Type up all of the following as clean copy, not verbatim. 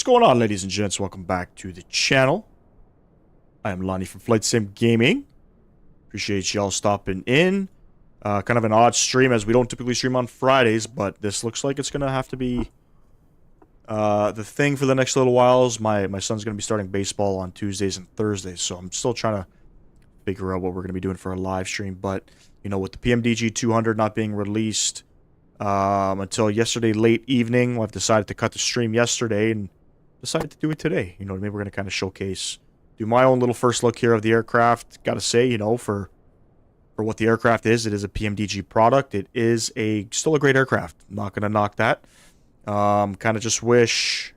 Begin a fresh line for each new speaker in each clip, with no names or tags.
going on, ladies and gents? Welcome back to the channel. I am Lonnie from Flight Sim Gaming. Appreciate y'all stopping in. Kind of an odd stream as we don't typically stream on Fridays, but this looks like it's going to have to be the thing for the next little whiles. My son's going to be starting baseball on Tuesdays and Thursdays, so I'm still trying to figure out what we're going to be doing for a live stream. But, you know, with the PMDG 200 not being released until yesterday late evening, I've decided to cut the stream yesterday and decided to do it today. You know what I mean? We're going to kind of showcase, do my own little first look here of the aircraft. Got to say, you know, for what the aircraft is, it is a PMDG product. It is still a great aircraft. I'm not going to knock that. Kind of just wish,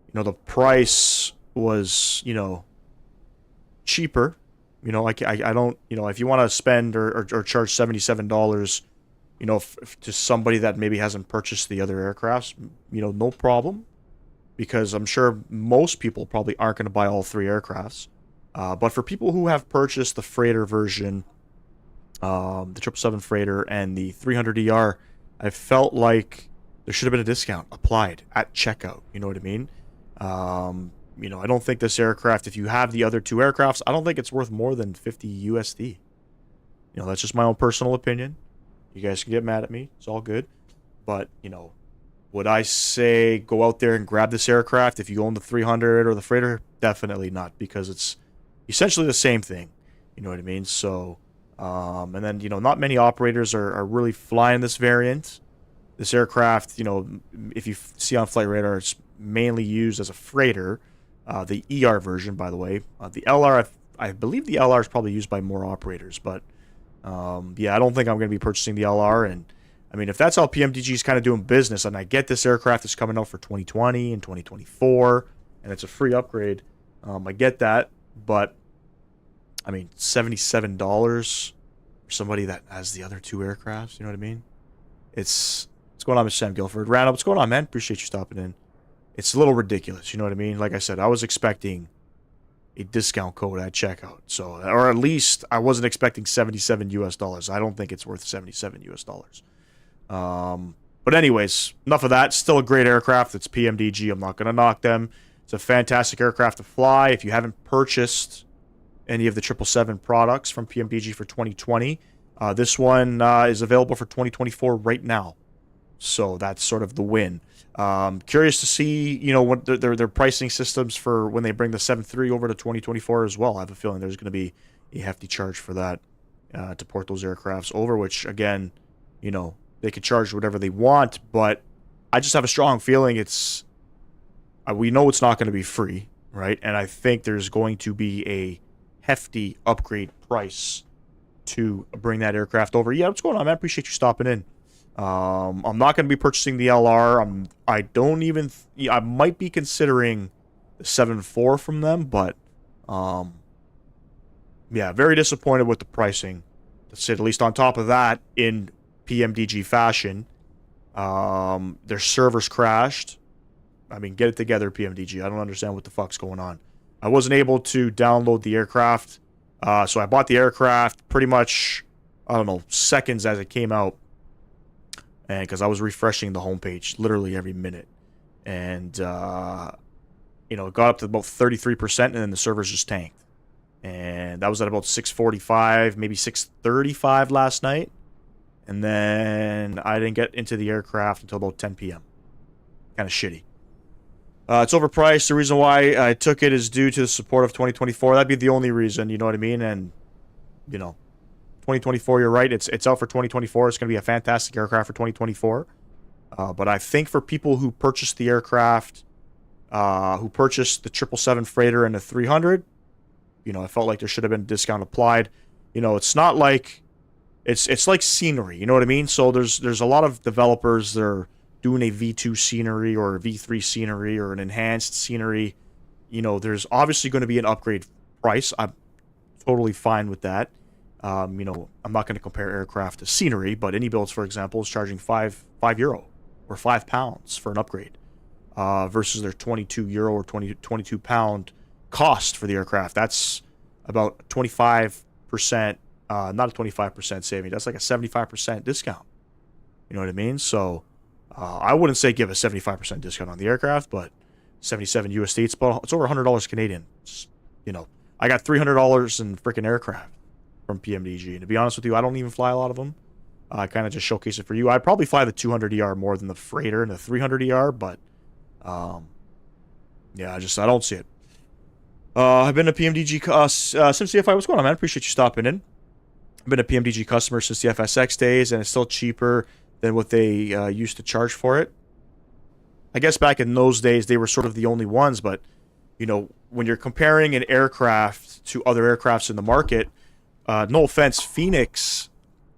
you know, the price was, you know, cheaper. You know, I don't, you know, if you want to spend or charge $77, you know, to somebody that maybe hasn't purchased the other aircrafts, you know, no problem. Because I'm sure most people probably aren't going to buy all three aircrafts. But for people who have purchased the freighter version, the 777 freighter and the 300ER, I felt like there should have been a discount applied at checkout. You know what I mean? You know, I don't think this aircraft, if you have the other two aircrafts, I don't think it's worth more than 50 USD. You know, that's just my own personal opinion. You guys can get mad at me. It's all good. But, you know, would I say go out there and grab this aircraft if you own the 300 or the freighter? Definitely not, because it's essentially the same thing. You know what I mean? So, and then, you know, not many operators are really flying this variant. This aircraft, you know, if you see on Flight Radar, it's mainly used as a freighter. The ER version, by the way. The LR, I believe the LR is probably used by more operators, but yeah, I don't think I'm going to be purchasing the LR. And I mean, if that's how PMDG is kind of doing business, and I get this aircraft is coming out for 2020 and 2024, and it's a free upgrade, I get that, but I mean, $77 for somebody that has the other two aircrafts, you know what I mean? What's going on, Mr. Sam Guilford? Randall, what's going on, man? Appreciate you stopping in. It's a little ridiculous, you know what I mean? Like I said, I was expecting a discount code at checkout, so, or at least I wasn't expecting $77 US. I don't think it's worth $77 US. But anyways, enough of that. Still a great aircraft. It's PMDG. I'm not going to knock them. It's a fantastic aircraft to fly. If you haven't purchased any of the 777 products from PMDG for 2020, this one is available for 2024 right now. So that's sort of the win. Curious to see, you know, what their pricing systems for when they bring the 7.3 over to 2024 as well. I have a feeling there's going to be a hefty charge for that to port those aircrafts over, which, again, you know, they could charge whatever they want, but I just have a strong feeling we know it's not going to be free, right? And I think there's going to be a hefty upgrade price to bring that aircraft over. Yeah, what's going on, man? Appreciate you stopping in. I'm not going to be purchasing the LR. I might be considering the 7.4 from them, but yeah, very disappointed with the pricing, to say the least. On top of that, in PMDG fashion, their servers crashed. I mean, get it together, PMDG. I don't understand what the fuck's going on. I wasn't able to download the aircraft, so I bought the aircraft pretty much, I don't know, seconds as it came out, and because I was refreshing the homepage literally every minute, and you know, it got up to about 33%, and then the servers just tanked, and that was at about 6:45, maybe 6:35 last night. And then I didn't get into the aircraft until about 10 p.m. Kind of shitty. It's overpriced. The reason why I took it is due to the support of 2024. That'd be the only reason, you know what I mean? And, you know, 2024, you're right. It's out for 2024. It's going to be a fantastic aircraft for 2024. But I think for people who purchased the aircraft, who purchased the 777 freighter and the 300, you know, I felt like there should have been a discount applied. You know, it's not like... It's like scenery, you know what I mean? So there's a lot of developers that are doing a V2 scenery or a V3 scenery or an enhanced scenery. You know, there's obviously going to be an upgrade price. I'm totally fine with that. You know, I'm not going to compare aircraft to scenery, but any builds, for example, is charging €5 or £5 for an upgrade versus their €22 or 22 pound cost for the aircraft. That's about 25%. Not a 25% saving. That's like a 75% discount. You know what I mean? So I wouldn't say give a 75% discount on the aircraft, but 77 USD. It's over $100 Canadian. You know, I got $300 in freaking aircraft from PMDG. And to be honest with you, I don't even fly a lot of them. I kind of just showcase it for you. I'd probably fly the 200ER more than the Freighter and the 300ER, but yeah, I don't see it. I've been a PMDG since the FI. What's going on, man? Appreciate you stopping in. I've been a PMDG customer since the FSX days, and it's still cheaper than what they used to charge for it. I guess back in those days, they were sort of the only ones, but, you know, when you're comparing an aircraft to other aircrafts in the market, no offense, Phoenix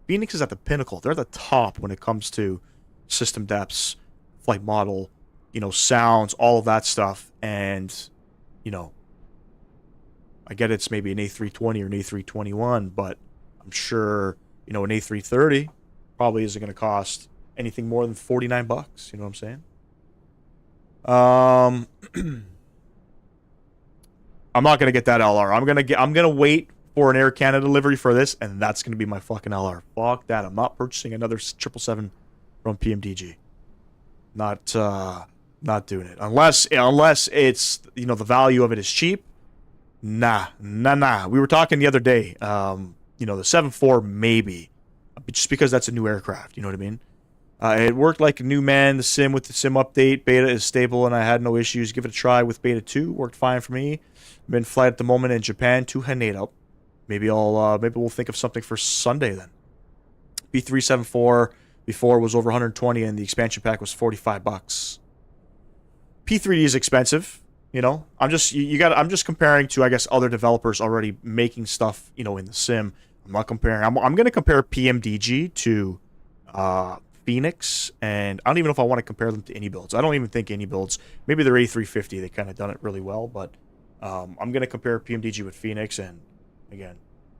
is at the pinnacle. They're at the top when it comes to system depths, flight model, you know, sounds, all of that stuff. And, you know, I get it's maybe an A320 or an A321, but I'm sure, you know, an A330 probably isn't going to cost anything more than $49. You know what I'm saying? I'm not going to get that LR. I'm going to wait for an Air Canada delivery for this, and that's going to be my fucking LR. Fuck that. I'm not purchasing another 777 from PMDG. Not doing it. Unless it's, you know, the value of it is cheap. Nah. We were talking the other day, you know, the 7.4 maybe, just because that's a new aircraft, you know what I mean? It worked like a new man, the sim with the sim update. Beta is stable, and I had no issues. Give it a try with Beta 2. Worked fine for me. I'm in flight at the moment in Japan to Haneda. Maybe we'll think of something for Sunday then. P374 before was over 120, and the expansion pack was $45. P3D is expensive, you know. I'm just comparing to, I guess, other developers already making stuff, you know, in the sim. I'm not comparing. I'm going to compare PMDG to Phoenix, and I don't even know if I want to compare them to any builds. I don't even think any builds. Maybe they're A350. They kind of done it really well, but I'm going to compare PMDG with Phoenix, and again,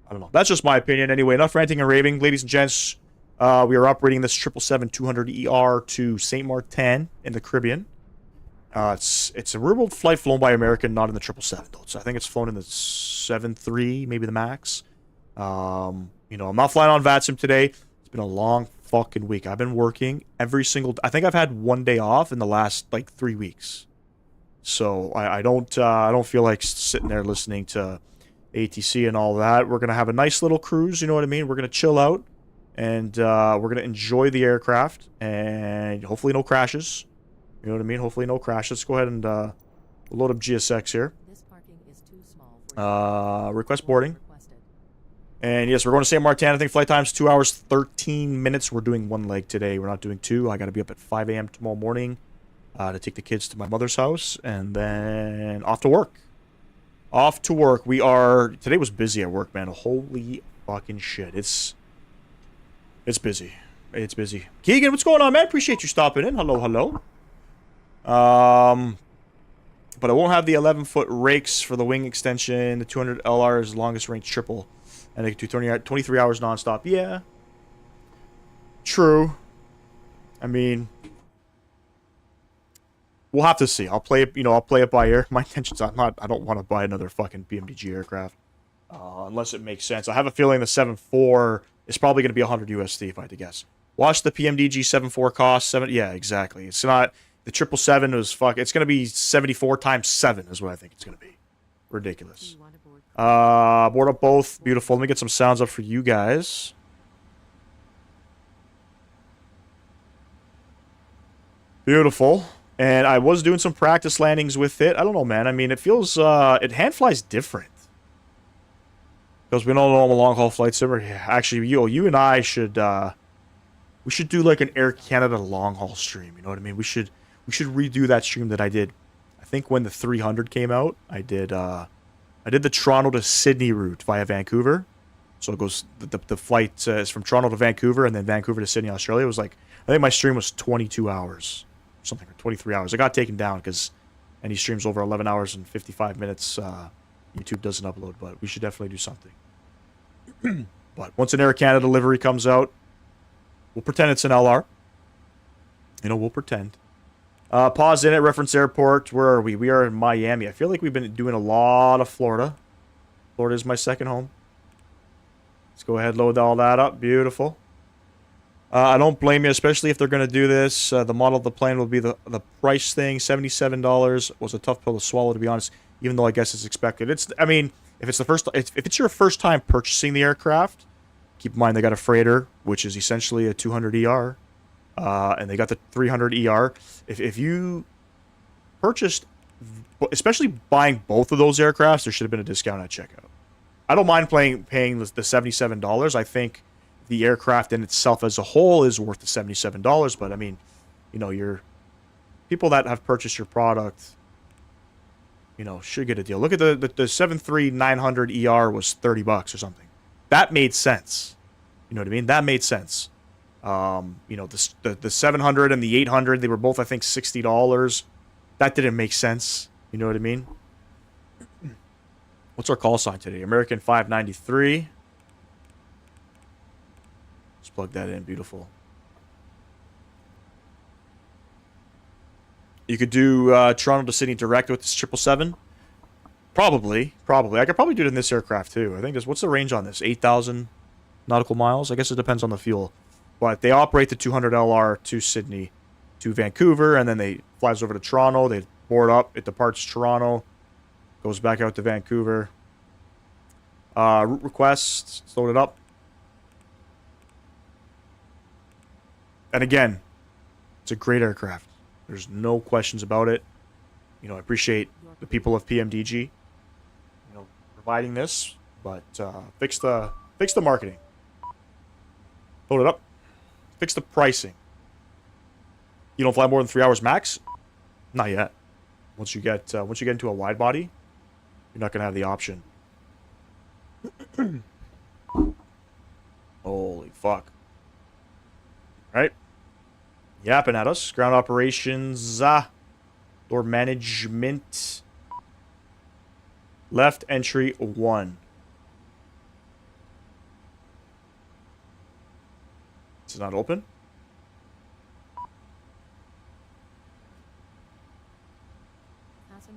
I don't know. That's just my opinion. Anyway, enough ranting and raving. Ladies and gents, we are operating this 777-200ER to St. Maarten in the Caribbean. It's a real flight flown by American, not in the 777, though. So I think it's flown in the 7.3, maybe the max. You know, I'm not flying on VATSIM today. It's been a long fucking week. I've been working every single... I think I've had one day off in the last, like, 3 weeks. So I don't feel like sitting there listening to ATC and all that. We're going to have a nice little cruise, you know what I mean? We're going to chill out, and we're going to enjoy the aircraft, and hopefully no crashes. You know what I mean? Hopefully no crashes. Let's go ahead and load up GSX here.
This parking is too small for
request boarding. And yes, we're going to St. Maarten. I think flight time's 2 hours, 13 minutes. We're doing one leg today. We're not doing two. I got to be up at 5 a.m. tomorrow morning to take the kids to my mother's house, and then off to work. Off to work. Today was busy at work, man. Holy fucking shit. It's busy. It's busy. Keegan, what's going on, man? Appreciate you stopping in. Hello. But I won't have the 11-foot rakes for the wing extension. The 200 LR is the longest range triple. And they can do 23 hours nonstop. Yeah. True. I mean, we'll have to see. I'll play it, I'll play it by ear. My intentions, I don't want to buy another fucking PMDG aircraft. Unless it makes sense. I have a feeling the 7.4 is probably going to be 100 USD if I had to guess. Watch the PMDG 7.4 cost. Yeah, exactly. It's not... The 777 was it's going to be 74 times 7 is what I think it's going to be. Ridiculous. Board up both. Beautiful. Let me get some sounds up for you guys. Beautiful. And I was doing some practice landings with it. I don't know, man. I mean, it feels... it hand flies different. Because we don't know I'm a long-haul flight simmer. Yeah, actually, you and I should... we should do like an Air Canada long-haul stream. You know what I mean? We should redo that stream that I did. I think when the 300 came out, I did the Toronto to Sydney route via Vancouver. So it goes, the flight is from Toronto to Vancouver and then Vancouver to Sydney, Australia. It was like, I think my stream was 22 hours. Something, or 23 hours. I got taken down because any streams over 11 hours and 55 minutes, YouTube doesn't upload. But we should definitely do something. But once an Air Canada delivery comes out, we'll pretend it's an LR. You know, we'll pretend. Pause in at Reference Airport. Where are we? We are in Miami. I feel like we've been doing a lot of Florida. Florida is my second home. Let's go ahead, load all that up. Beautiful. I don't blame you, especially if they're going to do this. The model of the plane will be the price thing. $77 was a tough pill to swallow, to be honest, even though I guess it's expected. I mean, if it's your first time purchasing the aircraft, keep in mind they got a freighter, which is essentially a 200ER, and they got the 300ER. If you purchased, especially buying both of those aircrafts, there should have been a discount at checkout. I don't mind paying the $77. I think the aircraft in itself as a whole is worth the $77, but I mean, you know, your people that have purchased your product, you know, should get a deal. Look at the 73900ER was $30 or something. That made sense. You know what I mean? That made sense. You know, the 700 and the 800, they were both, I think, $60. That didn't make sense. You know what I mean? What's our call sign today? American 593. Let's plug that in. Beautiful. You could do Toronto to Sydney direct with this 777. Probably. I could probably do it in this aircraft too. I think this. What's the range on this? 8,000 nautical miles. I guess it depends on the fuel. But they operate the 200LR to Sydney, to Vancouver, and then they flies over to Toronto. They board up. It departs Toronto, goes back out to Vancouver. Route request. Let's load it up. And again, it's a great aircraft. There's no questions about it. You know, I appreciate the people of PMDG, you know, providing this, but fix the marketing. Load it up. Fix the pricing. You don't fly more than 3 hours max? Not yet. Once you get into a wide body, you're not gonna have the option. Holy fuck. Right? Yapping at us. Ground operations. Door management. Left entry 1. It's not open.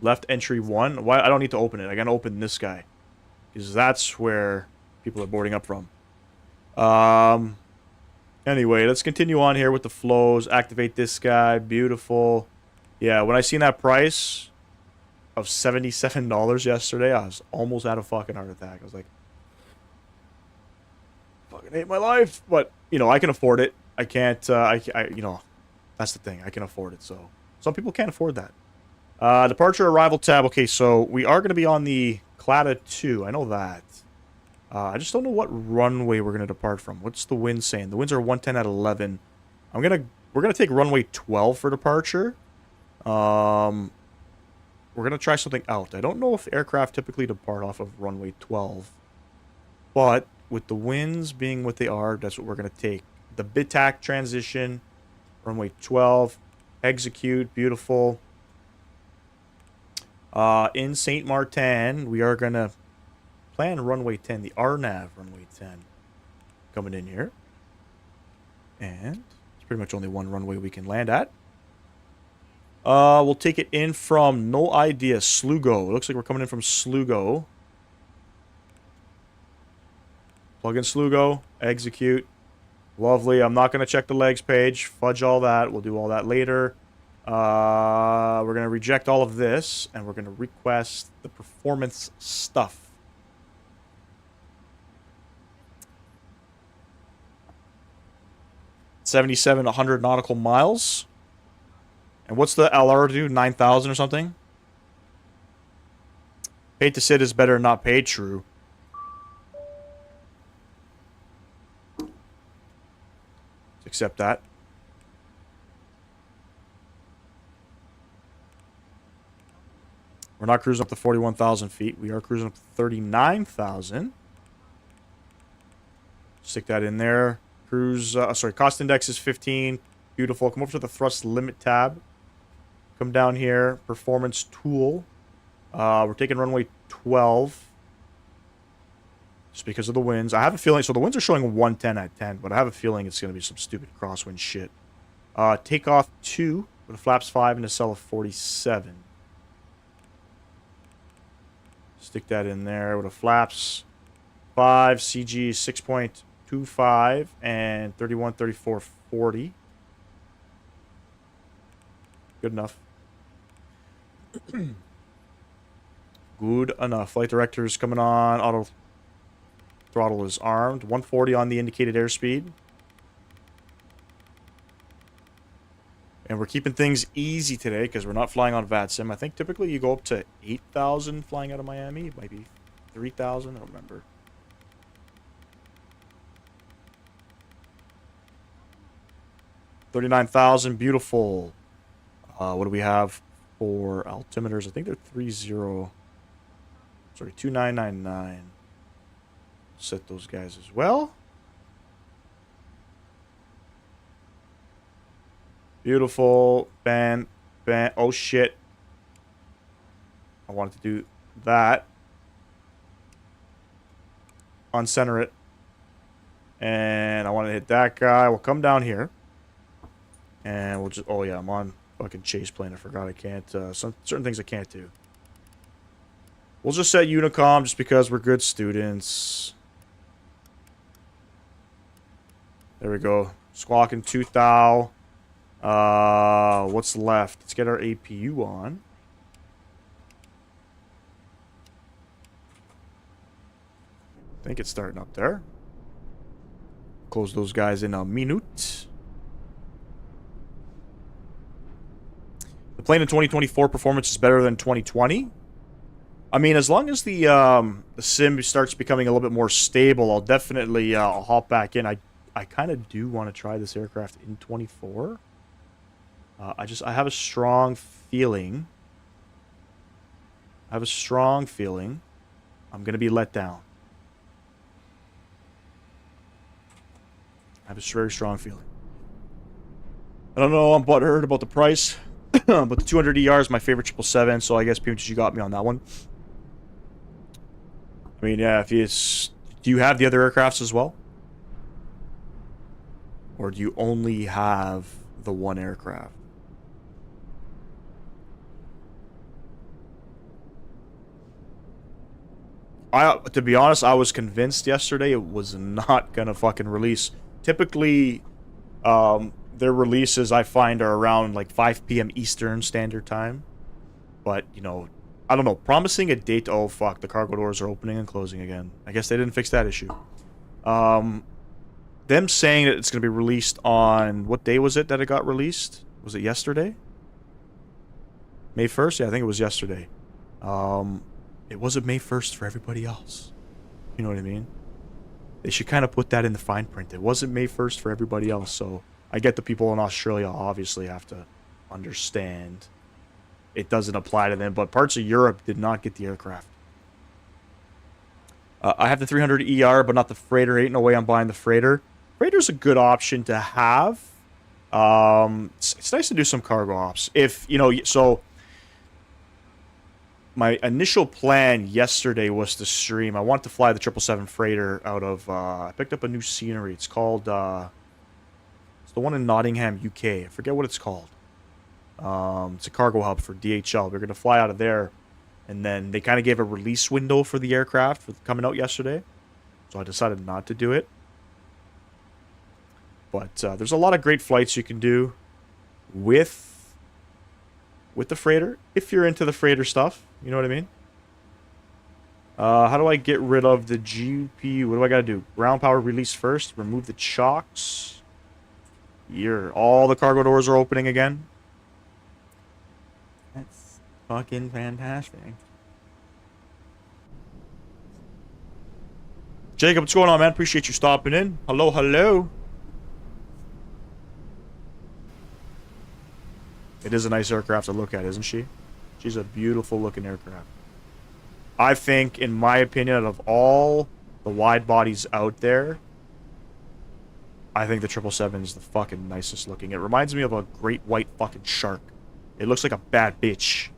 Left entry 1. Why? I don't need to open it. I gotta open this guy, because that's where people are boarding up from. Anyway, let's continue on here with the flows. Activate this guy. Beautiful. Yeah, when I seen that price of $77 yesterday, I was almost at a fucking heart attack. I was like, fucking hate my life. But, you know, I can afford it. I can't, you know, that's the thing. I can afford it. So, some people can't afford that. Departure arrival tab. Okay, so we are going to be on the Clada 2. I know that. I just don't know what runway we're going to depart from. What's the wind saying? The winds are 110 at 11. We're going to take runway 12 for departure. We're going to try something out. I don't know if aircraft typically depart off of runway 12. But with the winds being what they are, that's what we're going to take. The BITAC transition, runway 12, execute, beautiful. In St. Maarten, we are going to plan runway 10, the RNAV runway 10, coming in here. And it's pretty much only one runway we can land at. We'll take it in from, no idea, Sligo. It looks like we're coming in from Sligo. Plug in Sligo, execute. Lovely. I'm not going to check the legs page. Fudge all that. We'll do all that later. We're going to reject all of this, and we're going to request the performance stuff. $7,700 nautical miles. And what's the LR do? 9,000 or something? Paid to sit is better than not paid. True. Let's accept that. We're not cruising up to 41,000 feet. We are cruising up to 39,000. Stick that in there. Cruise, sorry, cost index is 15. Beautiful. Come over to the thrust limit tab. Come down here. Performance tool. We're taking runway 12. Just because of the winds. I have a feeling, so the winds are showing 110 at 10, but I have a feeling it's going to be some stupid crosswind shit. Takeoff 2 with a flaps 5 and a cell of 47. Stick that in there with a flaps 5, CG 6.25, 32.25 and 31.34.40. Good enough. Good enough. Flight director's coming on. Auto throttle is armed. 140 on the indicated airspeed. And we're keeping things easy today because we're not flying on VATSIM. I think typically you go up to 8,000 flying out of Miami. It might be 3,000. I don't remember. $39,000. Beautiful. What do we have for altimeters? I think they're 2999. Set those guys as well. Beautiful. Ban. Oh, shit. I wanted to do that. Uncenter it. And I want to hit that guy. We'll come down here. And we'll just... Oh, yeah, I'm on fucking Chaseplane. I forgot I can't... certain things I can't do. We'll just set Unicom just because we're good students. There we go. Squawking 2,000. What's left? Let's get our APU on. I think it's starting up there. Close those guys in a minute. The plane in 2024 performance is better than 2020. I mean, as long as the sim starts becoming a little bit more stable, I'll definitely I'll hop back in. I kind of do want to try this aircraft in 24. I have a strong feeling. I'm going to be let down. I have a very strong feeling. I don't know, I'm butthurt about the price. But the 200ER is my favorite 777, so I guess PMDG got me on that one. I mean, yeah, do you have the other aircrafts as well? Or do you only have the one aircraft? To be honest, I was convinced yesterday it was not gonna fucking release. Typically, their releases I find are around like 5 p.m. Eastern Standard Time. But, you know, I don't know. Promising a date, oh fuck, the cargo doors are opening and closing again. I guess they didn't fix that issue. Them saying that it's gonna be released on, what day was it that it got released? Was it yesterday? May 1st? Yeah, I think it was yesterday. It wasn't May 1st for everybody else. You know what I mean? They should kind of put that in the fine print. It wasn't May 1st for everybody else, so I get the people in Australia obviously have to understand it doesn't apply to them, but parts of Europe did not get the aircraft. I have the 300ER, but not the freighter. Ain't no way I'm buying the freighter. Freighter's a good option to have. It's nice to do some cargo ops. If, you know, so... My initial plan yesterday was to stream. I want to fly the 777 freighter out of... I picked up a new scenery. It's called... it's the one in Nottingham, UK. I forget what it's called. It's a cargo hub for DHL. We're going to fly out of there. And then they kind of gave a release window for the aircraft for coming out yesterday. So I decided not to do it. But there's a lot of great flights you can do with the freighter. If you're into the freighter stuff. You know what I mean? How do I get rid of the GPU? What do I got to do? Ground power release first. Remove the chocks. Here. All the cargo doors are opening again. That's fucking fantastic. Jacob, what's going on, man? Appreciate you stopping in. Hello, hello. It is a nice aircraft to look at, isn't she? She's a beautiful looking aircraft. I think, in my opinion, out of all the wide bodies out there, I think the 777 is the fucking nicest looking. It reminds me of a great white fucking shark. It looks like a bad bitch.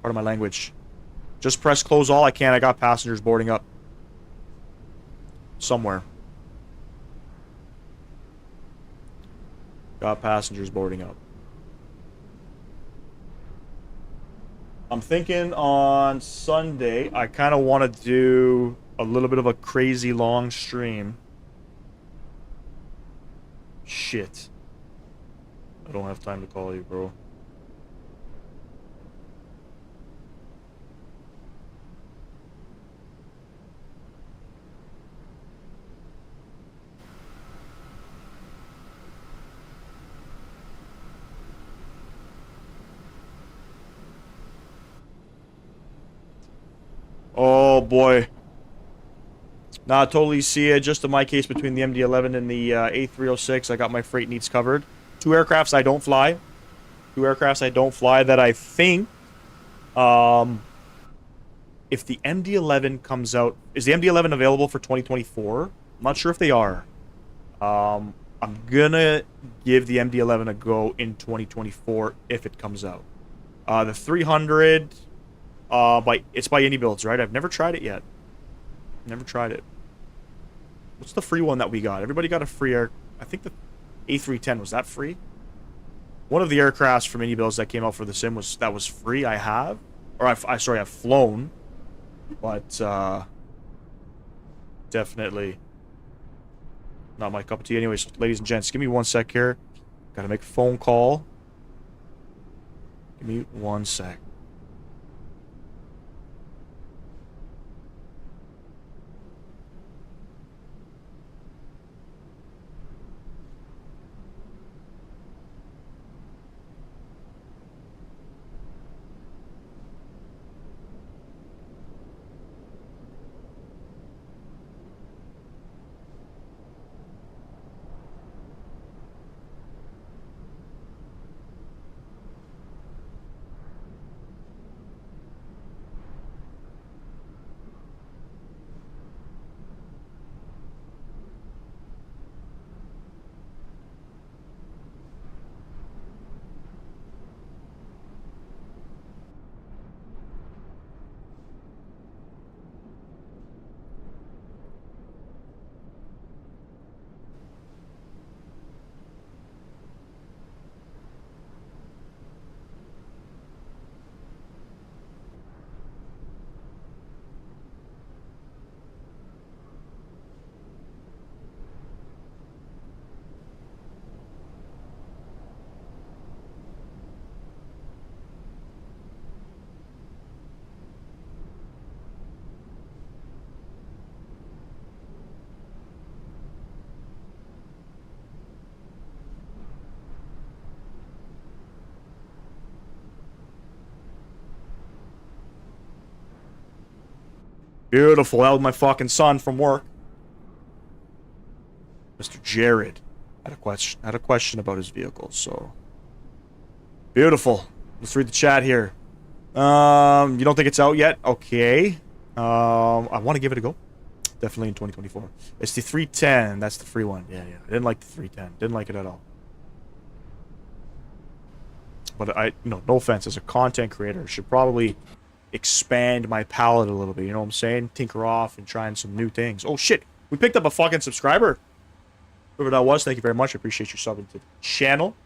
Pardon my language. Just press close all I can. I got passengers boarding up. Somewhere. Got passengers boarding up. I'm thinking on Sunday, I kind of want to do a little bit of a crazy long stream. Shit. I don't have time to call you, bro. Oh boy. Nah, totally see it. Just in my case, between the MD-11 and the A306, I got my freight needs covered. 2 aircrafts I don't fly. 2 aircrafts I don't fly that I think, if the MD-11 comes out... Is the MD-11 available for 2024? I'm not sure if they are. I'm gonna give the MD-11 a go in 2024 if it comes out. The 300... it's by Indie Builds, right? I've never tried it yet. Never tried it. What's the free one that we got? Everybody got a free air... I think the A310, was that free? One of the aircrafts from Indie Builds that came out for the sim was free. I have. Or I've flown. But, definitely not my cup of tea. Anyways, ladies and gents, give me 1 sec here. Gotta make a phone call. Give me 1 sec. Beautiful. That was my fucking son from work. Mr. Jared had a question about his vehicle, so beautiful. Let's read the chat here. You don't think it's out yet? Okay. I want to give it a go. Definitely in 2024. It's the 310. That's the free one. Yeah. I didn't like the 310. Didn't like it at all. But no offense, as a content creator, I should probably expand my palette a little bit. You know what I'm saying? Tinker off and trying some new things. Oh shit! We picked up a fucking subscriber. Whoever that was, thank you very much. I appreciate you subbing to the channel.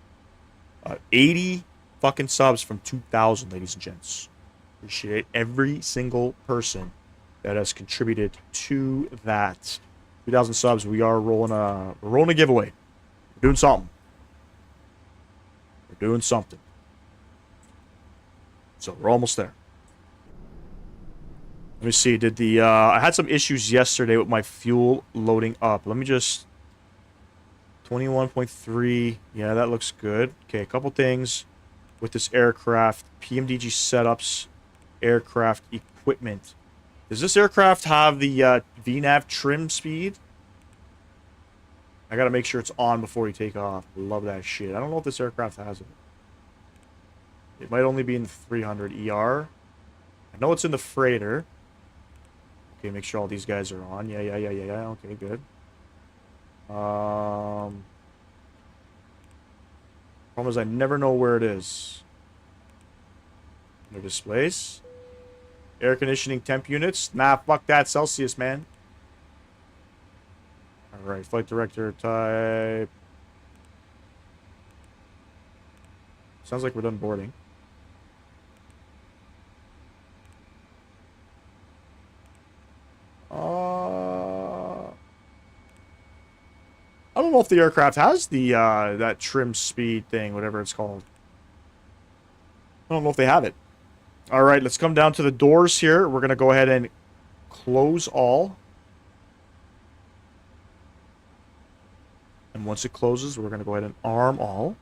80 fucking subs from 2,000, ladies and gents. Appreciate every single person that has contributed to that. 2,000 subs. We are rolling a giveaway. We're doing something. We're doing something. So we're almost there. Let me see. Did the I had some issues yesterday with my fuel loading up. Let me just 21.3. Yeah, that looks good. Okay, a couple things with this aircraft. PMDG setups, aircraft equipment. Does this aircraft have the VNAV trim speed? I gotta make sure it's on before you take off. Love that shit. I don't know if this aircraft has it. It might only be in the 300ER. I know it's in the freighter. Okay, make sure all these guys are on. Yeah. Okay, good. Problem is I never know where it is. No displays. Air conditioning temp units. Nah, fuck that. Celsius, man. Alright, flight director type. Sounds like we're done boarding. I don't know if the aircraft has the that trim speed thing, whatever it's called. I don't know if they have it. All right, let's come down to the doors here. We're going to go ahead and close all. And once it closes, we're going to go ahead and arm all.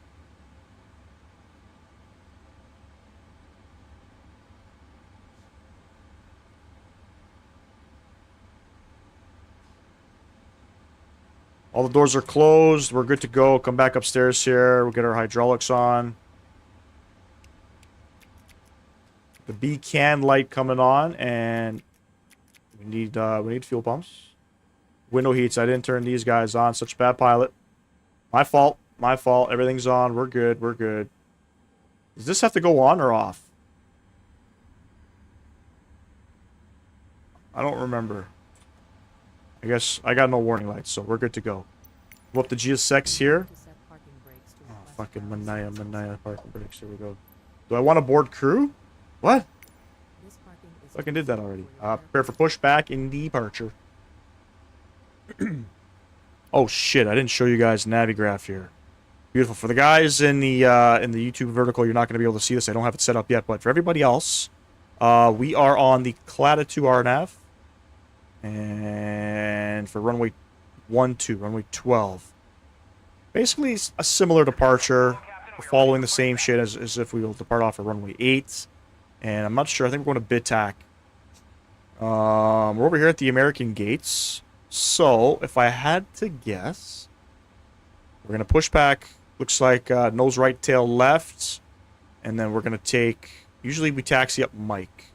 All the doors are closed. We're good to go. Come back upstairs here. We'll get our hydraulics on. The B can light coming on, and we need fuel pumps. Window heats. I didn't turn these guys on. Such a bad pilot. My fault. My fault. Everything's on. We're good. We're good. Does this have to go on or off? I don't remember. I guess I got no warning lights, so we're good to go. Go up the GSX here. Oh, fucking Manaya parking brakes. Here we go. Do I want to board crew? What? Fucking did that already. Prepare for pushback in departure. Oh shit! I didn't show you guys Navigraph here. Beautiful. For the guys in the YouTube vertical, you're not going to be able to see this. I don't have it set up yet, but for everybody else, we are on the Clada 2 RNAV. And for runway 12, runway 12. Basically, a similar departure. We're following the same shit as if we will depart off of runway 8. And I'm not sure. I think we're going to BidTac. We're over here at the American gates. So, if I had to guess, we're going to push back. Looks like nose right, tail left. And then we're going to take... Usually we taxi up Mike.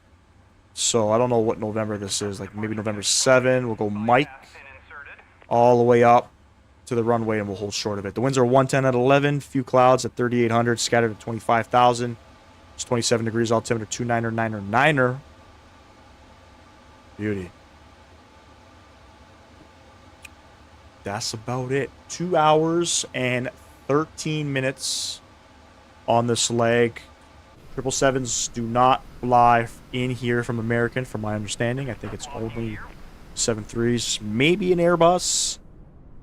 So, I don't know what November this is. Like, maybe November 7. We'll go Mike all the way up to the runway, and we'll hold short of it. The winds are 110 at 11. Few clouds at 3,800. Scattered at 25,000. It's 27 degrees. Altimeter 29er. Beauty. That's about it. 2 hours and 13 minutes on this leg. 777s do not fly in here from American, from my understanding. I think it's only 73s, maybe an Airbus.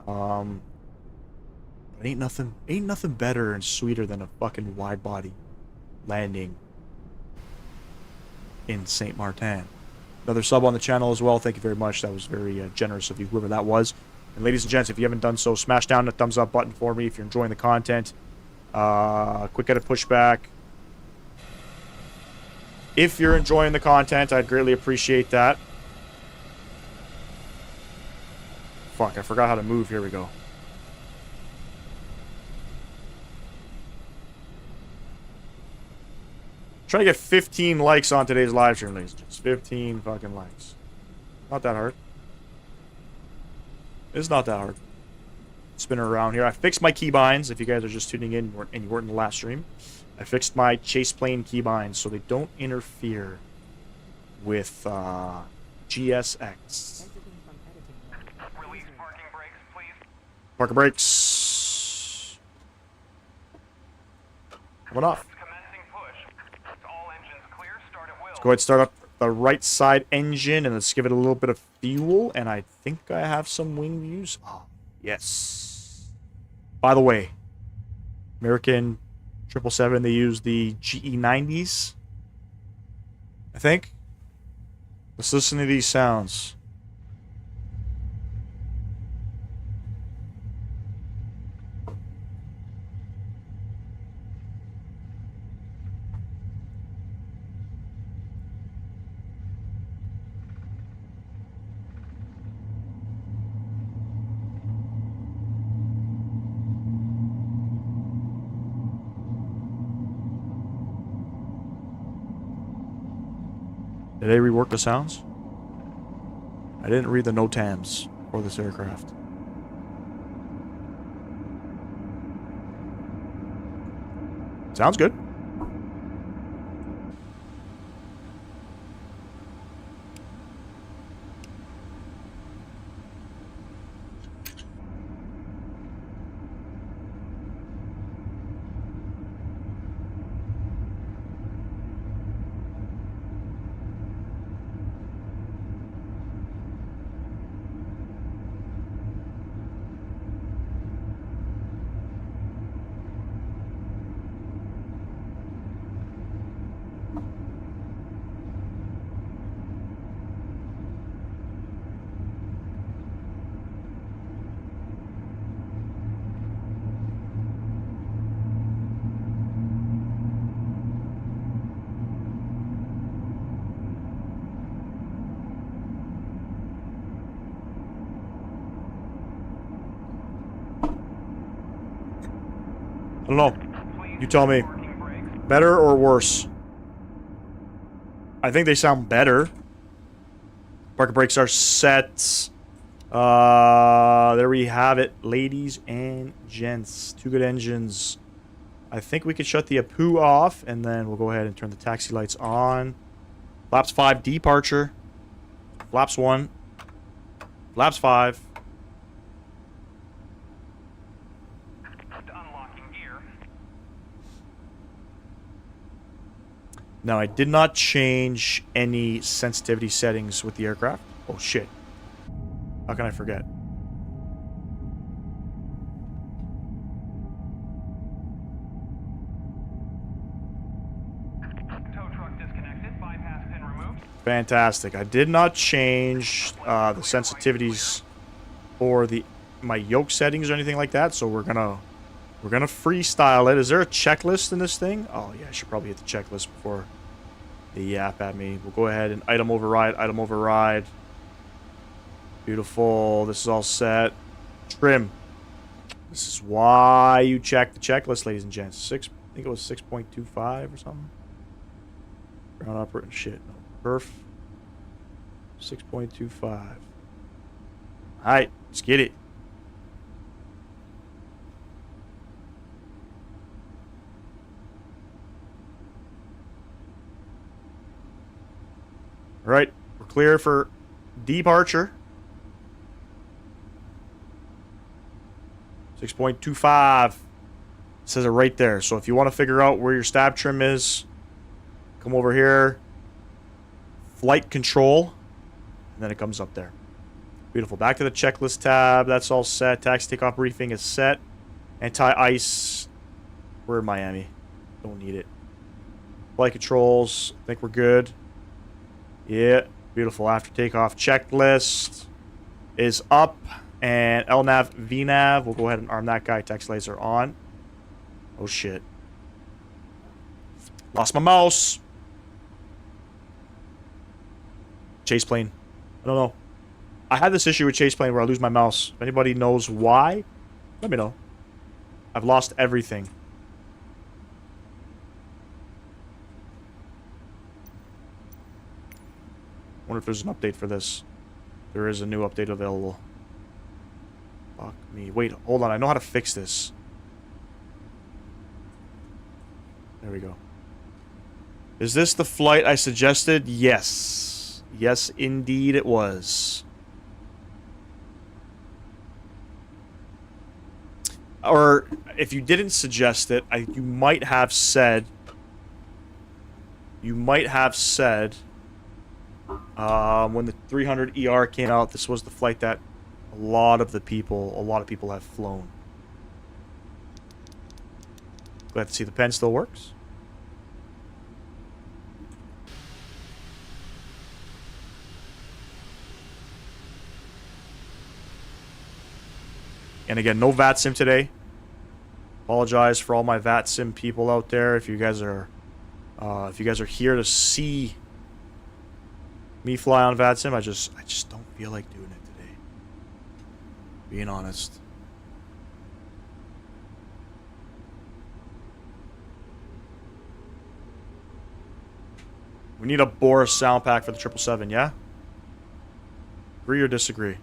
But ain't nothing better and sweeter than a fucking wide body landing in Saint Maarten. Another sub on the channel as well. Thank you very much. That was very generous of you, whoever that was. And ladies and gents, if you haven't done so, smash down the thumbs up button for me if you're enjoying the content. Quick edit pushback. If you're enjoying the content, I'd greatly appreciate that. Fuck, I forgot how to move. Here we go. Trying to get 15 likes on today's live stream, ladies and gents. 15 fucking likes. Not that hard. It's not that hard. Spinning around here. I fixed my keybinds. If you guys are just tuning in and you weren't in the last stream, I fixed my Chaseplane keybinds so they don't interfere with GSX.
Release parking brakes, please.
Parking brakes. Coming off.
Commencing push. All engines clear. Start at will.
Let's go ahead and start up the right side engine and let's give it a little bit of fuel. And I think I have some wing views. Oh, yes. By the way, American 777, they use the GE90s, I think. Let's listen to these sounds. Did they rework the sounds? I didn't read the NOTAMs for this aircraft. Sounds good. I don't know. You tell me. Better or worse? I think they sound better. Parking brakes are set. There we have it, ladies and gents. 2 good engines. I think we could shut the Apu off, and then we'll go ahead and turn the taxi lights on. Flaps 5, departure. Flaps 1. Flaps 5.
Unlocking gear.
Now, I did not change any sensitivity settings with the aircraft. Oh, shit. How can I forget?
Tow truck disconnected. Bypass pin removed.
Fantastic. I did not change the sensitivities for my yoke settings or anything like that, so we're gonna freestyle it. Is there a checklist in this thing? Oh yeah, I should probably hit the checklist before they yap at me. We'll go ahead and item override, item override. Beautiful. This is all set. Trim. This is why you check the checklist, ladies and gents. I think it was 6.25 or something. Ground operating shit. No. Perf. 6.25. Alright, let's get it. Alright, we're clear for departure. 6.25. It says it right there. So if you want to figure out where your stab trim is, come over here. Flight control. And then it comes up there. Beautiful. Back to the checklist tab. That's all set. Taxi takeoff briefing is set. Anti-ice. We're in Miami. Don't need it. Flight controls. I think we're good. Yeah. Beautiful. After takeoff checklist is up. And LNAV, VNAV. We'll go ahead and arm that guy. Text laser on. Oh, shit. Lost my mouse. Chaseplane. I don't know. I had this issue with Chaseplane where I lose my mouse. If anybody knows why, let me know. I've lost everything. Wonder if there's an update for this. There is a new update available. Fuck me. Wait, hold on. I know how to fix this. There we go. Is this the flight I suggested? Yes. Yes, indeed it was. Or, if you didn't suggest it, you might have said... when the 300ER came out, this was the flight that a lot of people have flown. Glad to see the pen still works. And again, no VATSIM today. Apologize for all my VATSIM people out there. If you guys are here to see me fly on VATSIM, I just don't feel like doing it today. Being honest. We need a Boris sound pack for the 777, yeah? Agree or disagree?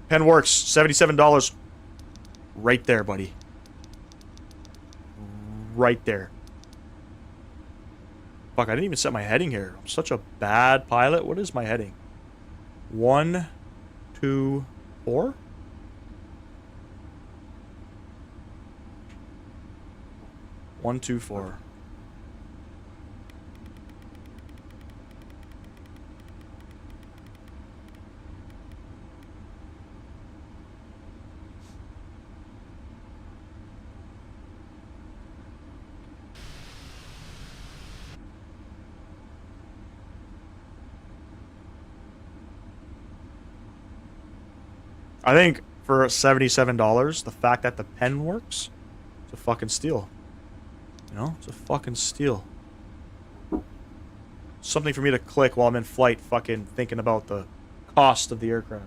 Pen works. $77. Right there, buddy. Right there. Fuck, I didn't even set my heading here. I'm such a bad pilot. What is my heading? 1, 2, 4? One, two, four. I think for $77, the fact that the pen works, it's a fucking steal. You know, it's a fucking steal. Something for me to click while I'm in flight, fucking thinking about the cost of the aircraft.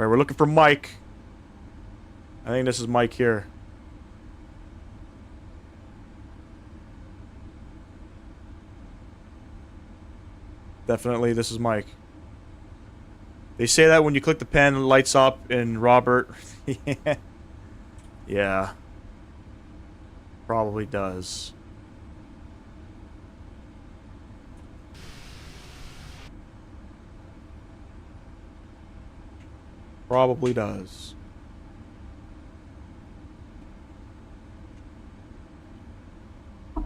Alright, we're looking for Mike. I think this is Mike here. Definitely, this is Mike. They say that when you click the pen, it lights up in Robert. Yeah. Yeah. Probably does. Probably does.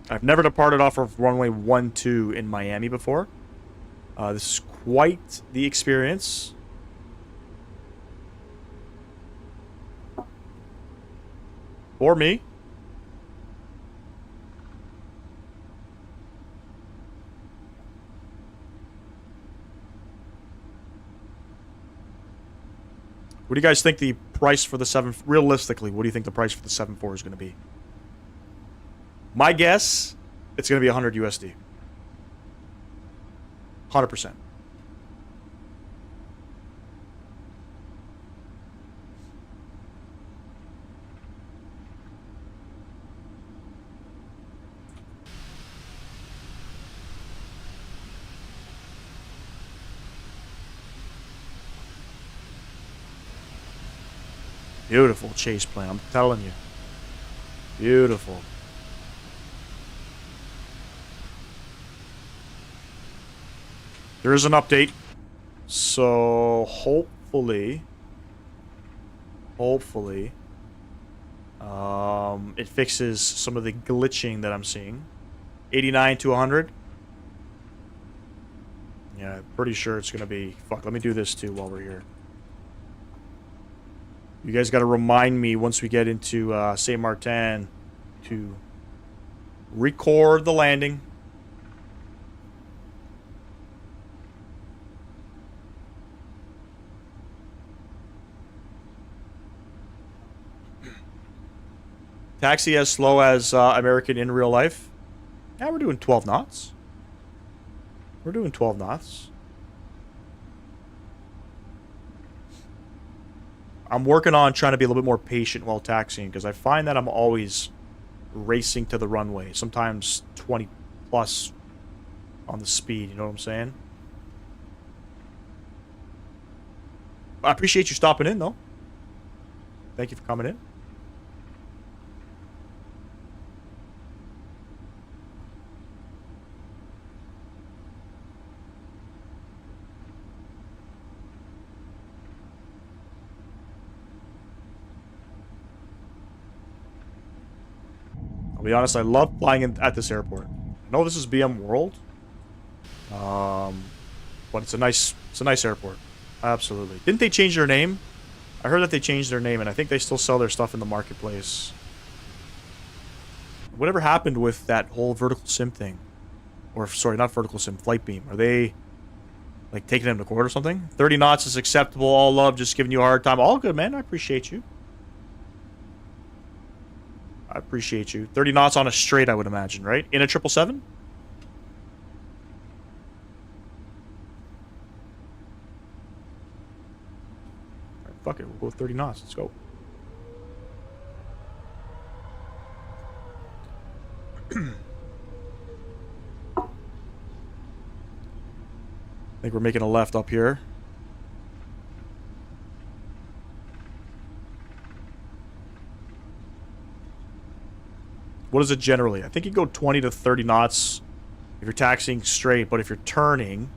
I've never departed off of runway 12 in Miami before. This is quite the experience. For me. What do you guys think the price for the 7... Realistically, what do you think the price for the 7.4 is going to be? My guess, it's going to be 100 USD. 100%. Beautiful Chaseplane, I'm telling you. Beautiful. There is an update. So, hopefully, it fixes some of the glitching that I'm seeing. 89 to 100. Yeah, pretty sure it's going to be... Fuck, let me do this too while we're here. You guys got to remind me once we get into St. Maarten to record the landing. Taxi as slow as American in real life. Yeah, we're doing 12 knots. We're doing 12 knots. I'm working on trying to be a little bit more patient while taxiing because I find that I'm always racing to the runway. Sometimes 20 plus on the speed, you know what I'm saying? I appreciate you stopping in, though. Thank you for coming in. I'll be honest, I love flying at this airport. I know this is BMWorld, but it's a nice airport. Absolutely. Didn't they change their name? I heard that they changed their name, and I think they still sell their stuff in the marketplace. Whatever happened with that whole vertical sim thing? Or, sorry, not vertical sim, flight beam. Are they, like, taking them to court or something? 30 knots is acceptable. All love, just giving you a hard time. All good, man. I appreciate you. I appreciate you. 30 knots on a straight, I would imagine, right? In a 777? Alright, fuck it. We'll go with 30 knots. Let's go. I think we're making a left up here. What is it generally? I think you go 20 to 30 knots if you're taxiing straight, but if you're turning,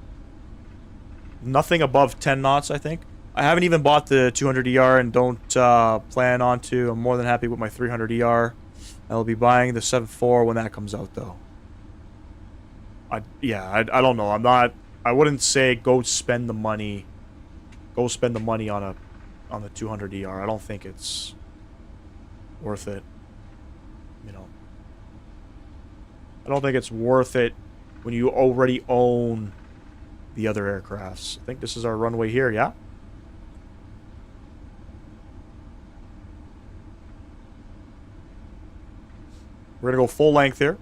nothing above 10 knots, I think. I haven't even bought the 200ER and don't plan on to. I'm more than happy with my 300ER. I'll be buying the 7.4 when that comes out, though. I don't know. I wouldn't say go spend the money. Go spend the money on the 200ER. I don't think it's worth it. You know. I don't think it's worth it when you already own the other aircrafts. I think this is our runway here, yeah? We're going to go full length here.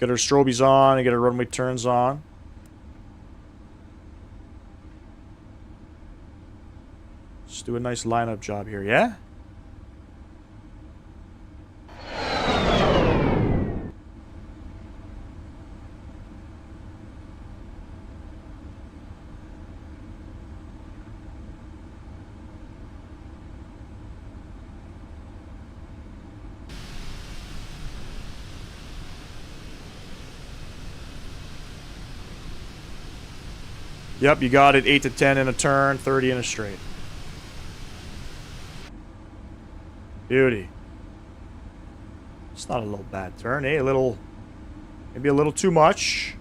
Get our strobies on and get our runway turns on. Just do a nice lineup job here, yeah? Yep, you got it. 8 to 10 in a turn, 30 in a straight. Beauty. It's not a little bad turn, eh? A little... Maybe a little too much.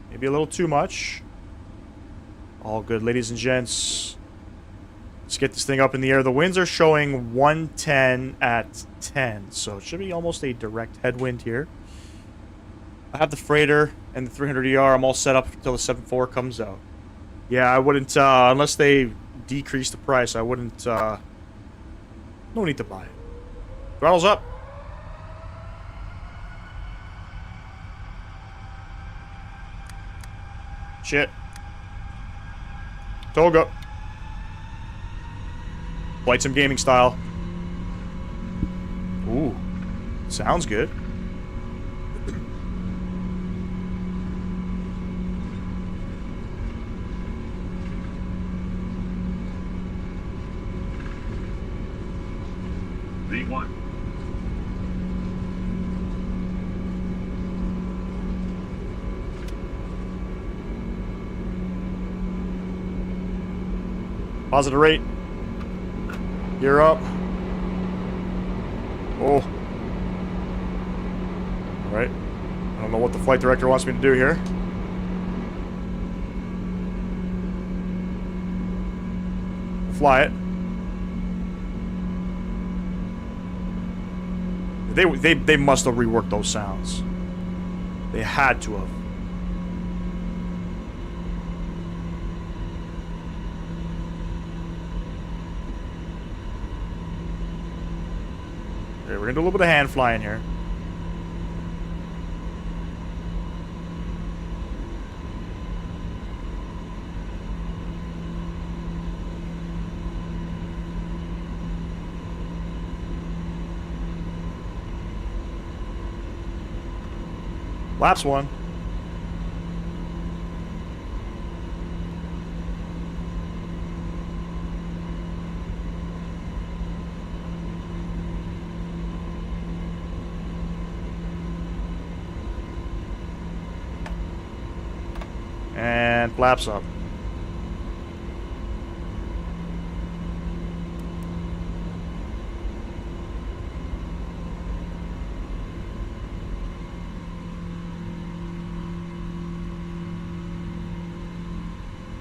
Maybe a little too much. All good, ladies and gents. Let's get this thing up in the air. The winds are showing 110 at 10, so it should be almost a direct headwind here. I have the freighter and the 300ER. I'm all set up until the 7.4 comes out. Yeah, I wouldn't, unless they decrease the price, I wouldn't, no need to buy it. Throttle's up. Shit. Toga. FlightSim gaming style. Ooh. Sounds good.
V1.
Positive rate. Gear up. Oh. Alright. I don't know what the flight director wants me to do here. Fly it. They must have reworked those sounds. They had to have. Okay, we're gonna do a little bit of hand flying here. Laps one. And flaps up.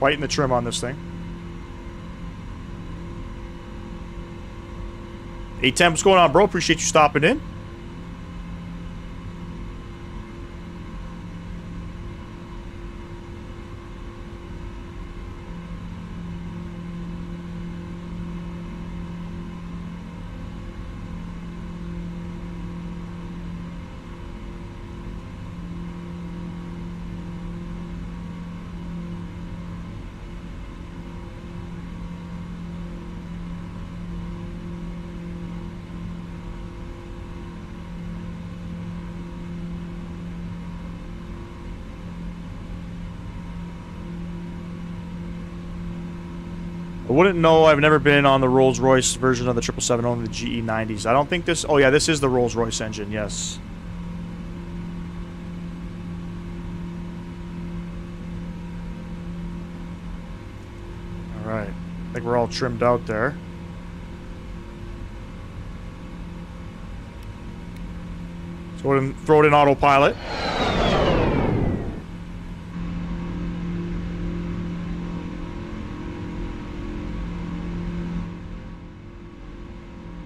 Whiten the trim on this thing. 810, what's going on, bro? Appreciate you stopping in. I wouldn't know. I've never been on the Rolls-Royce version of the 777, only the GE90s. I don't think this... Oh, yeah, this is the Rolls-Royce engine, yes. Alright. I think we're all trimmed out there. So go ahead and throw it in autopilot.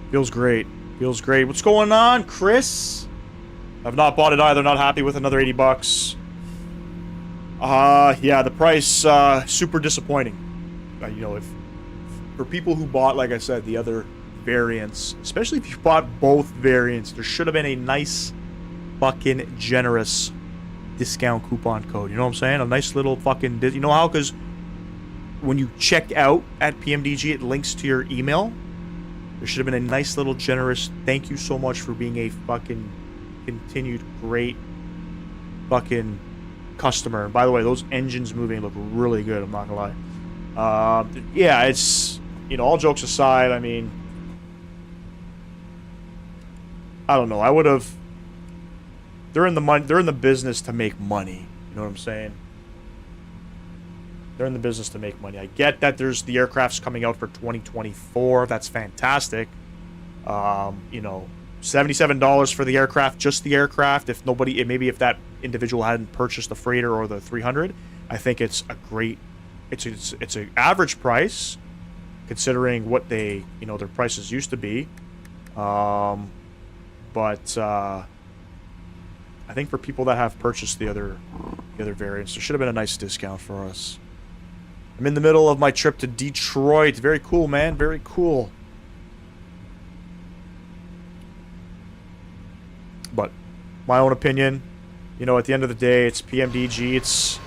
Feels great. Feels great. What's going on, Chris? I've not bought it either. Not happy with another 80 bucks. Yeah, the price, super disappointing. You know, if for people who bought, like I said, the other variants, especially if you bought both variants, there should have been a nice fucking generous discount coupon code. You know what I'm saying? A nice little fucking... You know how? Because when you check out at PMDG, it links to your email. There should have been a nice little generous thank you so much for being a fucking continued great fucking customer. And by the way, those engines moving look really good, I'm not gonna lie. Yeah, it's, you know, all jokes aside, I mean, I don't know, I would have... They're in the business to make money. You know what I'm saying? They're in the business to make money. I get that there's the aircrafts coming out for 2024. That's fantastic. You know, $77 for the aircraft, just the aircraft. If nobody, maybe if that individual hadn't purchased the freighter or the 300, I think it's a great, it's an average price considering what they, you know, their prices used to be. But I think for people that have purchased the other variants, there should have been a nice discount for us. I'm in the middle of my trip to Detroit. Very cool, man. Very cool. But my own opinion, you know, at the end of the day, it's PMDG. It's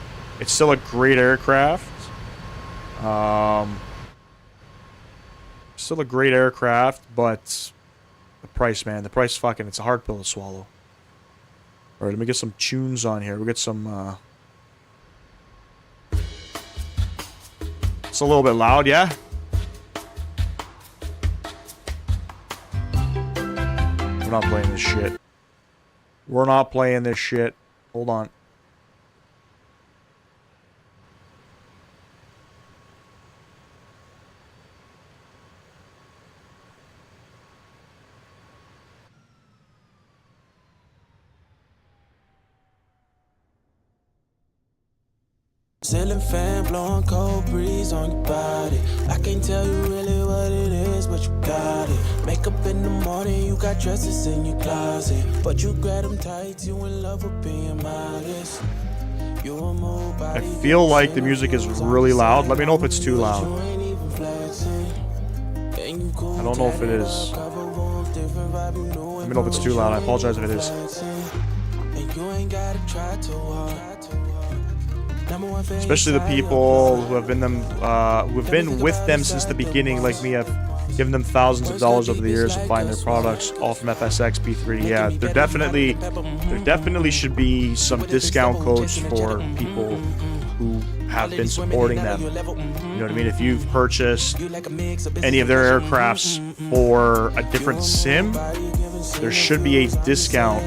still a great aircraft. Still a great aircraft, but the price, man. The price, fucking, it's a hard pill to swallow. All right, let me get some tunes on here. We'll get some, It's a little bit loud, yeah? We're not playing this shit. We're not playing this shit. Hold on.
Ceiling fan blowing cold breeze on your body. I can't tell you really what it is, but you got it. Makeup in the morning, you got dresses in your closet, but you grab them tight, you in love with being modest.
I feel like the music is really loud. Let me know if it's too loud. I don't know if it is. Let me know if it's too loud. I apologize if it is. Especially the people who have been with them since the beginning, like me. I've given them thousands of dollars over the years of buying their products, all from FSX, P3. Yeah, there definitely should be some discount codes for people who have been supporting them. You know what I mean? If you've purchased any of their aircrafts for a different sim, there should be a discount.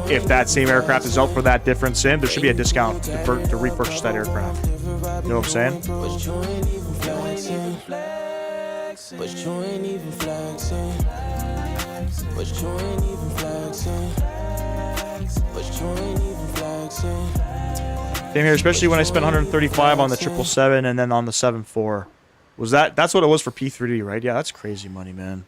If that same aircraft is out for that different sim, there should be a discount to repurchase that aircraft. You know what I'm saying?
But you ain't even flexing. But you ain't even flexing. But you ain't even flexing.
Same here, especially when I spent 135 on the 777 and then on the 74. That's what it was for P3D, right? Yeah, that's crazy money, man.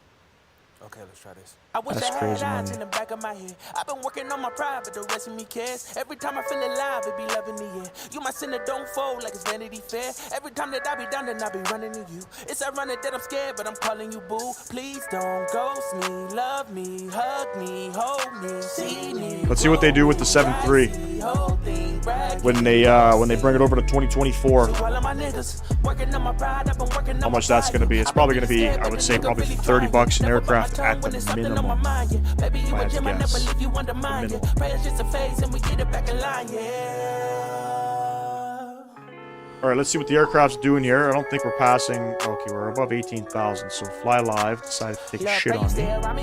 Okay, let's try this.
That's crazy money.
In the back of my head. I've been working on my pride, but the rest of me cares. Every time I feel alive, it be loving the air. You my sinner, don't fold like it's Vanity Fair. Every time that I be down, then I be running to you. It's ironic that I'm scared, but I'm calling you boo. Please don't ghost me, love me, hug me, hold me, see me.
Let's see what they do with the 7.3 when they bring it over to 2024. How much that's going to be? It's probably going to be, I would say, probably $30 an aircraft at the minimum. If I had to guess. Alright, let's see what the aircraft's doing here. I don't think we're passing... Okay, we're above 18,000, so Fly Live decided to take a shit on me.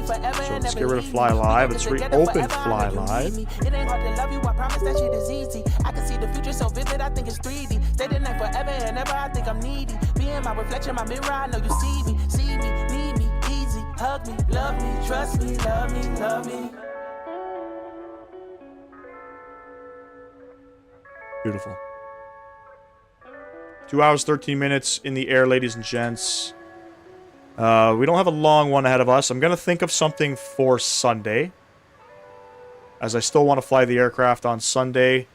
So let's get rid of Fly Live. Let's reopen Fly Live.
It ain't hard to love you, I promise that shit is easy. I can see the future so vivid, I think it's 3D. Stay the night forever and ever, I think I'm needy. Being my reflection, my mirror, I know you see me, need me, easy. Hug me, love me, trust me, love me, love me.
Beautiful. 2 hours, 13 minutes in the air, ladies and gents. We don't have a long one ahead of us. I'm going to think of something for Sunday, as I still want to fly the aircraft on Sunday.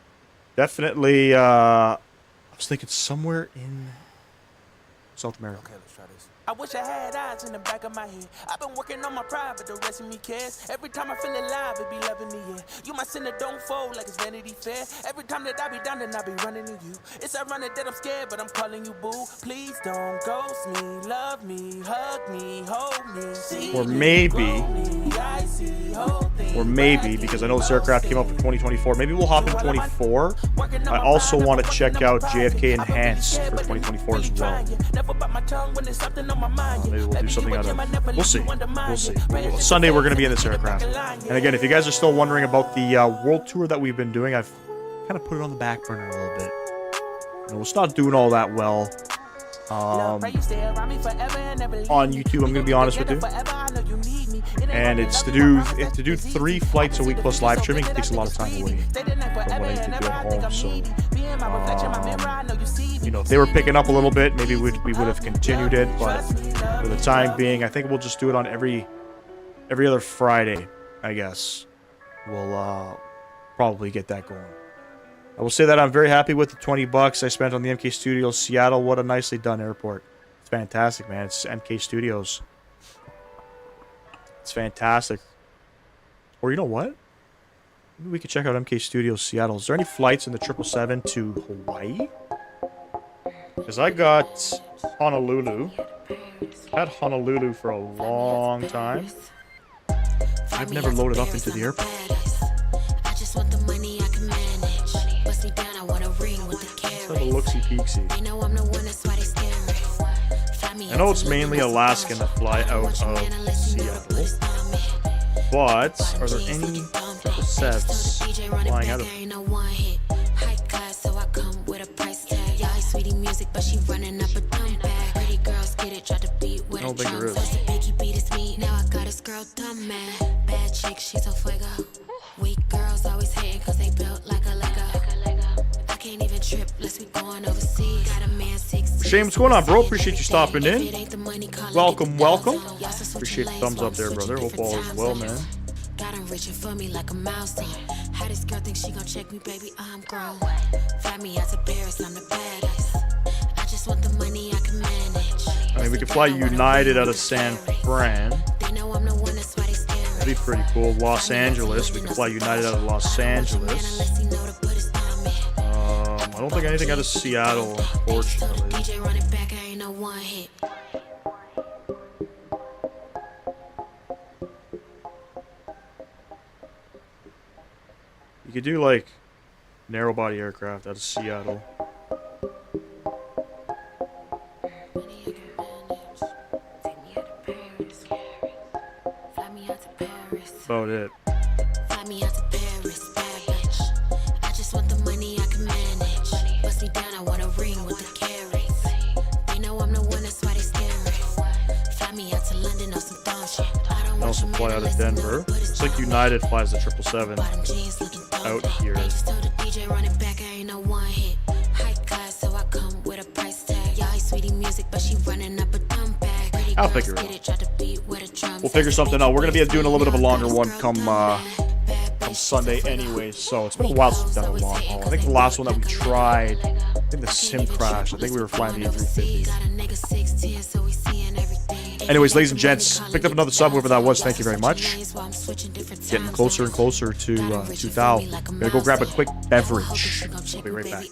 Definitely, I was thinking somewhere South America.
Okay, let's try this. I wish I had eyes in the back of my head. I've been working on my pride, but the rest of me cares. Every time I feel alive, it be loving me, yeah. You my sinner, don't fold like it's Vanity Fair. Every time that I be down, then I be running to you. It's ironic that I'm scared, but I'm calling you boo. Please don't ghost me, love me, hug me, hold me. See
Or maybe,
me, I see whole things.
or maybe, because I know this aircraft came up in 2024, maybe we'll hop in 24. I also want to check out JFK Enhanced for 2024 as well. Maybe we'll do something out of... We'll see. We'll see. Sunday, we're going to be in this aircraft. And again, if you guys are still wondering about the world tour that we've been doing, I've kind of put it on the back burner a little bit. You know, it's not doing all that well. On YouTube, I'm going to be honest with you. And it's to do 3 flights a week plus live streaming. It takes a lot of time away from what I need to do at home. So, you know, if they were picking up a little bit, maybe we would have continued it. But for the time being, I think we'll just do it on every other Friday, I guess. We'll probably get that going. I will say that I'm very happy with the $20 I spent on the MK Studios Seattle. What a nicely done airport. It's fantastic, man. It's MK Studios. It's fantastic. Or you know what? Maybe we could check out MK Studios Seattle. Is there any flights in the 777 to Hawaii? Because I got Honolulu. Had Honolulu for a long time. I've never loaded up into the airport. Let's have a look-see-peek-see. I know it's mainly Alaskan that fly out of Seattle. But are there any 777s flying out of it? I don't think there is. Shane, what's going on, bro? Appreciate you stopping in. Welcome, welcome. Appreciate the thumbs up there, brother. Hope all is well, man.
Got him reaching for me like a mouse. How this girl think she gon' check me, baby? I'm grown. Fly me out to Paris, I'm the baddest. I just want the money I can manage.
I mean, we could fly United out of San Fran. That'd be pretty cool. Los Angeles. We could fly United out of Los Angeles. I don't think anything out of Seattle, unfortunately. You could do like narrow body aircraft out of Seattle. About it. Also fly out of Denver. It's like United flies the 777 out here. I'll figure it out. We'll figure something out. We're gonna be doing a little bit of a longer one come Sunday anyway. So it's been a while since we've done a long haul. I think the last one that we tried, I think the sim crashed. I think we were flying the A350. Anyways, ladies and gents, picked up another sub, whoever that was. Thank you very much. Getting closer and closer to 2,000. Gonna go grab a quick beverage. I'll be right back.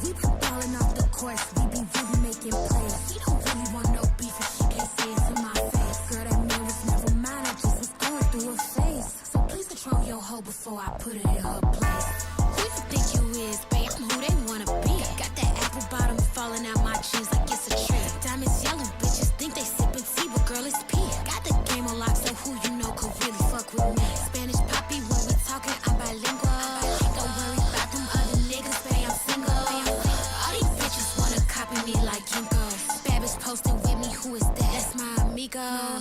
We been balling off the course, we be really making plays. He don't really want no amigo.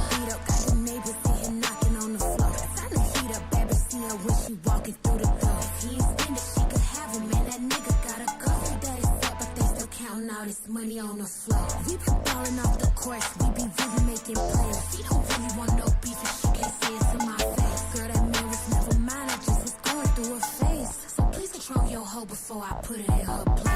Beat up, got the neighbors sitting knocking on the floor. Time to heat up, baby, see her when she walking through the door. If he ain't spend it, she could have him, man. That nigga gotta go. That is up, but they still counting all this money on the floor. We been balling off the course, we be really making plays. She don't really want no beef if she can't say it to my face. Girl, that man was never mine, I just was going through her face. So please control your hoe before I put it in her place.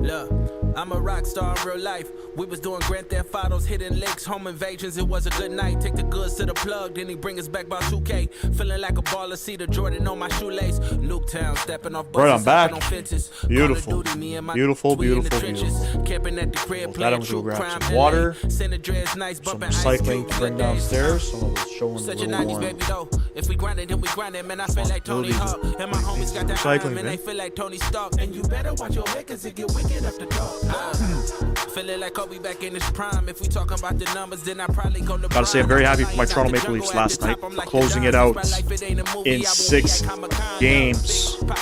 Look, I'm a rock star in real life. We was doing Grand Theft Autos, hitting licks, home invasions. It was a good night. Take the goods to the plug, then he bring us back by 2K. Feeling like a baller, see the Jordan on my shoelace. Nuketown, stepping off buses,
right, I'm back.
On fences.
Beautiful, beautiful, beautiful, beautiful.
Camping at the crib,
That I'm gonna grab some water, some recycling to bring downstairs. So I was showing
such
a
a
little
90s
more
baby though. If we grind it, then we grind it. Man, I feel like Tony Hawk. And my homies got that
recycling,
iron, and they feel like Tony Stark. And you better watch your head, cause it get wicked up the top. Feeling like Kobe back in his prime. If we talking about the numbers, then I probably go to.
Gotta say, I'm very happy for my Toronto Maple Leafs last night, for closing it out in 6 games. They're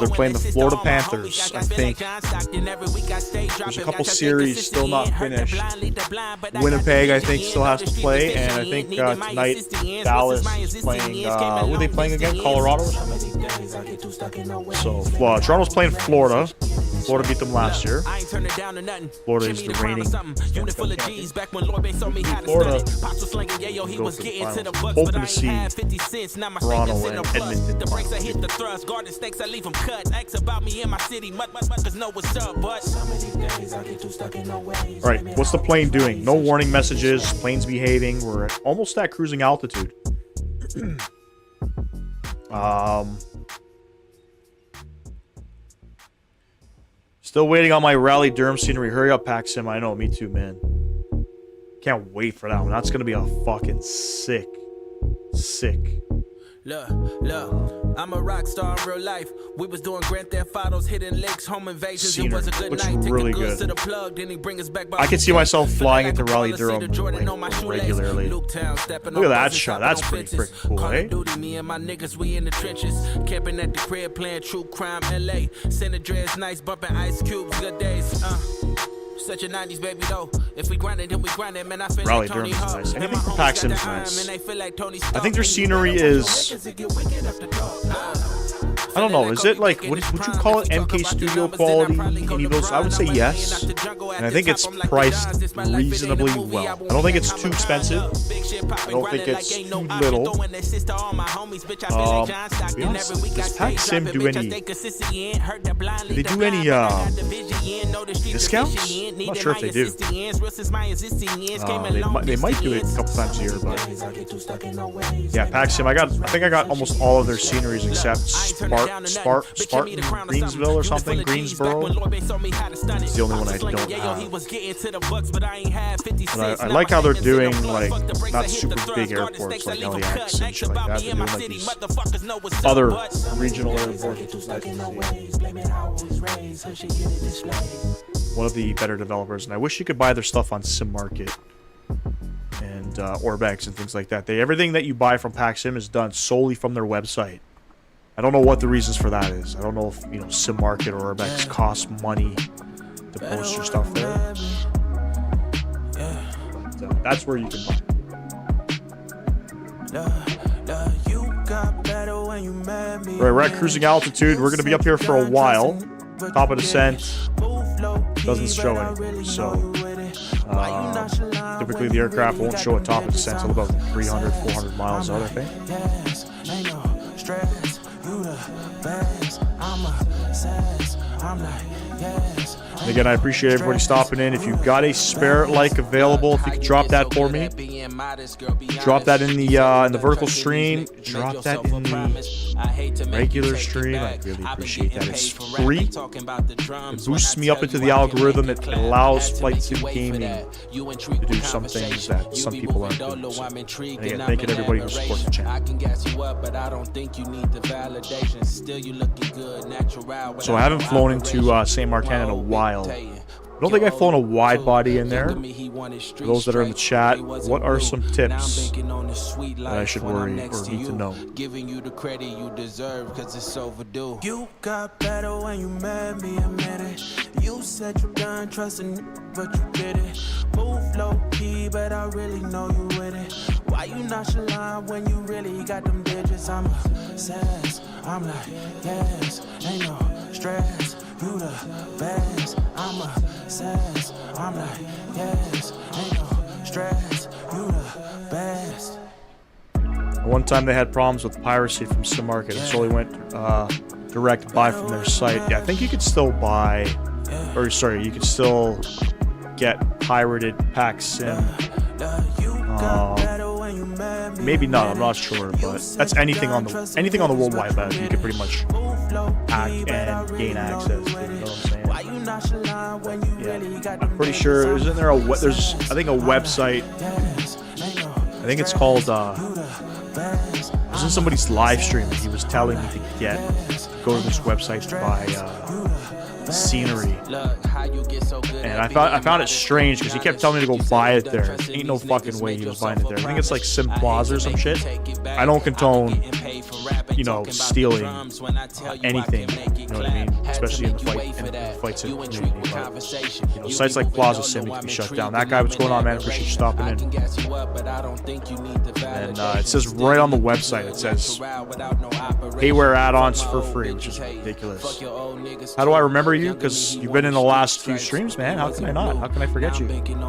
playing the Florida Panthers, I think. There's a couple series still not finished. Winnipeg, I think, still has to play, and I think tonight Dallas is playing. Who are they playing again? Colorado or something? So Toronto's playing Florida. Florida beat them last year. Florida is the reigning Florida. Hoping to see Toronto and Edmonton. Alright, what's the plane doing? No warning messages. Plane's behaving. We're at almost at cruising altitude. Still waiting on my Rally Durham scenery. Hurry up, PAXIM. I know, me too, man. Can't wait for that one. That's gonna be a fucking sick.
Look, I'm a rock star in real life. We was doing Grand Theft Autos, hitting licks, home invasions. It was a good night. Take
really
the goods
good.
to the plug, then he bring us back by
I can see myself flying into Rally Durham
like,
regularly. Look at that shot. That's pretty freaking cool, eh?
Duty, me and my niggas, we in the trenches. Camping at the crib, playing True Crime LA. Santa Dre's nice, bumping Ice Cubes, good days. Such a 90s baby though. If we grind it, then we grind it. Man, I feel
Rally
like Tony
Durham's
Hawk.
nice.
And
Anything
my
from
homies
PAXIM's
got
nice.
and they feel like Tony
I think their scenery is... I don't know, is it like, would you call it MK Studio quality in EVOs? I would say yes. And I think it's priced reasonably well. I don't think it's too expensive. I don't think it's too little. To be honest, does PAXIM do any... Do they do any Discounts? I'm not sure if they do. They might do it a couple times a year, but yeah, PAXIM. I think I got almost all of their sceneries except Spartan, Greensville or something, Greensboro. It's the only one I don't have. But I like how they're doing like not super big airports like LAX and shit like that. They're doing like these other regional airports, which is nice to see. One of the better developers, and I wish you could buy their stuff on Sim Market and Orbex and things like that. Everything that you buy from PAXIM is done solely from their website. I don't know what the reasons for that is. I don't know if Sim Market or Orbex costs money to post your stuff there. But that's where you can buy. Right, we're at cruising altitude. We're going to be up here for a while. Top of descent doesn't show anything, so typically the aircraft won't show a top of descent until about 300, 400 miles out, I think. And again, I appreciate everybody stopping in. If you've got a spare like available, if you could drop that for me, drop that in the vertical stream, drop that in the regular stream. I really appreciate that. It's free. It boosts me up into the algorithm. It allows Flight Sim Gaming to do some things that some people aren't doing. So, and again, thank you to everybody who supports the channel. So I haven't flown into St. Martin in a while. I don't think I've flown a wide body in there. For those that are in the chat, what are some tips that I should worry or need to know?
Giving you the credit you deserve, cause it's overdue. You got better when you made me admit it. You said you done trusting, but you did it. Move low key, but I really know you with it. Why you nonchalant when you really got them digits? I'm obsessed. I'm like, yes, ain't no stress. You the best. I'm obsessed. I'm like, yes, ain't no stress. You the best.
One time they had problems with piracy from Sim Market, and so they went direct buy from their site. Yeah, I think you could still buy, or sorry, you could still get pirated PAXIM. Maybe not. I'm not sure, but that's anything on the World Wide Web. You can pretty much hack and gain access to. You know what I'm saying? Yeah, I'm pretty sure. Isn't there there's I think a website. I think it's called. It was in somebody's live stream that he was telling me to go to this website to buy scenery, and I found it strange because he kept telling me to go buy it there. Ain't no fucking way he was buying it there. I think it's like Sim Plaza or some shit. I don't condone, stealing anything. You know what I mean? Especially in the fight sim community. But, sites like Plaza Sim need to be shut down. That guy, what's going on, man? Appreciate you stopping in. And it says right on the website, it says payware add-ons for free, which is ridiculous. How do I remember you? Because you've been in the last few streams, man. How can I not? How can I forget you?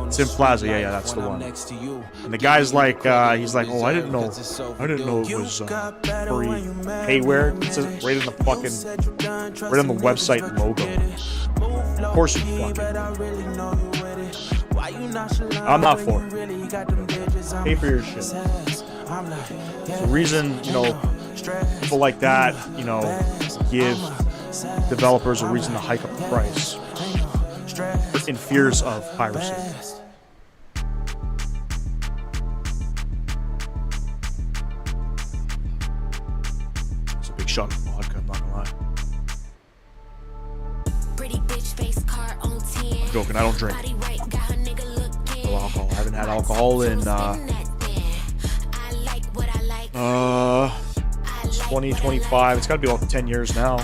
Sim Plaza, yeah, that's the one. And the guy's like, he's like, oh, I didn't know it was free payware. It says right in the right on the website logo. Of course you fucking. I'm not for it. Pay for your shit. The reason, people like that, give developers a reason to hike up the price in fears of piracy. It's a big shot of vodka, I'm not gonna lie. I'm joking, I don't drink. No alcohol. I haven't had alcohol in 2025. It's gotta be like 10 years now.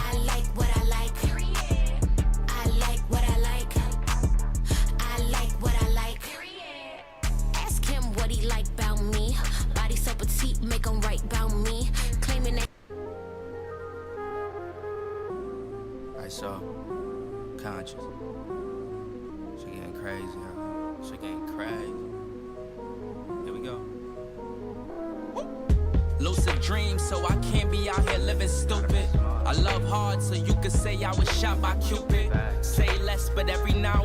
So conscious. She getting crazy, huh? She getting crazy. Here we go. Lucid dreams, so I can't be out here living stupid. I love hard, so you could say I was shot by Cupid. Say less, but every now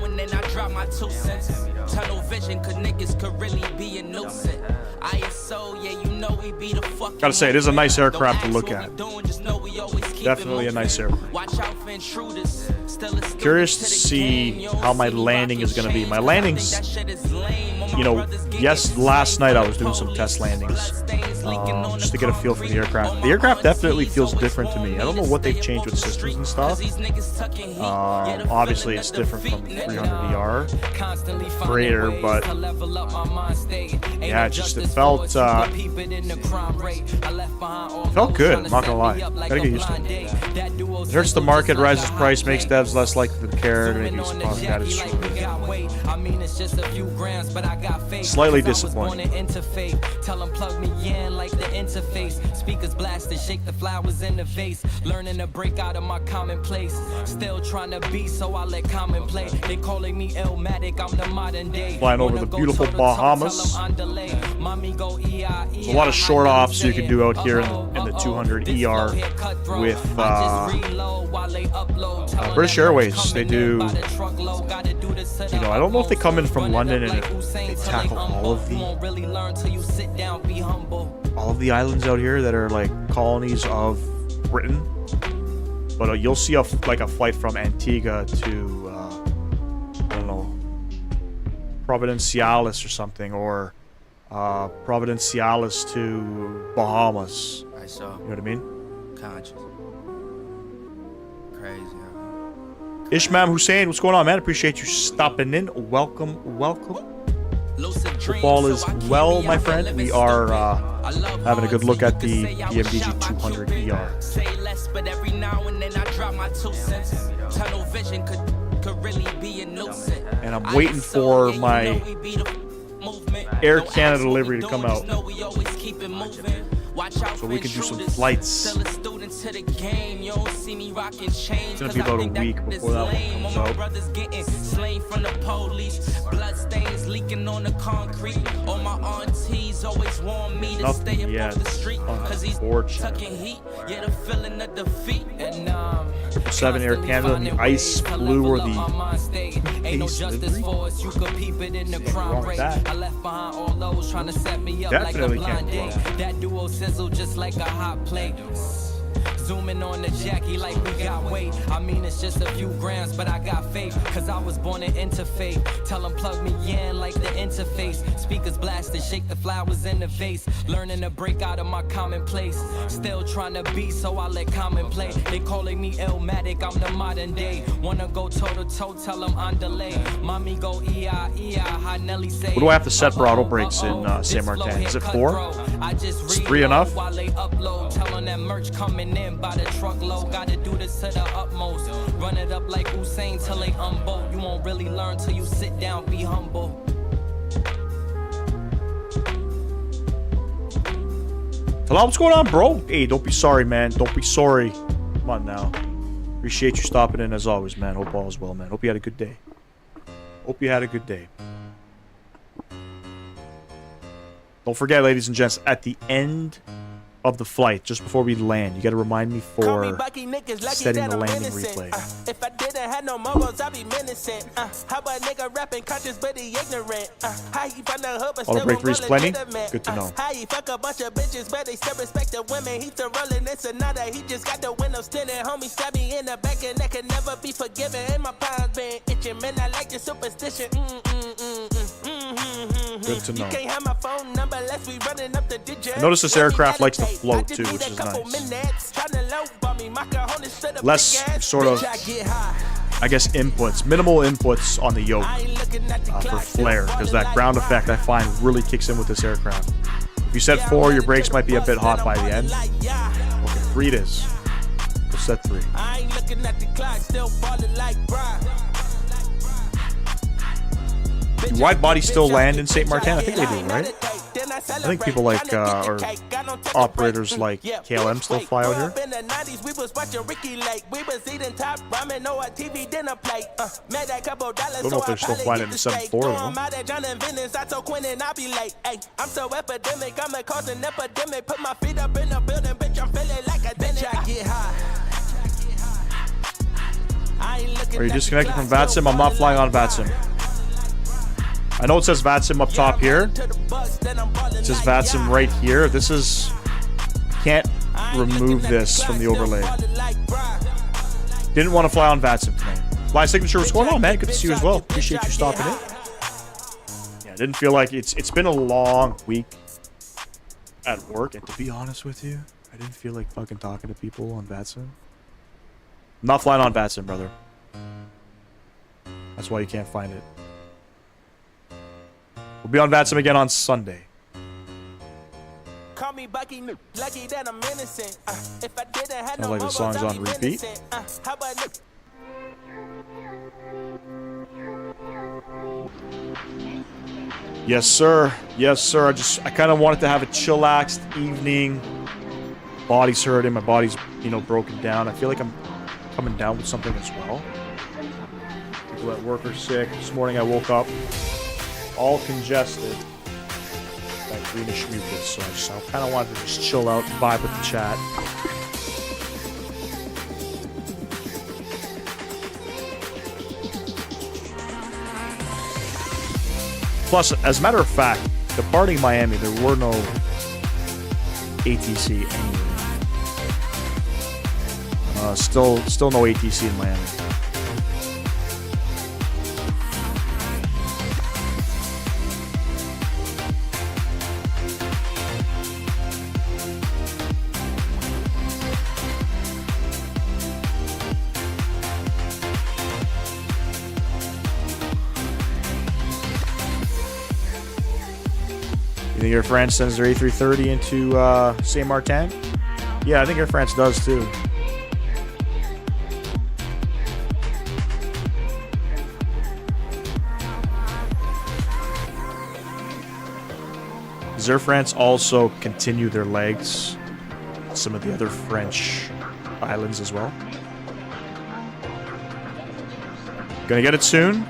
drop my 2 cents. Tunnel vision, cause niggas could really be a nuisance. ISO, yeah, you know we be the fucking.
Gotta say, it is a nice
Don't
aircraft to
ask
look
what
at.
we doing, just know we always keep it
Definitely a
moving.
nice aircraft.
Watch out for intruders. Still a student
Curious to
the
see
game. You
how
don't
my
see me
landing is
rocking
gonna be.
chains,
My
'cause I think
landings,
that shit is lame. All my
you know,
brothers get
yes,
insane
last night I was
for
doing
the
some test
police.
landings,
Bloodstains leaking on
just to
the
get a feel for the
concrete.
aircraft.
All
The
my
aircraft definitely
aunties
feels
always
different to
want
me.
me
I don't know
to
what they've
stay
changed
up
with
off the
systems
street,
and stuff.
'cause these niggas tucking heat. Yeah, the
Obviously,
feeling
it's
of
different from
defeat.
300ER.
Constantly finding
Greater,
ways
but
to level up my mind state. Ain't
yeah,
no
it just- it
justice
felt,
for us, you can peep it in the crime rate. I left behind all
Felt
those
good,
trying to
not gonna
set
lie.
me up like
Gotta
a
get used to
blind
it.
date. That duo
It hurts the
sizzle
market,
just like
rises
a hot
price, makes
plate.
devs less likely to care to make
Zooming
use
on
of
the
product. That is
Jackie
true.
like we got weight. I mean, it's just a few grams, but I got faith.
Slightly
'Cause I was
disappointing.
born to interfaith. Tell 'em plug me in like the interface. Speakers blasted, shake the flowers in the vase. Learning to break out of my commonplace. Still trying to be, so I let common play. They calling me Illmatic, I'm the modern day.
Flying over
Wanna
the
go
beautiful
toe-to-toe, tell 'em
Bahamas.
I'm delayed. Mommy go EI.
There's a lot of short offs you can do out here in the 200ER with British Airways. They do, you know, I don't know if they come in from London and they tackle all of the islands out here that are like colonies of Britain. But you'll see a flight from Antigua to I don't know, Providenciales or something, or Providenciales to Bahamas.
I saw.
You know what I mean?
Conscious. Crazy.
Ishmam Hussein, what's going on, man? Appreciate you stopping in. Welcome, welcome. Hope all is well, my friend. We are having a good look at the BMWG 200ER.
Say less, but every now and then I drop my 2 cents. Tunnel vision could really be a nuisance.
And I'm waiting for my Air Canada delivery to come out, so we can do some flights. It's gonna be about a week before that one comes out.
Brothers getting slain from the police. Bloodstains leaking on the concrete. All my aunties always warn me to stay
Nothing
up
yet,
off the street, cause he's
unfortunately.
tucking heat. Yeah, the feeling of defeat. And
7 Air Canada, and the ice blue or the
Ain't no
Ace
justice
livery?
for us. You could peep it in the
Nothing wrong
crime
with
rate.
that.
I left behind all those trying to set me up
Definitely
like a blind
can't
date.
go.
That duo sizzle just like a hot plate. Zooming on the Jackie like we got weight. I mean, it's just a few grams, but I got faith. Cause I was born in interfaith. Tell 'em plug me in like the interface. Speakers blasted, shake the flowers in the vase. Learning to break out of my commonplace. Still trying to be, so I let common play. They calling me Illmatic, I'm the modern day. Wanna go toe to toe, tell 'em I'm delayed. Mommy go EI, how Nelly say.
What do I have to set throttle brakes in Saint Martin? Is it 4? Is 3 enough?
While they upload, tell 'em that merch coming in by the truckload. Gotta do this to the utmost. Run it up like Usain till they unbolt. You won't really learn till you sit down, be humble.
Hello, what's going on, bro? Hey, don't be sorry, man. Don't be sorry. Come on now. Appreciate you stopping in as always, man. Hope all is well, man. Hope you had a good day. Hope you had a good day. Don't forget, ladies and gents, at the end of the flight, just before we land, you got to remind me for setting the landing replay.
If I didn't have no mogos, I'd be menacing. How about nigga rapping conscious but he ignorant? How he from the hood but
Auto
still
break
won't go
three's plenty?
legitimate?
Good to know.
How he fuck a bunch of bitches but they still respect the women? He still rolling in Sonata. He just got the windows tinted. Homie stab me in the back and that can never be forgiven. And my palms been itching. Man, I like the superstition.
Good to know.
You can't have my phone number unless we running up the digits.
Notice this aircraft likes to float too, which is nice. Less sort of, I guess, inputs, minimal inputs on the yoke for flare, because that ground effect I find really kicks in with this aircraft. If you set 4, your brakes might be a bit hot by the end. Okay, 3 it is. We'll set 3.
I ain't looking at the clock, still falling like Brian.
Do wide bodies still land in Saint Martin? I think they do, right? I think people like, or operators like KLM still fly out here.
In the 90s, we was watching Ricky Lake. We was eating top ramen or a TV dinner plate. Made a couple dollars.
Don't know if they're still flying it in 7.4 though.
I'm out at John and Venice. I told Quinn and I'll be late. Ay, I'm so epidemic. I'm a cause an epidemic. Put my feet up in the building, bitch. I'm feeling like a bitch. I get high.
Are you disconnected from VATSIM? I'm not flying on VATSIM. I know it says VATSIM up top here. It says VATSIM right here. This is... Can't remove this from the overlay. Didn't want to fly on VATSIM tonight. Fly Signature, what's going on, man? Good to see you as well. Appreciate you stopping in. Yeah, didn't feel like... It's been a long week at work. And to be honest with you, I didn't feel like fucking talking to people on VATSIM. I'm not flying on VATSIM, brother. That's why you can't find it. We'll be on VATSIM again on Sunday.
Call me Bucky, lucky that I'm innocent. If I didn't have
Sounds
no
like the song's on repeat.
How about
Yes, sir. Yes, sir. I kind of wanted to have a chillaxed evening. Body's hurting. My body's, broken down. I feel like I'm coming down with something as well. People at work are sick. This morning I woke up all congested. That greenish mucus. So I kind of wanted to just chill out, vibe with the chat. Plus, as a matter of fact, departing Miami, there were no ATC anywhere. Still no ATC in Miami. You think Air France sends their A330 into Saint Martin? Yeah, I think Air France does too. Does Air France also continue their legs to some of the other French islands as well? Gonna get it soon.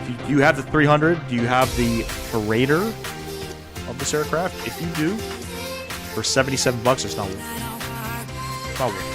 Do you have the 300? Do you have the freighter of this aircraft? If you do, for $77, it's not worth it. It's not worth it.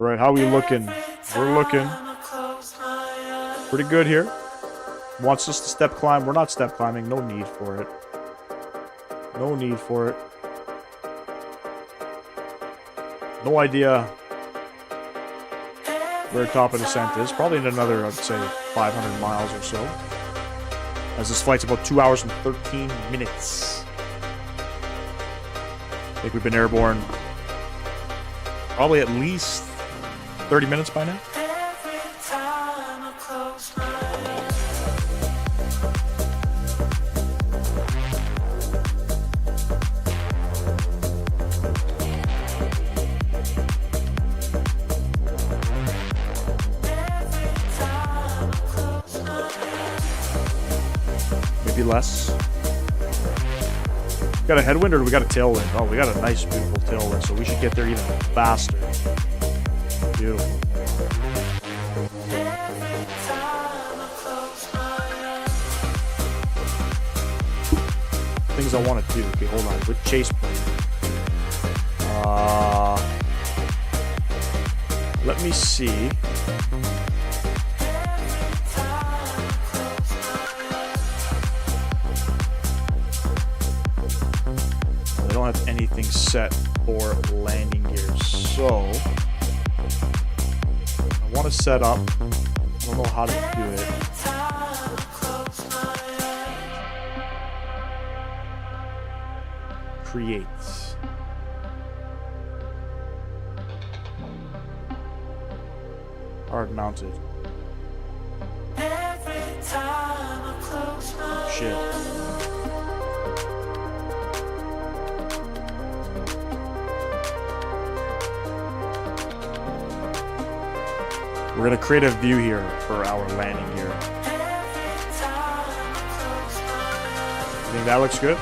Right, how we looking? We're looking pretty good here. Wants us to step climb. We're not step climbing. No need for it. No need for it. No idea where top of descent is. Probably in another, I'd say, 500 miles or so. As this flight's about 2 hours and 13 minutes. I think we've been airborne probably at least 30 minutes by now. Maybe less. Got a headwind or do we got a tailwind? Oh, we got a nice, beautiful tailwind, so we should get there even faster. Beautiful. Things I want to do. Okay, hold on. With Chaseplane. Let me see. I don't have anything set for landing gears. So I want to set up. I don't know how to do it. Create. Hard mounted. Shit. We're gonna create a view here for our landing gear. I think that looks good.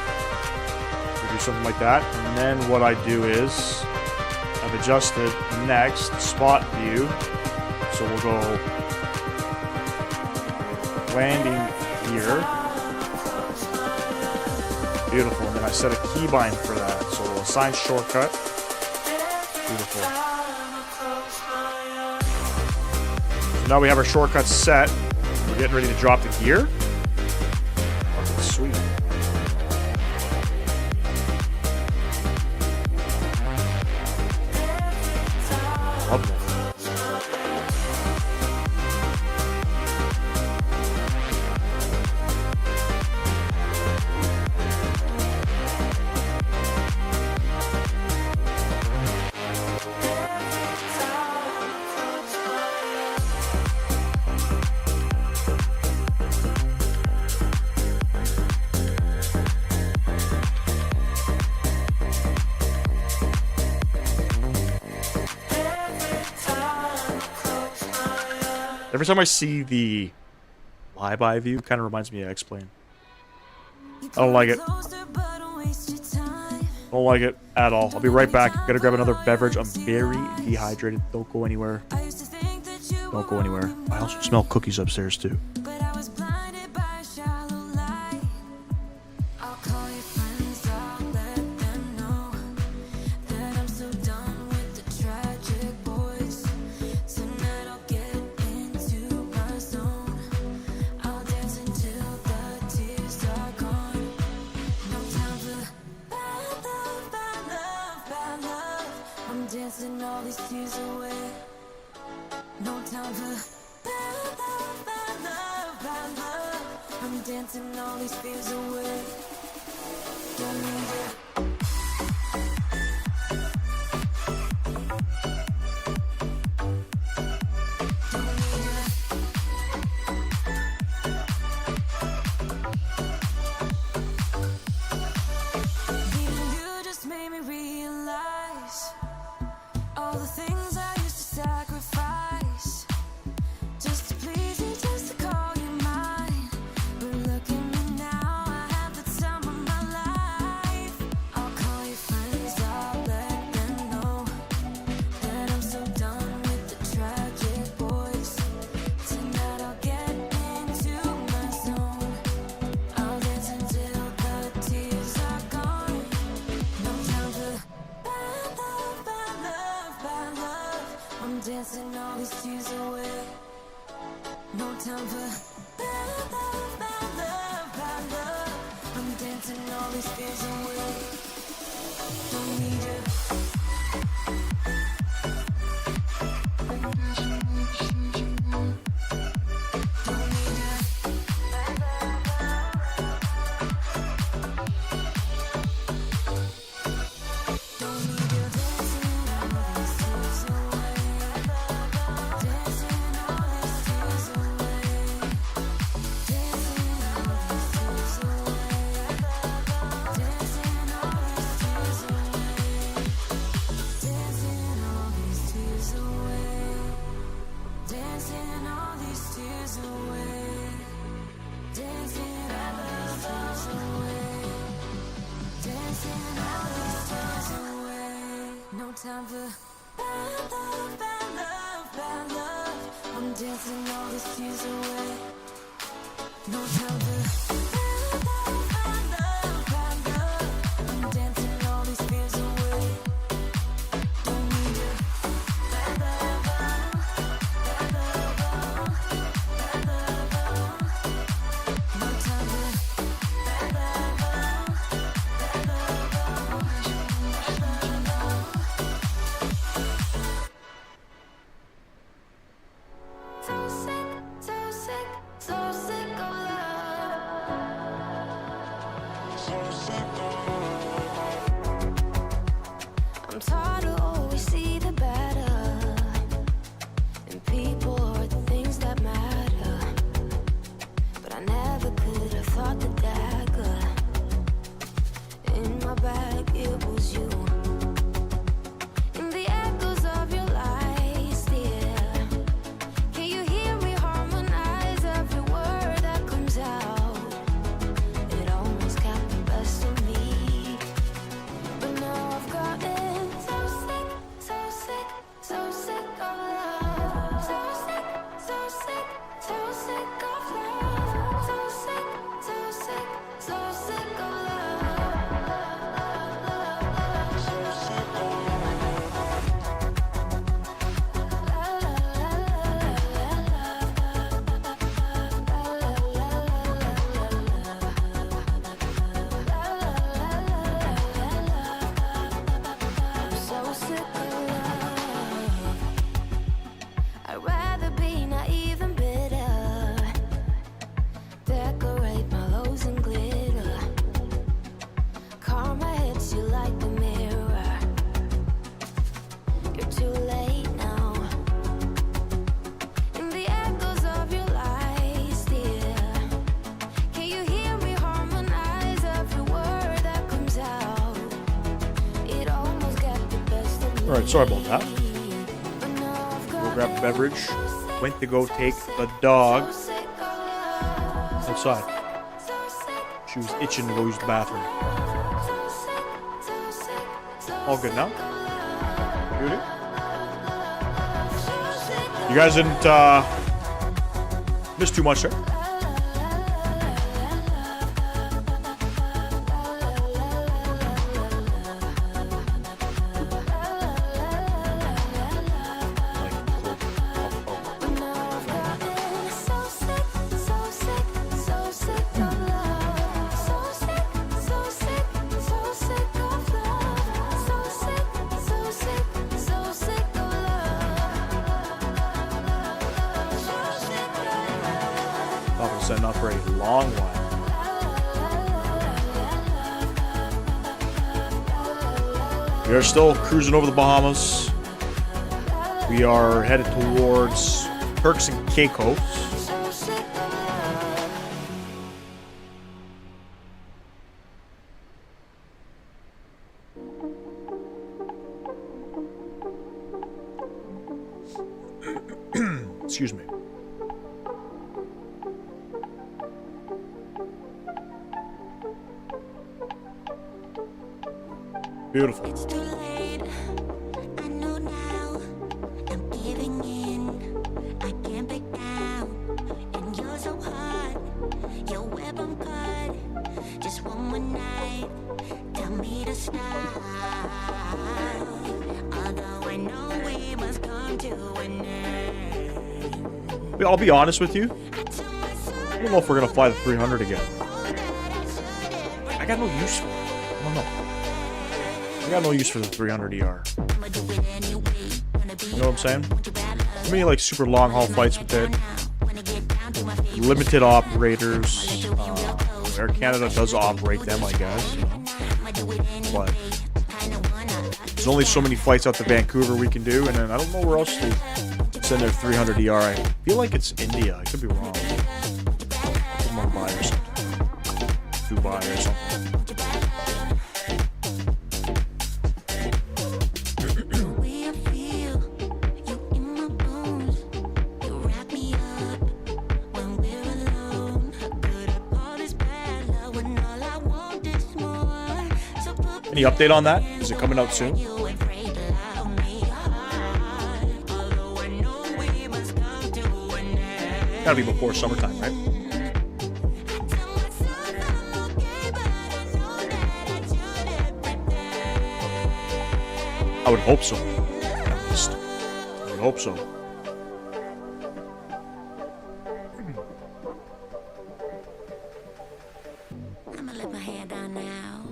We'll do something like that. And then what I do is I've adjusted next spot view. So we'll go landing gear. Beautiful. And then I set a keybind for that. So we'll assign shortcut. Beautiful. So now we have our shortcuts set. We're getting ready to drop the gear. Okay, sweet. Lovely. Every time I see the flyby view, kind of reminds me of X-Plane. I don't like it. Don't like it at all. I'll be right back. Gotta grab another beverage. I'm very dehydrated. Don't go anywhere. Don't go anywhere. I also smell cookies upstairs too.
Time for bad love, bad love, bad love. I'm dancing all these tears away. No time for bad love, bad love, bad love. I'm dancing all these fears away. Don't need you. Bad love, bad love, bad love. No time for bad love, bad love. I'm taught to always see the better in people or the things that matter. But I never could have thought the dagger in my bag, it was you. In the echoes of your lies, dear. Can you hear me harmonize every word that comes out? It almost got the best of me. But now I've gotten so sick, so sick, so sick of love. So sick, so sick, so sick of love. So sick, so sick, so sick of love. So sick of love. I'd rather be naive and bitter. Decorate my lows in glitter. Karma hits you like the mirror. You're too late now. In the echoes of your lies, dear. Can you hear me harmonize every word that comes out? It almost got the best of me.
Alright, sorry about that.
But now I've
Go grab a
gotten
beverage.
so sick,
Went to go
so
take
sick,
the dog
so sick of love.
outside.
So sick,
She was itching to go use the bathroom.
so sick, so sick, so
All good now?
sick of
Beauty?
love.
You guys didn't miss too much there. Thought was setting up for a long while. We are still cruising over the Bahamas. We are headed towards Turks and Caicos. Excuse me. Beautiful.
It's too late. I know now. I'm giving in. I can't back down. And you're so hot. Your web I'm cut. Just one more night. Tell me to stop. Although I know we must come to an end.
I'll be honest with you.
I tell myself
I don't know if we're gonna fly the 300 again.
that I shouldn't.
I got no use for it. I don't know. I got no use for the 300ER.
I'ma do it anyway. Wanna be
You know what I'm saying?
want you bad love.
Too many like super long haul flights with it.
Wanna get down to my favorite.
Limited operators. Air Canada does operate them, I guess. You know. But there's only so many flights out to Vancouver we can do, and then I don't know where else to send their 300ER. I feel like it's India. I could be wrong. Mumbai or something. Dubai or something. Any update on that? Is it coming out soon? Gotta be before summertime, right? I would hope so. At least. I would hope so.
I'ma let my hair down now.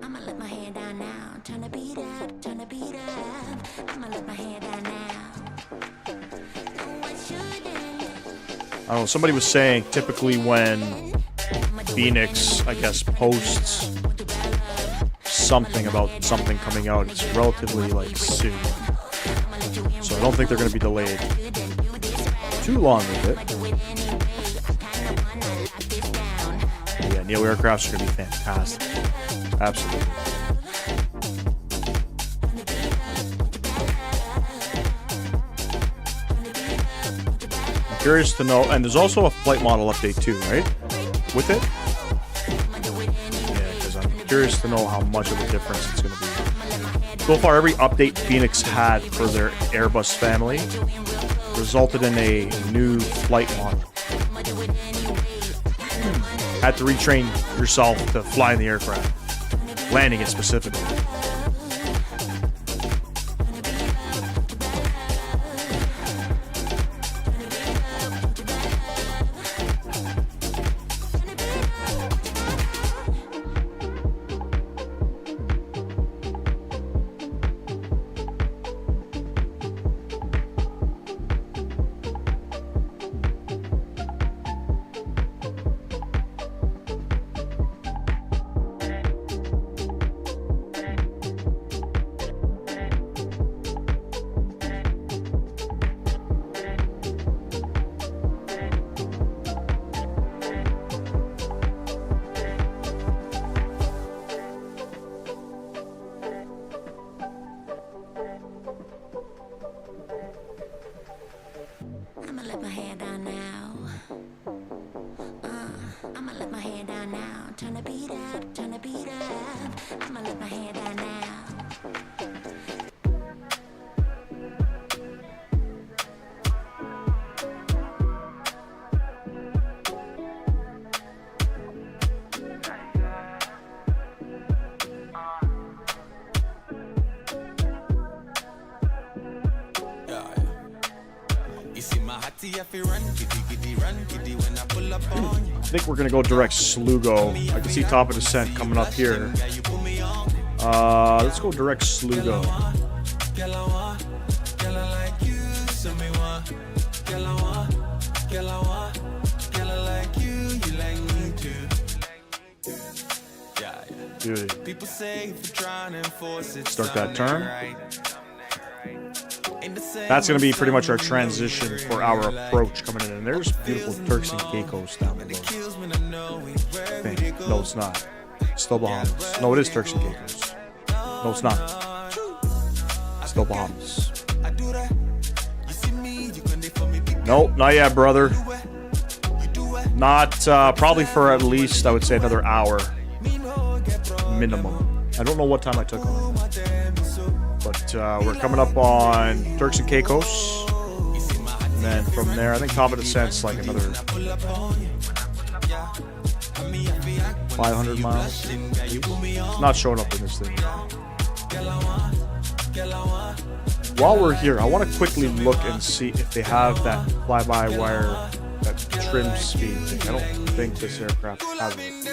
I'ma let my hair down now. Turn the beat up, turn the beat up. I'ma let my hair down now. No, I shouldn't.
I don't know. Somebody was saying typically when
I'ma do
Phoenix, I guess, posts something about something coming out. It's relatively, like, soon. So I don't think they're going to be delayed too long with it. Yeah, Neo aircrafts are going to be fantastic. Absolutely. I'm curious to know, and there's also a flight model update too, right? With it? Yeah, because I'm curious to know how much of a difference it's going to be. So far, every update Phoenix had for their Airbus family resulted in a new flight model. Had to retrain yourself to fly in the aircraft, landing it specifically.
I'ma let my hair down now. I'ma let my hair down now. Turn the beat up, turn the beat up. I'ma let my hair down now.
I think we're gonna go direct Slugo. I can see top of descent coming up here. Let's go direct Slugo. Beauty. Start that turn. That's going to be pretty much our transition for our approach coming in. And there's beautiful Turks and Caicos down below. No, it's not. Still Bahamas. No, it is Turks and Caicos. No, it's not. Still Bahamas. Nope, not yet, brother. Not, probably for at least, I would say, another hour. Minimum. I don't know what time I took on it. But we're coming up on Turks and Caicos. And then from there, I think top of descent's like another 500 miles. It's not showing up in this thing. While we're here, I want to quickly look and see if they have that fly-by-wire, that trim speed thing. I don't think this aircraft has it.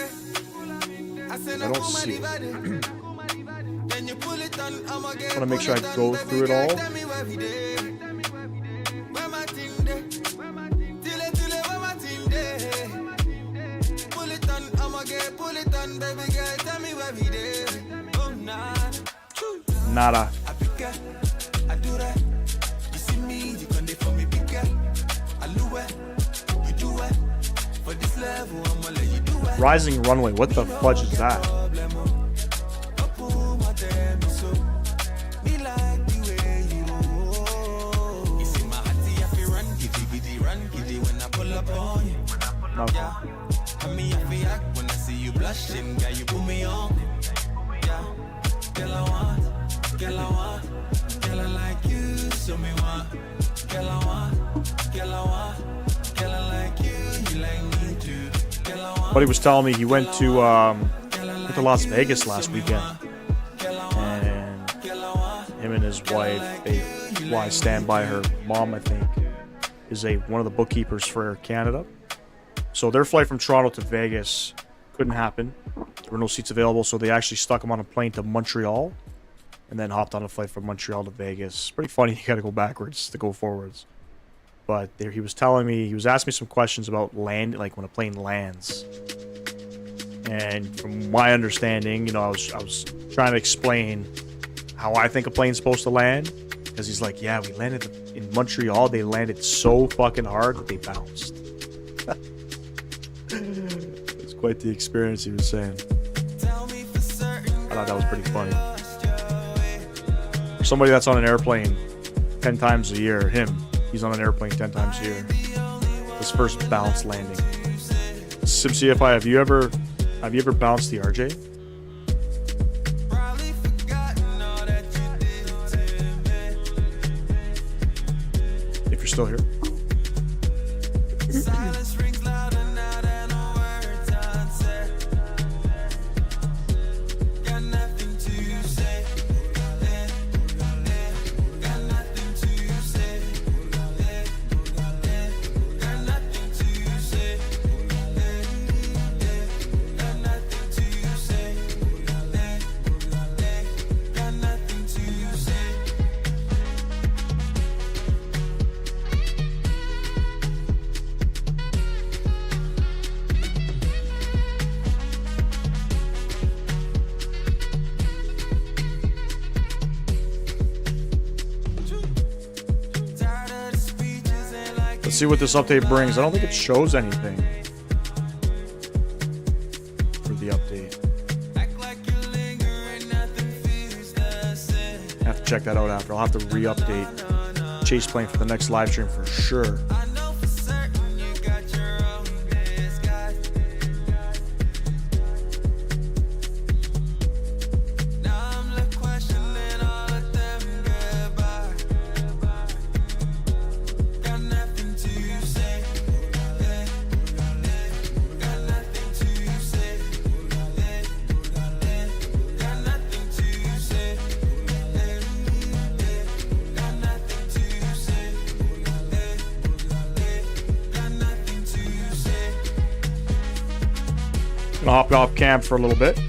I don't see it. I want to make sure I go through it all. Nada. Rising runway. What the fudge is that? Okay. Buddy was telling me he went to Las Vegas last weekend, and him and his wife, they fly standby. Her mom, I think, is one of the bookkeepers for Air Canada. So their flight from Toronto to Vegas couldn't happen. There were no seats available, so they actually stuck him on a plane to Montreal, and then hopped on a flight from Montreal to Vegas. Pretty funny. You got to go backwards to go forwards. But there, he was telling me, he was asking me some questions about land, like when a plane lands. And from my understanding, you know, I was trying to explain how I think a plane's supposed to land, because he's like, yeah, we landed in Montreal. They landed so fucking hard that they bounced. It's quite the experience, he was saying. I thought that was pretty funny. For somebody that's on an airplane 10 times a year, he's on an airplane 10 times a year. His first bounce landing. SimCFI, have you ever bounced the RJ? If you're still here. Let's see what this update brings. I don't think it shows anything for the update. I have to check that out after. I'll have to re-update Chaseplane for the next live stream for sure. Gonna hop off cam for a little bit.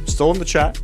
Still in the chat.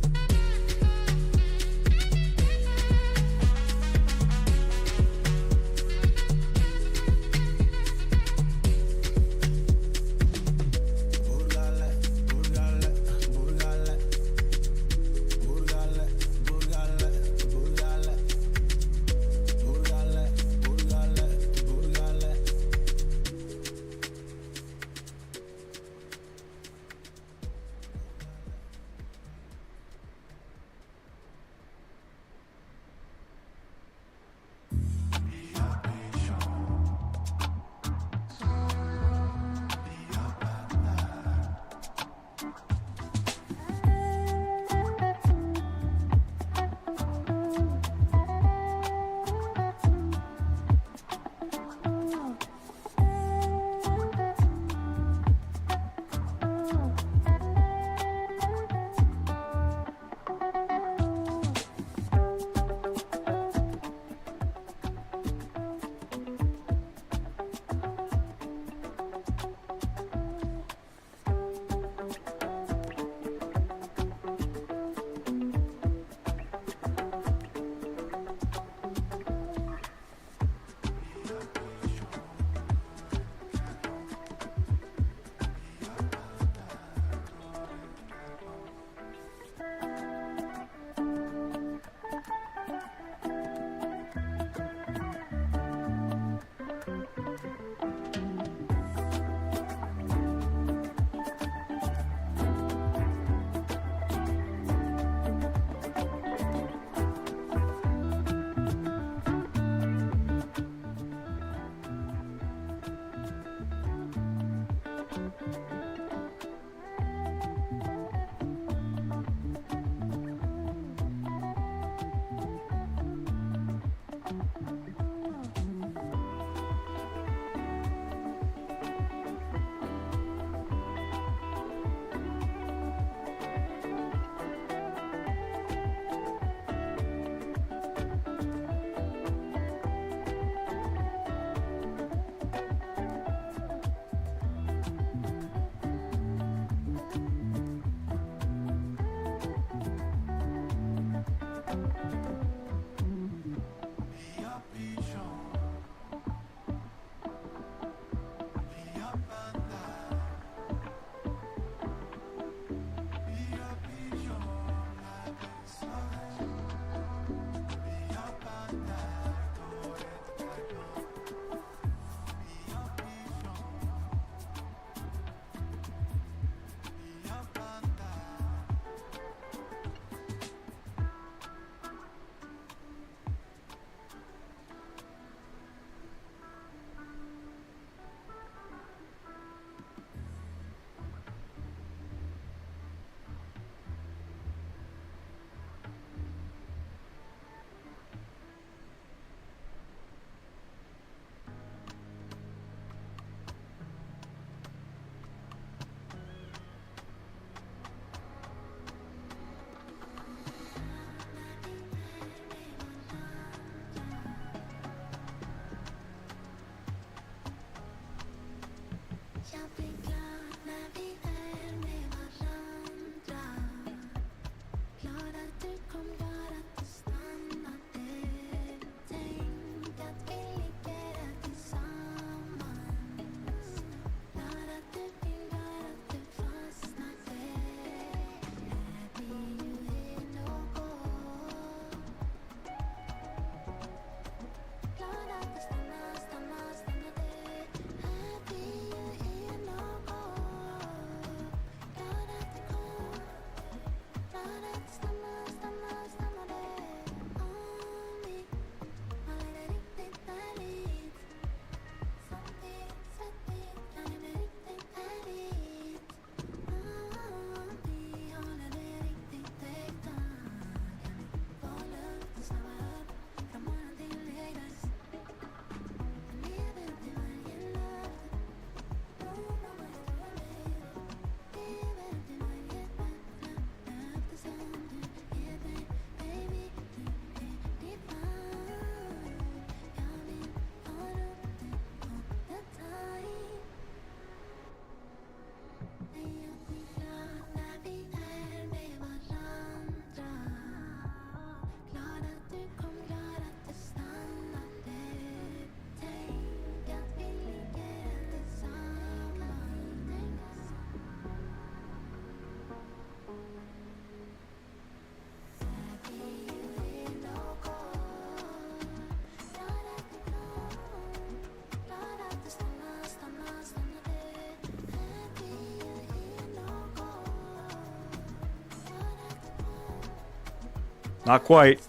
Not quite.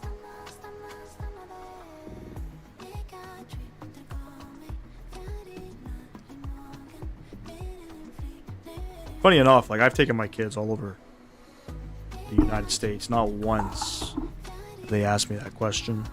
Funny enough, like I've taken my kids all over the United States. Not once they asked me that question.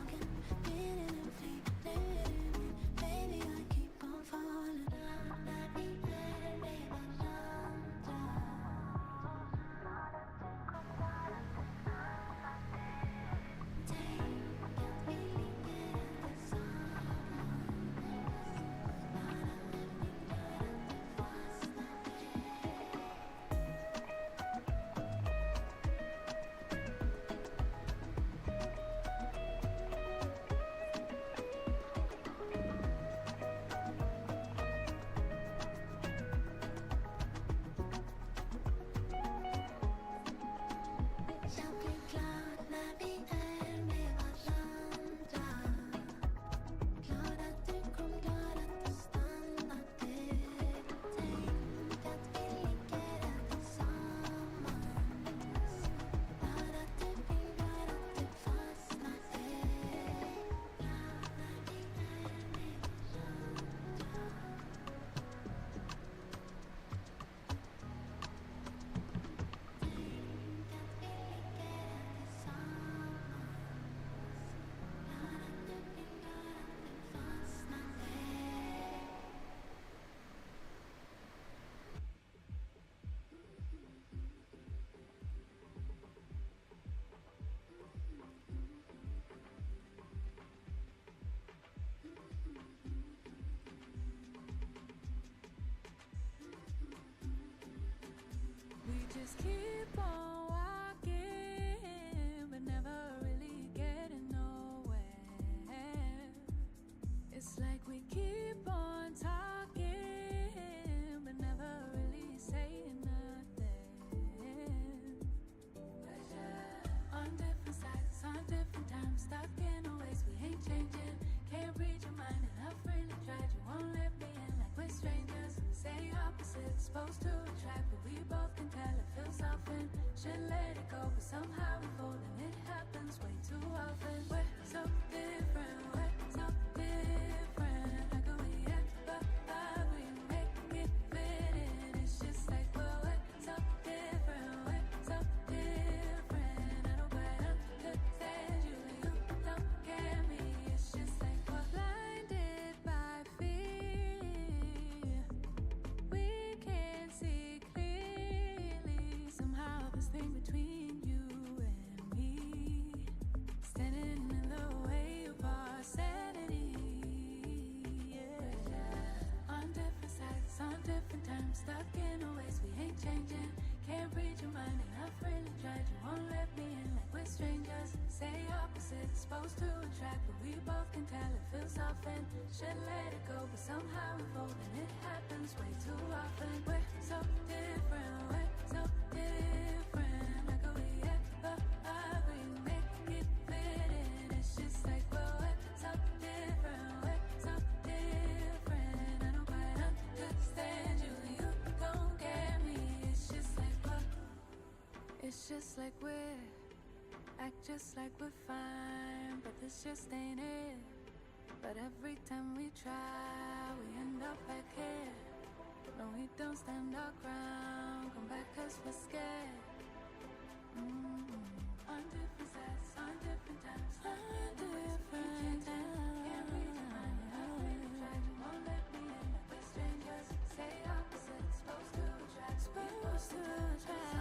Just keep on walking, but never really getting nowhere. It's like we keep on talking, but never really saying nothing. On different sides, on different times, stuck in a ways we ain't changing. Can't read your mind, and I've really tried. You won't let me in like we're strangers. Say opposites, supposed to attract, but we both can tell it feels often. Should let it go, but somehow we fold, and it happens way too often. We're so different, we're so different. How could we ever agree, make it fit in? It's just like we're so different, we're so different. I don't quite understand you, you don't get me. It's just like we're blinded by fear. We can't see clearly. Somehow this thing between you and me, standing in the way of our sanity. Yeah. On different sides, on different times, stuck in a ways we ain't changing. Can't read your mind, and I've really tried. You won't let me in like we're strangers. Say opposites, supposed to attract, but we both can tell it feels often. Should let it go, but somehow we fold, and it happens way too often. We're so different, we're so different. How could we ever agree, make it fit in? It's just like we're so different, we're so different. I don't quite understand you, you don't get me. It's just like we're act just like we're fine, but this just ain't it. But every time we try, we end up back here. No, we don't stand our ground, come back 'cause we're scared. On different sides, on different times, on different times. Can't read your mind, I've really tried. You won't let me in like we're strangers. Say opposites, supposed to attract, supposed to attract.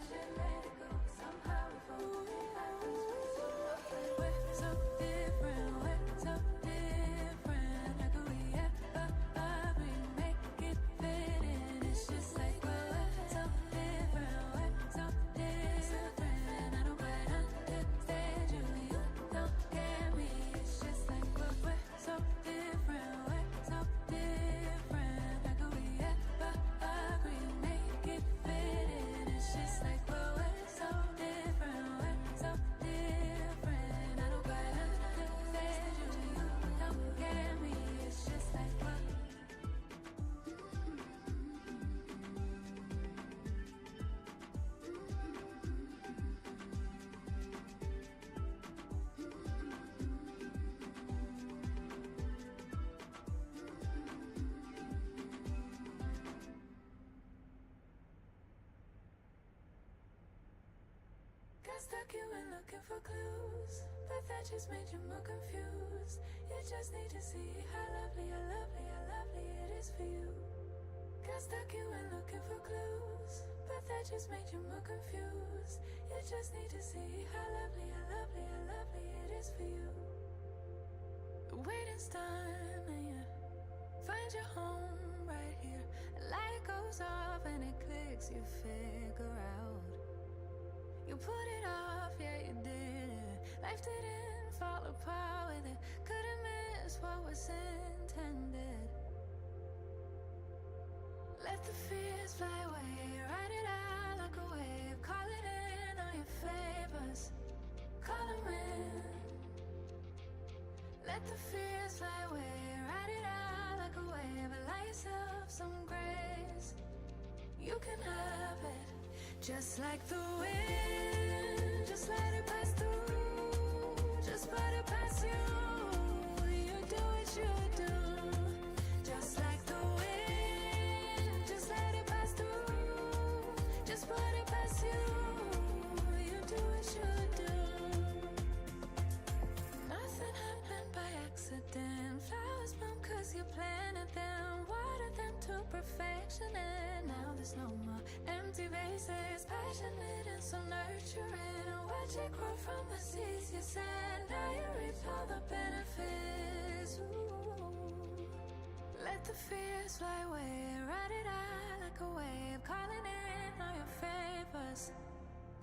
Should let it go, but somehow we fold. It happens way too often. We're so different, we're so different. How could we ever agree, make it fit in? It's just like we're so different, we're so different. I don't quite understand you, you don't get me. It's just like we're so different, we're so different. How could we ever agree, make it fit in? It's just like we're so different, we're so different. I don't quite understand you, you don't get me. It's just like we're. stuck you in looking for clues, but that just made you more confused. You just need to see how lovely, how lovely, how lovely it is for you. Got stuck you in looking for clues, but that just made you more confused. You just need to see how lovely, how lovely, how lovely it is for you. The waiting's done and you find your home right here. A light goes off and it clicks, you figure out. You put it off, yeah you did it. Life didn't fall apart with it. Couldn't miss what was intended. Let the fears fly away, ride it out like a wave. Call it in on your favors, call them in. Let the fears fly away, ride it out like a wave. Allow yourself some grace, you can have it. Just like the wind, just let it pass through. Just let it pass you, you do what you do. Just like the wind, just let it pass through. Just let it pass you, you do what you do. Nothing happened by accident. Flowers bloom cause you planted them. Water them to perfection and now there's no more empty vases. Passionate and so nurturing. And watch it grow from the seeds you sent. Now you reap all the benefits. Ooh. Let the fears fly away, ride it out like a wave. Calling in all your favors,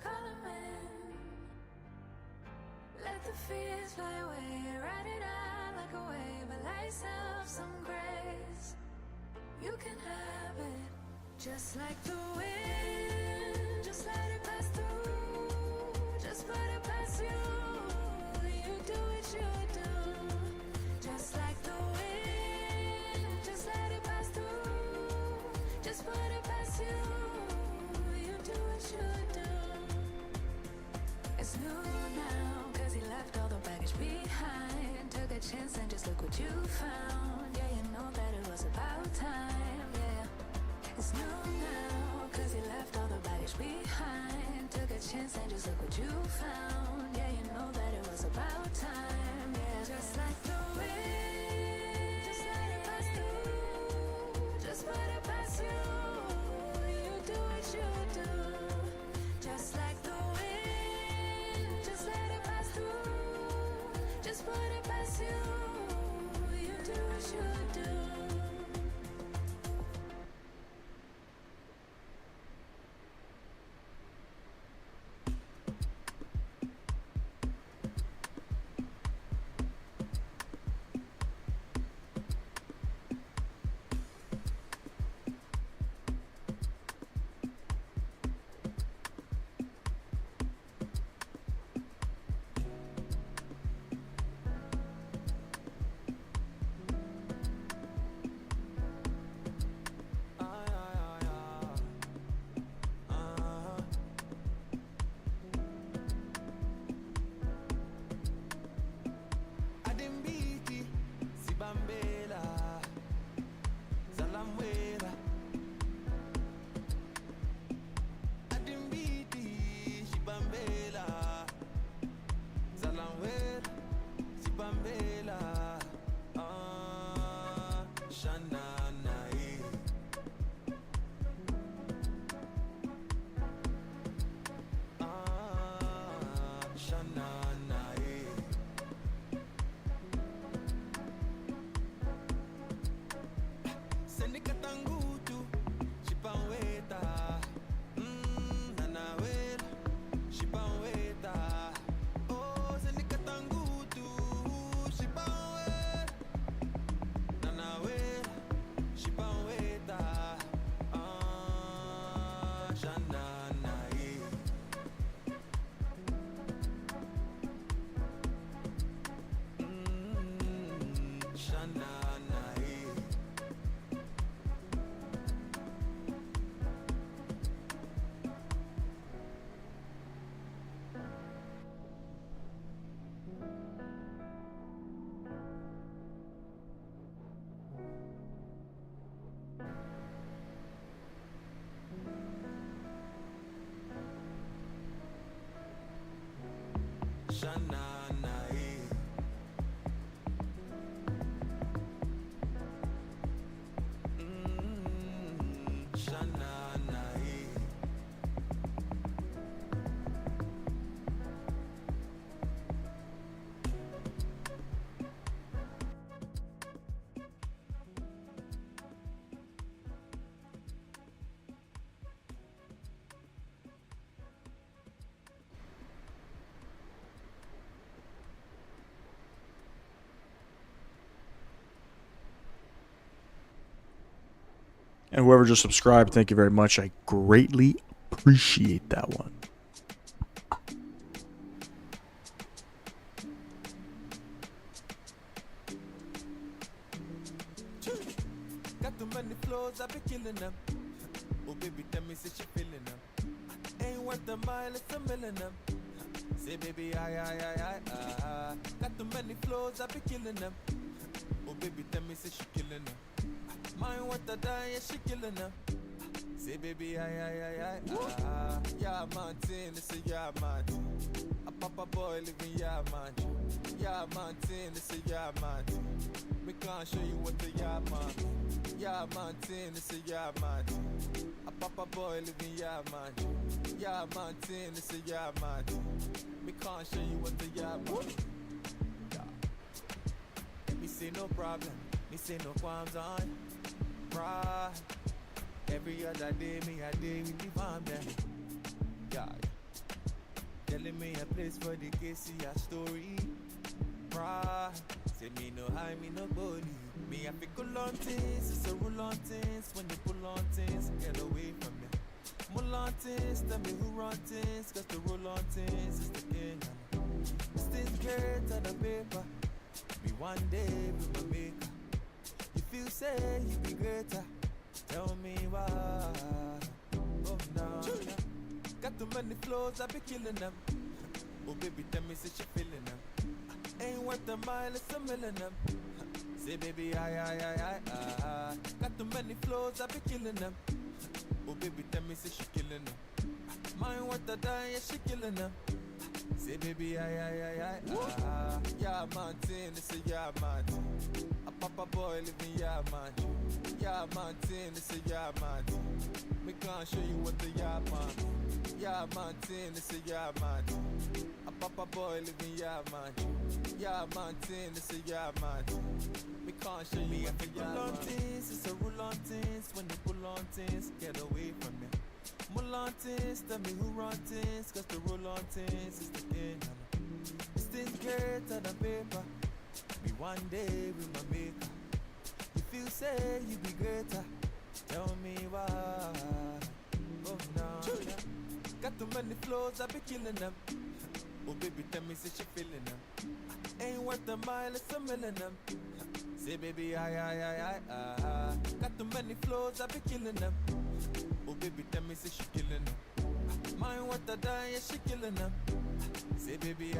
call them in. Let the fears fly away, ride it out like a wave. Allow yourself some grace, you can have it. Just like the wind, just let it pass through. Just let it pass you, you do what you do. Just like the wind, just let it pass through. Just let it pass you, you do what you do. It's new now, cause he left all the baggage behind. Took a chance and just look what you found. Yeah, you know that it was about time, yeah. It's new now, cause he left all the baggage behind. Took a chance and just look what you found. Yeah, you know that it was about time, yeah. Just like the wind, just let it pass through. Just let it pass you, you do what you do. Just like the wind, just let it pass through. Just let it pass you, you do what you do.
And whoever just subscribed, thank you very much. I greatly appreciate that one.
Got too many flows, I be killing them. Oh baby, tell me say she feeling them. Ain't worth the mile, it's a million them. Say baby, I. Got too many flows, I be killing them. Oh baby, tell me say she killing them. Mine want to die, yeah, she killing them. Say baby, I. Yeah, Maarten, it's a yeah, Maarten. A papa boy living, yeah, Maarten. Yeah, Maarten, it's a yeah, Maarten. Me can't show you what the yeah, Maarten. Yeah, Maarten, it's a yeah, Maarten. A papa boy living, yeah, Maarten. Yeah, Maarten, it's a yeah, Maarten. Me can't show you what the yeah, Maarten. Me say no problem, me say no qualms on. Right. Every other day, me a day with the farm there. Yeah. Telling me a place for the case, a story. Right. Say me no high, me no body. Me a pick on things, it's a rule on things. When you pull on things, get away from me. Mull on things, tell me who run things. Cause the rule on things is the king. This thing's greater than paper. Be one day with my maker. If you say you be greater, tell me why. Oh no. Got too many flows, I be killing them. Oh baby, tell me say she feeling them. Ain't worth the mile, it's a million them. Say baby, I. Got too many flows, I be killing them. Oh baby, tell me say she killing them. Mine want to die, yeah, she killing them. Say baby, I. Yeah, Maarten, it's a yeah, Maarten. A papa boy living, yeah, Maarten. Yeah, Maarten, it's a yeah, Maarten. Me can't show you what the yeah, Maarten. Yeah, Maarten, it's a yeah, Maarten. A papa boy living, yeah, Maarten. Yeah, Maarten, it's a yeah, Maarten. Me can't show you what the yeah, Maarten. It's a rule on things. When you pull on things, get away from me. Mull on things, tell me who run things. Cause the rule on things is the king. This thing's greater than paper. Be one day with my maker. If you say you be greater, tell me why. Oh no. Got too many flows, I be killing them. Oh baby, tell me say she feeling them. Ain't worth the mile, it's a million them. Say baby, I. Got too many flows, I be killing them. Oh baby, tell me say she killing them. Mine want to die, yeah, she killing them. Say baby, I.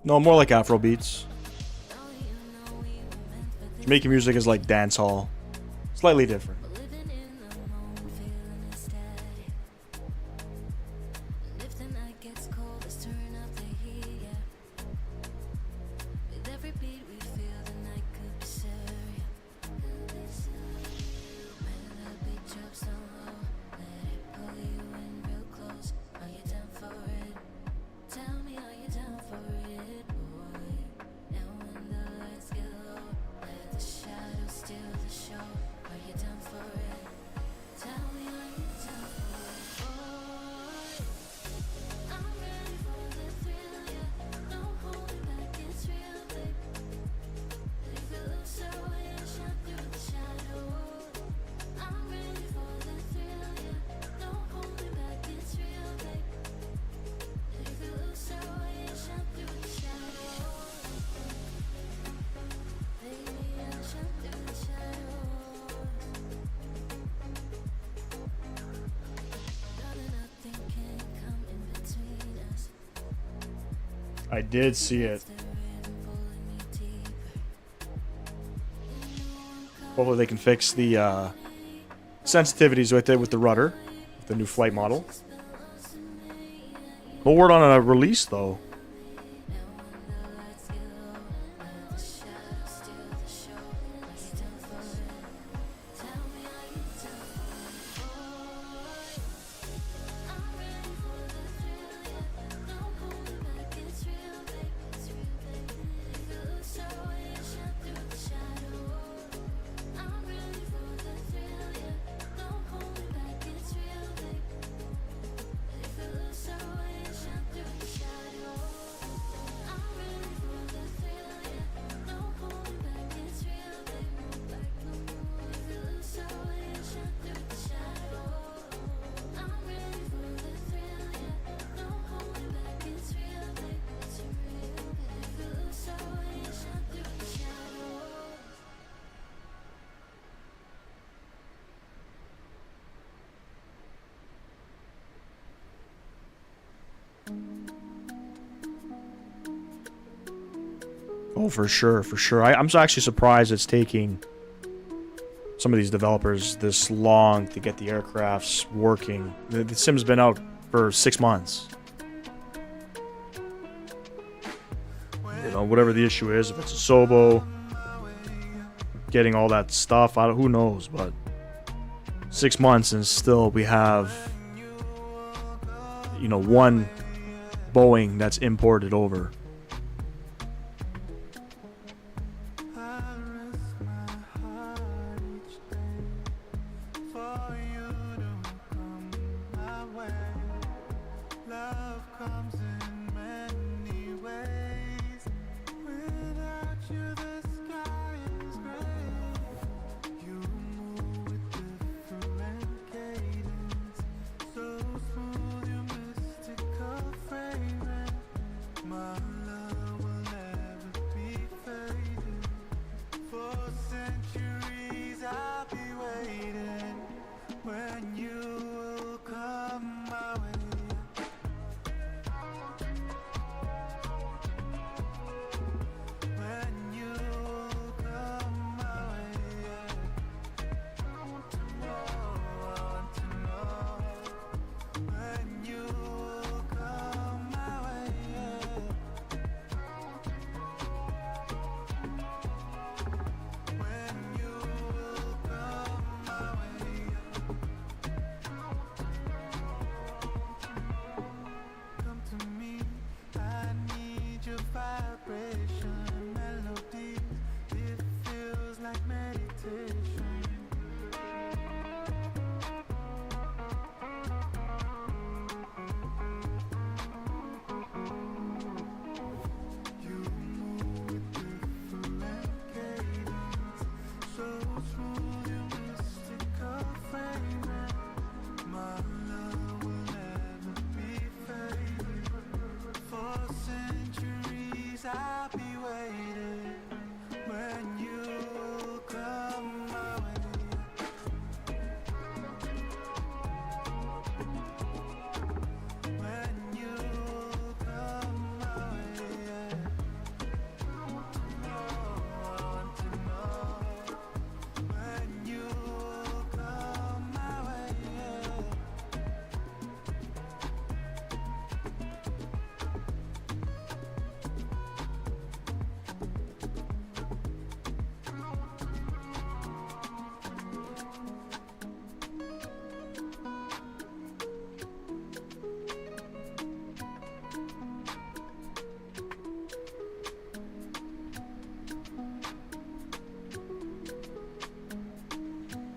No, more like Afro beats. Jamaican music is like dance hall. Slightly different.
Still the show, are you down for
I did see it. Hopefully they can fix the sensitivities with it with the rudder, with the new flight model. No word on a release though. Oh, for sure, for sure. I'm actually surprised it's taking some of these developers this long to get the aircrafts working. The sim's been out for 6 months. You know, whatever the issue is, if it's a Sobo, getting all that stuff out of, who knows, but 6 months and still we have, you know, one Boeing that's imported over.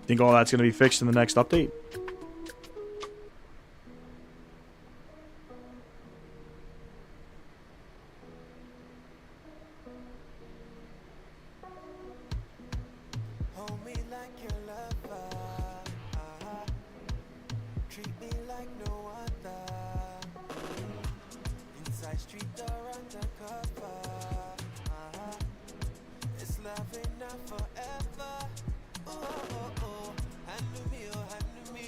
Think all that's going to be fixed in the next update?
Hold me like your lover. Treat me like no other. Inside street or undercover. It's love enough forever. Oh, oh, oh. Handle me,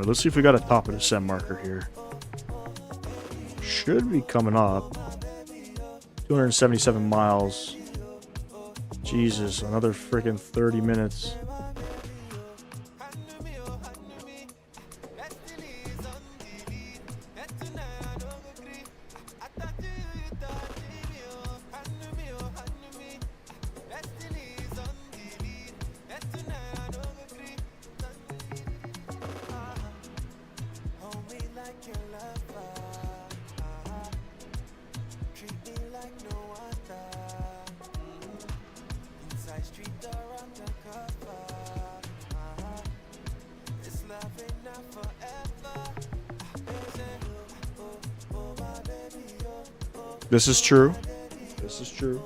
Alright, let's see if we got a top of the sim marker here. Should be coming up. 277 miles. Jesus, another freaking 30 minutes. This is true. This is true.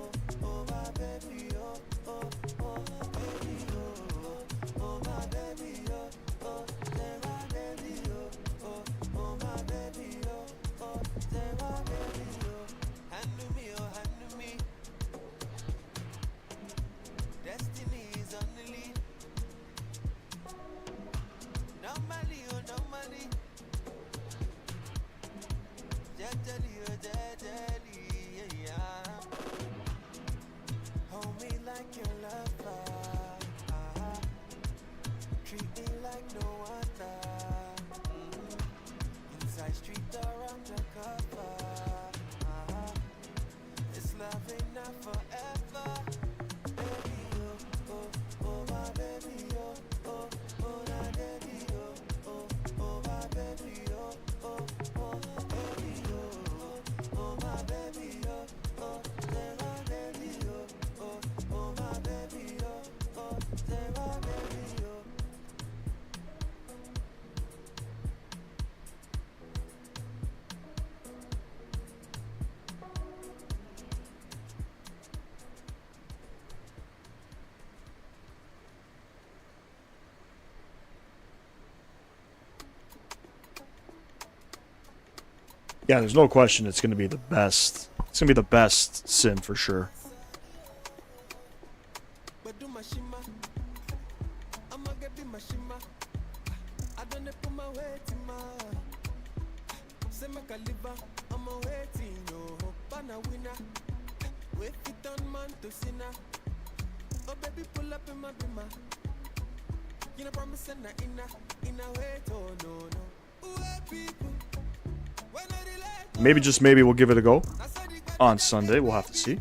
Yeah, there's no question it's going to be the best. It's going to be the best sim for sure. Maybe, just maybe, we'll give it a go on Sunday. We'll have to see.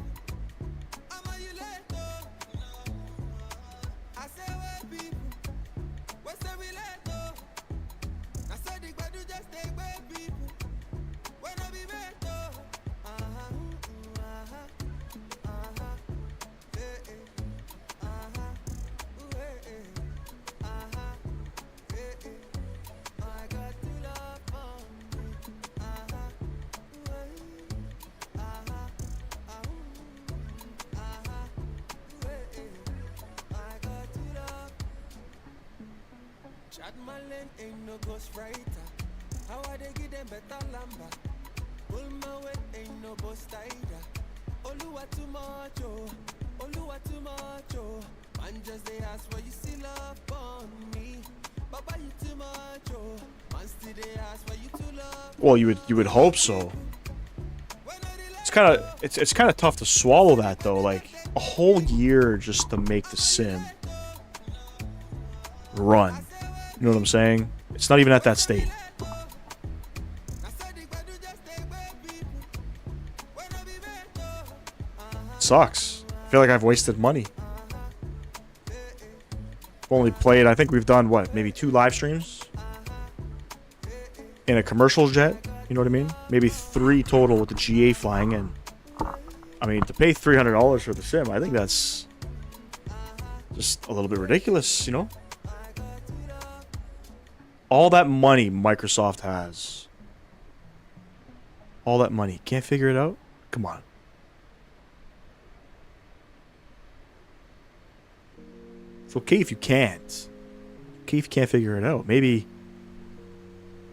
Well, you would hope so. It's kind of tough to swallow that though. Like a whole year just to make the sim run. You know what I'm saying? It's not even at that state. Sucks. I feel like I've wasted money. Only played, I think we've done what, maybe 2 live streams in a commercial jet, you know what I mean? Maybe 3 total with the GA flying in. I mean, to pay $300 for the sim, I think that's just a little bit ridiculous, you know? All that money Microsoft has. All that money. Can't figure it out? Come on. It's okay if you can't. Okay if you can't figure it out. Maybe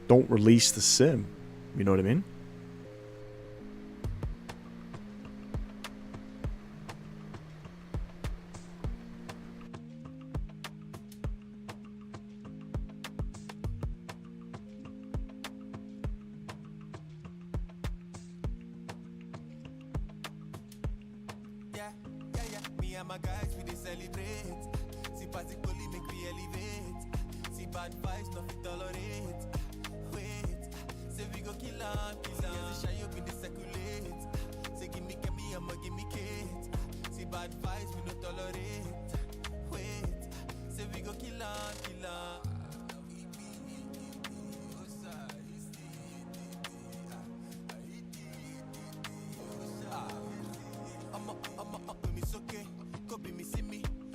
don't release the sim. You know what I mean?
and my guys, we dey celebrate. See party bully make we elevate. See bad vibes, nothing tolerate. Wait, say we go kill 'em. Say shy up in the circulate. Say give me, I'ma give me kids. See bad vibes, we no tolerate. Wait, say we go kill 'em.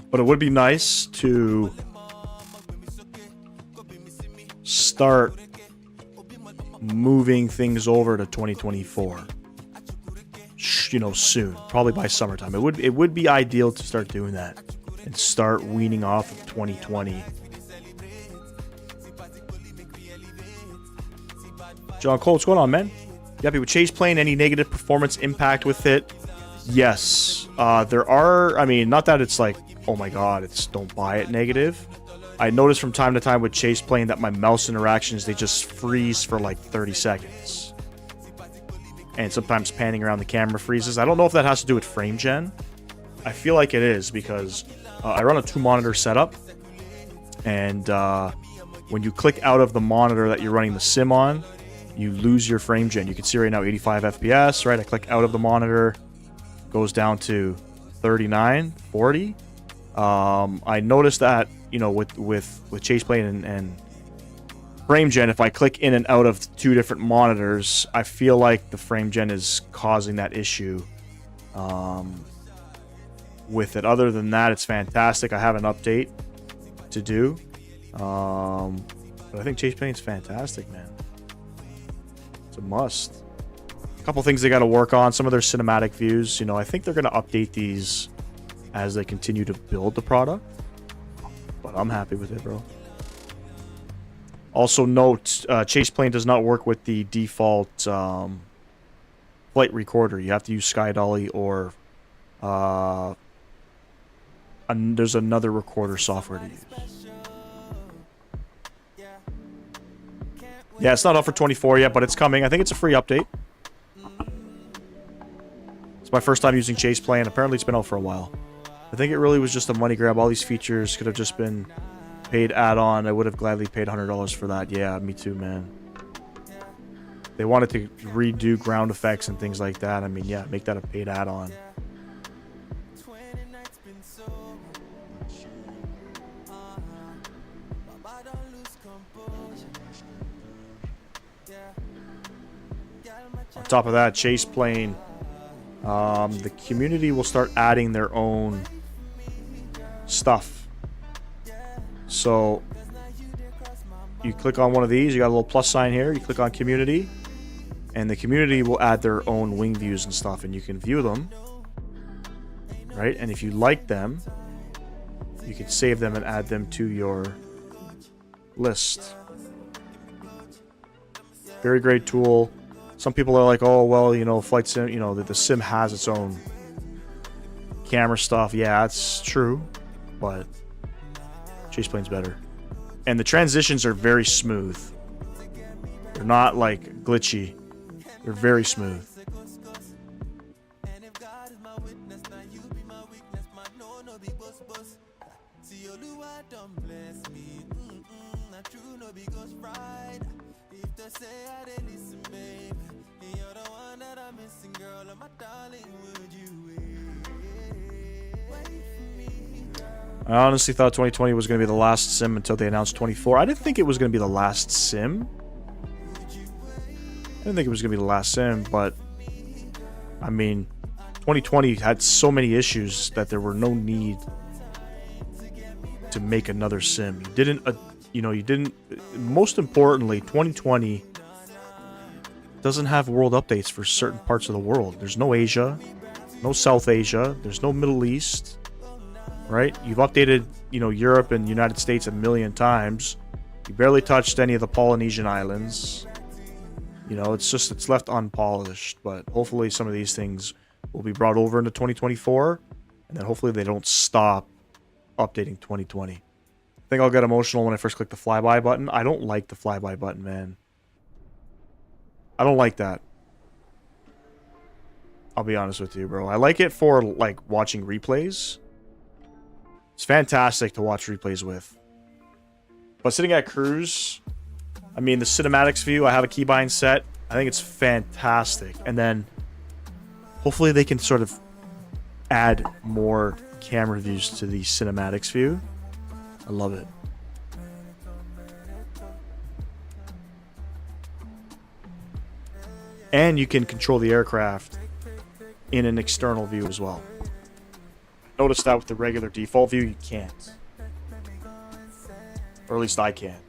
But it would be nice to start moving things over to 2024. You know, soon, probably by summertime. It would be ideal to start doing that and start weaning off of 2020. John Cole, what's going on, man? You happy with Chaseplane? Any negative performance impact with it? Yes. There are, I mean, not that it's like, oh my god, it's don't buy it negative. I notice from time to time with Chaseplane that my mouse interactions, they just freeze for like 30 seconds. And sometimes panning around the camera freezes. I don't know if that has to do with frame gen. I feel like it is because I run a 2-monitor setup. And when you click out of the monitor that you're running the sim on, you lose your frame gen. You can see right now 85 FPS, right? I click out of the monitor, goes down to 39, 40. I noticed that, you know, with Chaseplane and frame gen, if I click in and out of 2 different monitors, I feel like the frame gen is causing that issue with it. Other than that, it's fantastic. I have an update to do, but I think Chaseplane's fantastic, man. It's a must. A couple things they got to work on. Some of their cinematic views, you know, I think they're going to update these as they continue to build the product, but I'm happy with it, bro. Also note, Chaseplane does not work with the default flight recorder. You have to use SkyDolly or there's another recorder software to use. Yeah, it's not up for 24 yet, but it's coming. I think it's a free update. It's my first time using Chaseplane. Apparently it's been out for a while. I think it really was just a money grab. All these features could have just been paid add-on. I would have gladly paid $100 for that. Yeah, me too, man. They wanted to redo ground effects and things like that. I mean, yeah, make that a paid add-on. On top of that, Chaseplane, the community will start adding their own stuff. So you click on one of these, you got a little plus sign here, you click on community, and the community will add their own wing views and stuff, and you can view them, right? And if you like them, you can save them and add them to your list. Very great tool. Some people are like, oh, well, you know, flight sim, you know, the sim has its own camera stuff. Yeah, that's true, but Chaseplane's better. And the transitions are very smooth. They're not like glitchy. They're very smooth. I honestly thought 2020 was going to be the last sim until they announced 24. I didn't think it was going to be the last sim. I didn't think it was going to be the last sim, but I mean, 2020 had so many issues that there were no need to make another sim. You didn't, most importantly, 2020 doesn't have world updates for certain parts of the world. There's no Asia, no South Asia, there's no Middle East. Right? You've updated, you know, Europe and United States a million times. You barely touched any of the Polynesian islands. You know, it's left unpolished. But hopefully some of these things will be brought over into 2024. And then hopefully they don't stop updating 2020. I think I'll get emotional when I first click the flyby button. I don't like the flyby button, man. I don't like that. I'll be honest with you, bro. I like it for, like, watching replays. It's fantastic to watch replays with. But sitting at cruise, I mean, the cinematics view, I have a keybind set. I think it's fantastic. And then hopefully they can sort of add more camera views to the cinematics view. I love it. And you can control the aircraft in an external view as well. Notice that with the regular default view, you can't. Or at least I can't.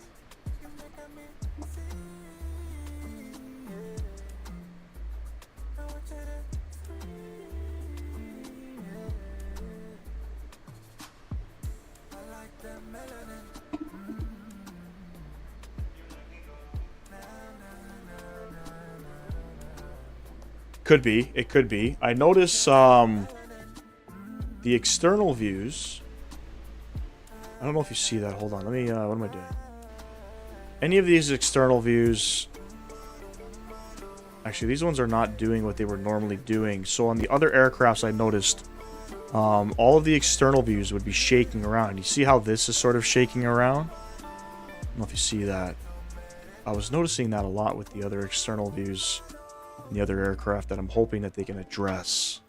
Could be. It could be. I notice the external views. I don't know if you see that. Hold on. Let me, what am I doing? Any of these external views... Actually, these ones are not doing what they were normally doing. So on the other aircrafts, I noticed all of the external views would be shaking around. You see how this is sort of shaking around? I don't know if you see that. I was noticing that a lot with the other external views in the other aircraft that I'm hoping that they can address.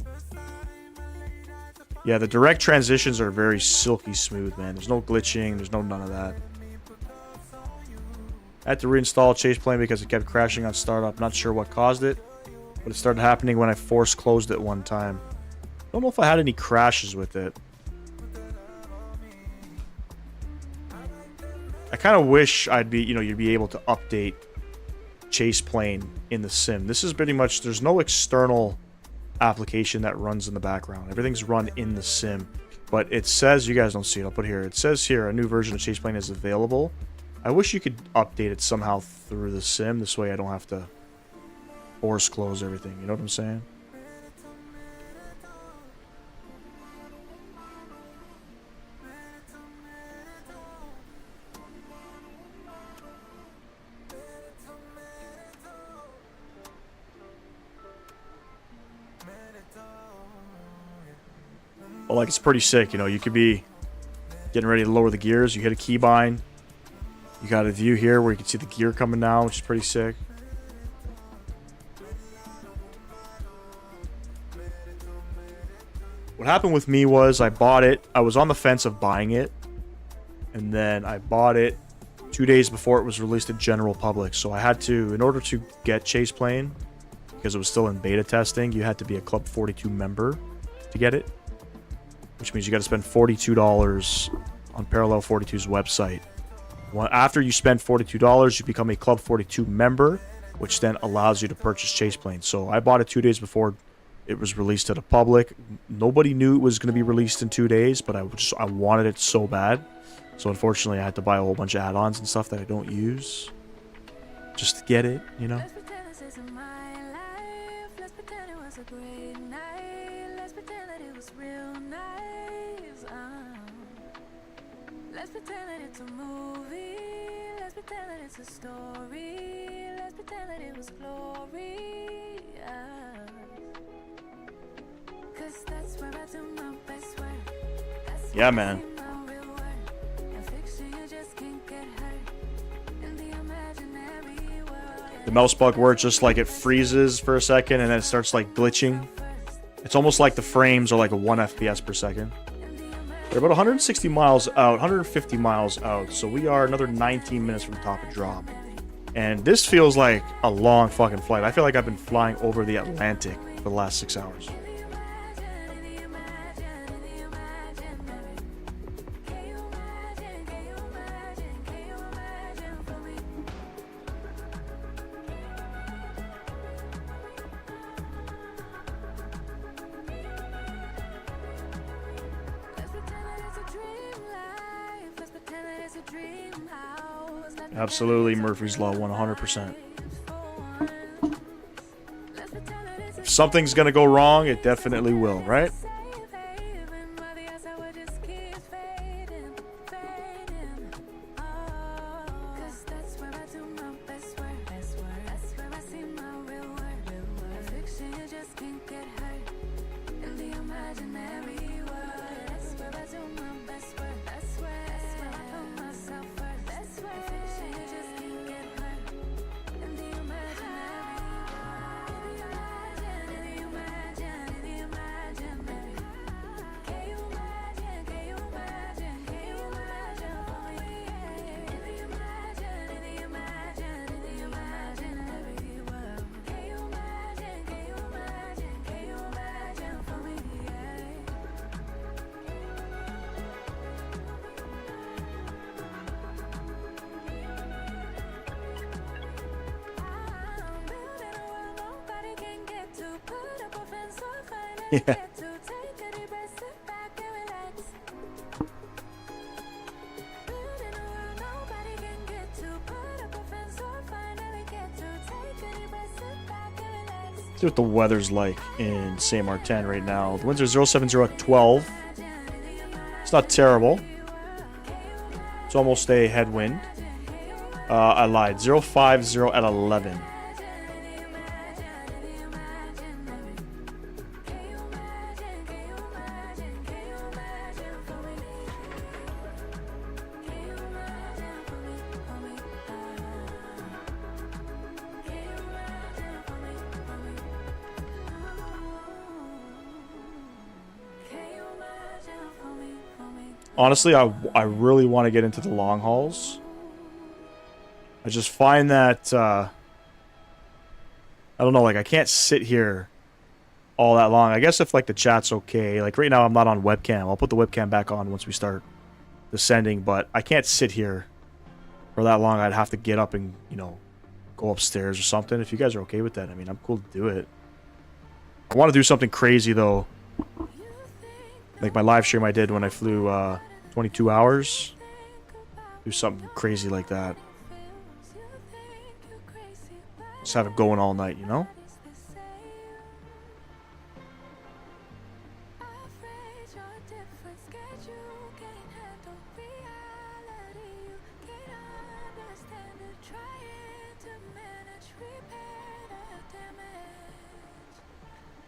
Yeah, the direct transitions are very silky smooth, man. There's no glitching. There's no none of that. I had to reinstall Chaseplane because it kept crashing on startup. Not sure what caused it, but it started happening when I force closed it one time. Don't know if I had any crashes with it. I kind of wish I'd be, you'd be able to update Chaseplane in the sim. This is pretty much, there's no external application that runs in the background. Everything's run in the sim. But it says, you guys don't see it, I'll put here. It says here a new version of Chaseplane is available. I wish you could update it somehow through the sim. This way I don't have to force close everything. You know what I'm saying? Well, like, it's pretty sick, you could be getting ready to lower the gears. You hit a keybind. You got a view here where you can see the gear coming down, which is pretty sick. What happened with me was I bought it. I was on the fence of buying it. And then I bought it 2 days before it was released to general public. So I had to, in order to get Chaseplane, because it was still in beta testing, you had to be a Club 42 member to get it. Which means you got to spend $42 on Parallel 42's website. After you spend $42, you become a Club 42 member, which then allows you to purchase Chaseplane. So I bought it 2 days before it was released to the public. Nobody knew it was going to be released in 2 days, but I wanted it so bad. So unfortunately, I had to buy a whole bunch of add-ons and stuff that I don't use just to get it,
Let's pretend this isn't my life. Let's pretend it was a great night. Let's pretend that it was real nice. Let's pretend that it's a movie. Let's pretend that it's a story. Let's pretend that it was glorious. Cause that's where I do my best work. That's
yeah, man. The mouse bug where it's just like it freezes for a second and then it starts like glitching. It's almost like the frames are like a 1 FPS per second. We're about 160 miles out, 150 miles out, so we are another 19 minutes from top of drop. And this feels like a long fucking flight. I feel like I've been flying over the Atlantic for the last 6 hours. Absolutely, Murphy's Law, 100%. If something's gonna go wrong, it definitely will, right? Yeah. See what the weather's like in Saint Martin right now. The winds are 070 at 12. It's not terrible. It's almost a headwind. I lied. 050 at 11. Honestly, I really want to get into the long hauls. I just find that, I don't know, like, I can't sit here all that long. I guess if, like, the chat's okay. Like, right now I'm not on webcam. I'll put the webcam back on once we start descending, but I can't sit here for that long. I'd have to get up and, you know, go upstairs or something. If you guys are okay with that, I mean, I'm cool to do it. I want to do something crazy, though. Like my live stream I did when I flew 22 hours. Do something crazy like that. Just have it going all night, you know?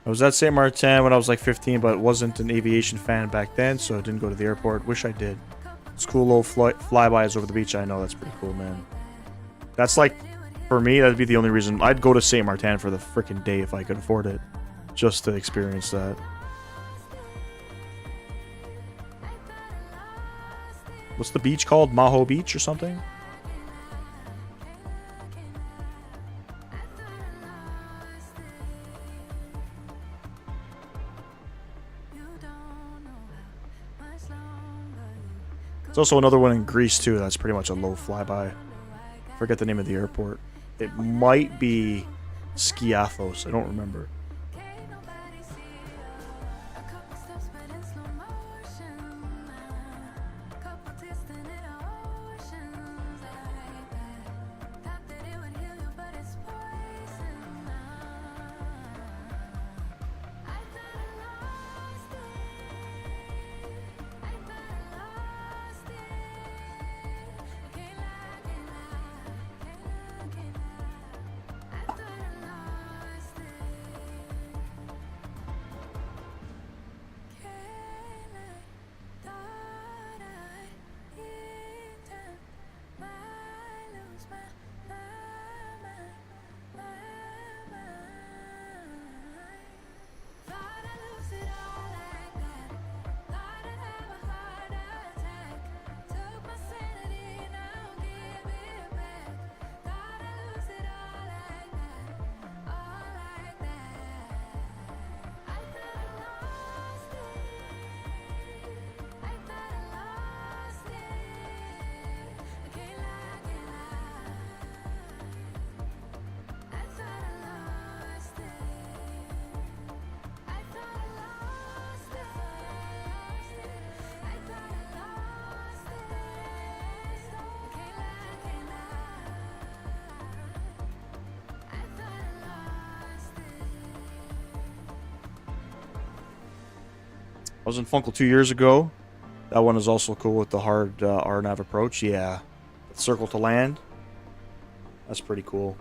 I was at Saint Martin when I was like 15, but wasn't an aviation fan back then, so I didn't go to the airport. Wish I did. It's cool little flybys over the beach. I know, that's pretty cool, man. That's like, for me, that'd be the only reason. I'd go to Saint Martin for the freaking day if I could afford it. Just to experience that. What's the beach called? Maho Beach or something? There's also another one in Greece, too. That's pretty much a low flyby. Forget the name of the airport. It might be Skiathos. I don't remember. I was in Funkel 2 years ago. That one is also cool with the hard RNAV approach. Yeah. Circle to land. That's pretty cool.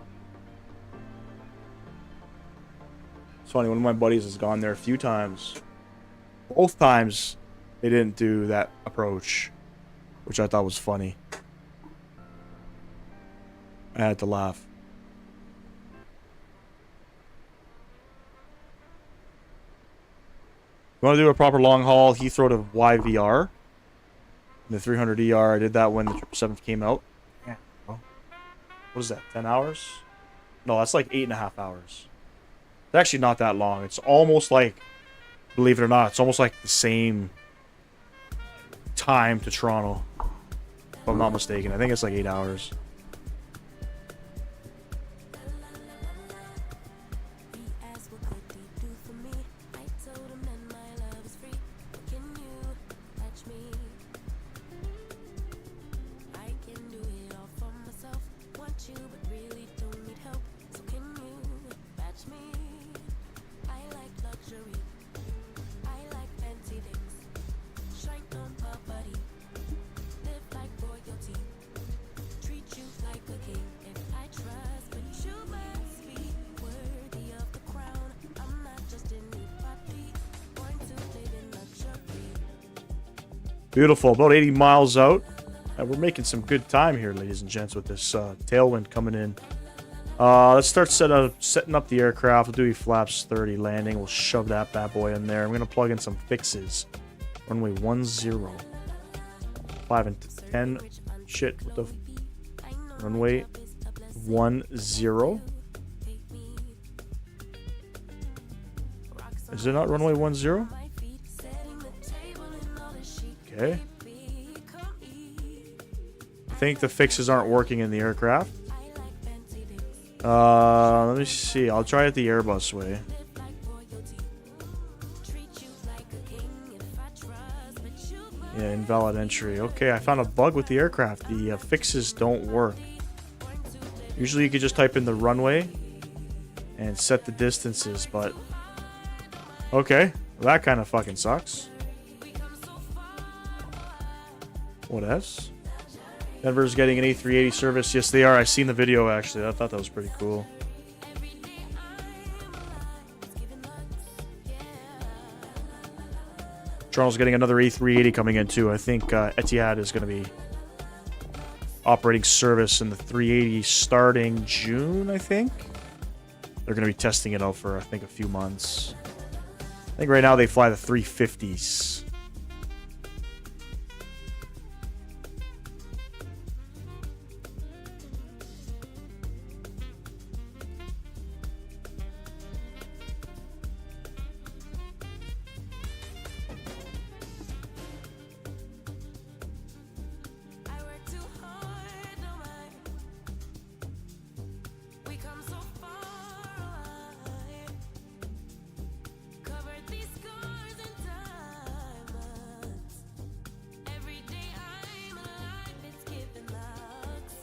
It's funny, one of my buddies has gone there a few times. Both times they didn't do that approach, which I thought was funny. I had to laugh. You want to do a proper long haul Heathrow to YVR? The 300ER, I did that when the 777 came out. Yeah. What is that, 10 hours? No, that's like 8.5 hours. It's actually not that long. It's almost like, believe it or not, it's almost like the same time to Toronto. If I'm not mistaken. I think it's like 8 hours. Beautiful. About 80 miles out. We're making some good time here, ladies and gents, with this tailwind coming in. Let's start setting up the aircraft. We'll do E flaps 30 landing. We'll shove that bad boy in there. I'm going to plug in some fixes. Runway 10. 5 and 10. Shit. What the... Runway 10. Is it not runway 10? Okay. I think the fixes aren't working in the aircraft. Let me see. I'll try it the Airbus way. Yeah, invalid entry. Okay, I found a bug with the aircraft. The fixes don't work. Usually you could just type in the runway and set the distances, but... Okay, well, that kind of fucking sucks. What else? Denver's getting an A380 service. Yes, they are. I seen the video, actually. I thought that was pretty cool. Toronto's getting another A380 coming in, too. I think Etihad is going to be operating service in the 380 starting June, I think. They're going to be testing it out for, I think, a few months. I think right now they fly the 350s.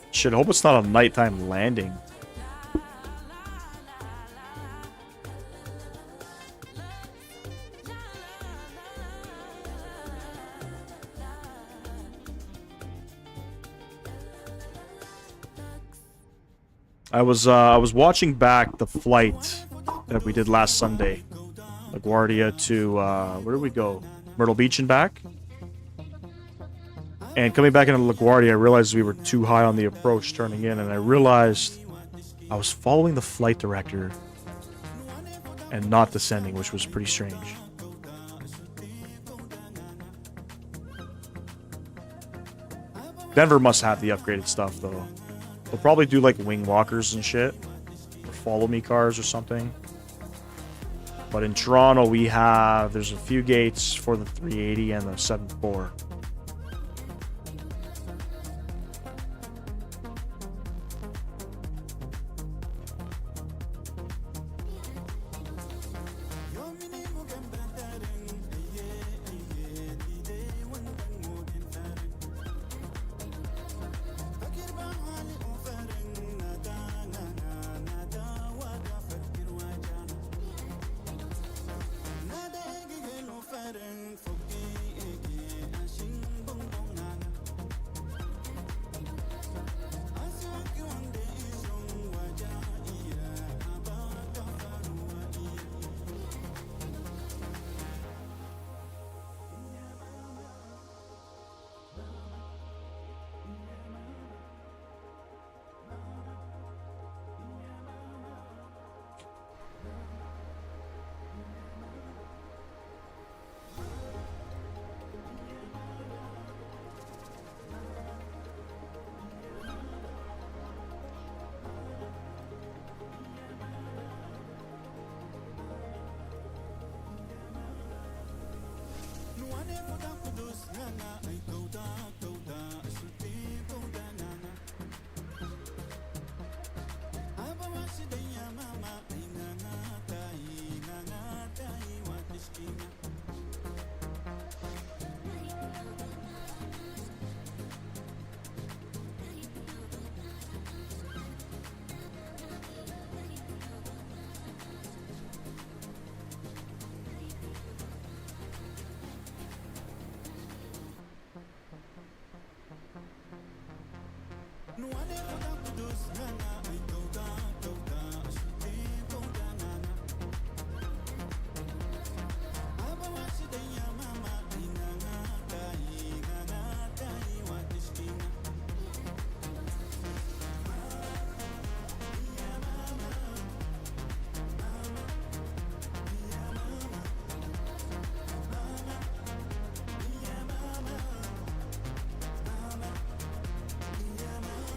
Shit, hope it's not a nighttime landing. I was watching back the flight that we did last Sunday, LaGuardia to where did we go? Myrtle Beach and back. And coming back into LaGuardia, I realized we were too high on the approach turning in, and I realized I was following the flight director and not descending, which was pretty strange. Denver must have the upgraded stuff, though. They'll probably do like wing walkers and shit, or follow me cars or something. But in Toronto, there's a few gates for the 380 and the 74.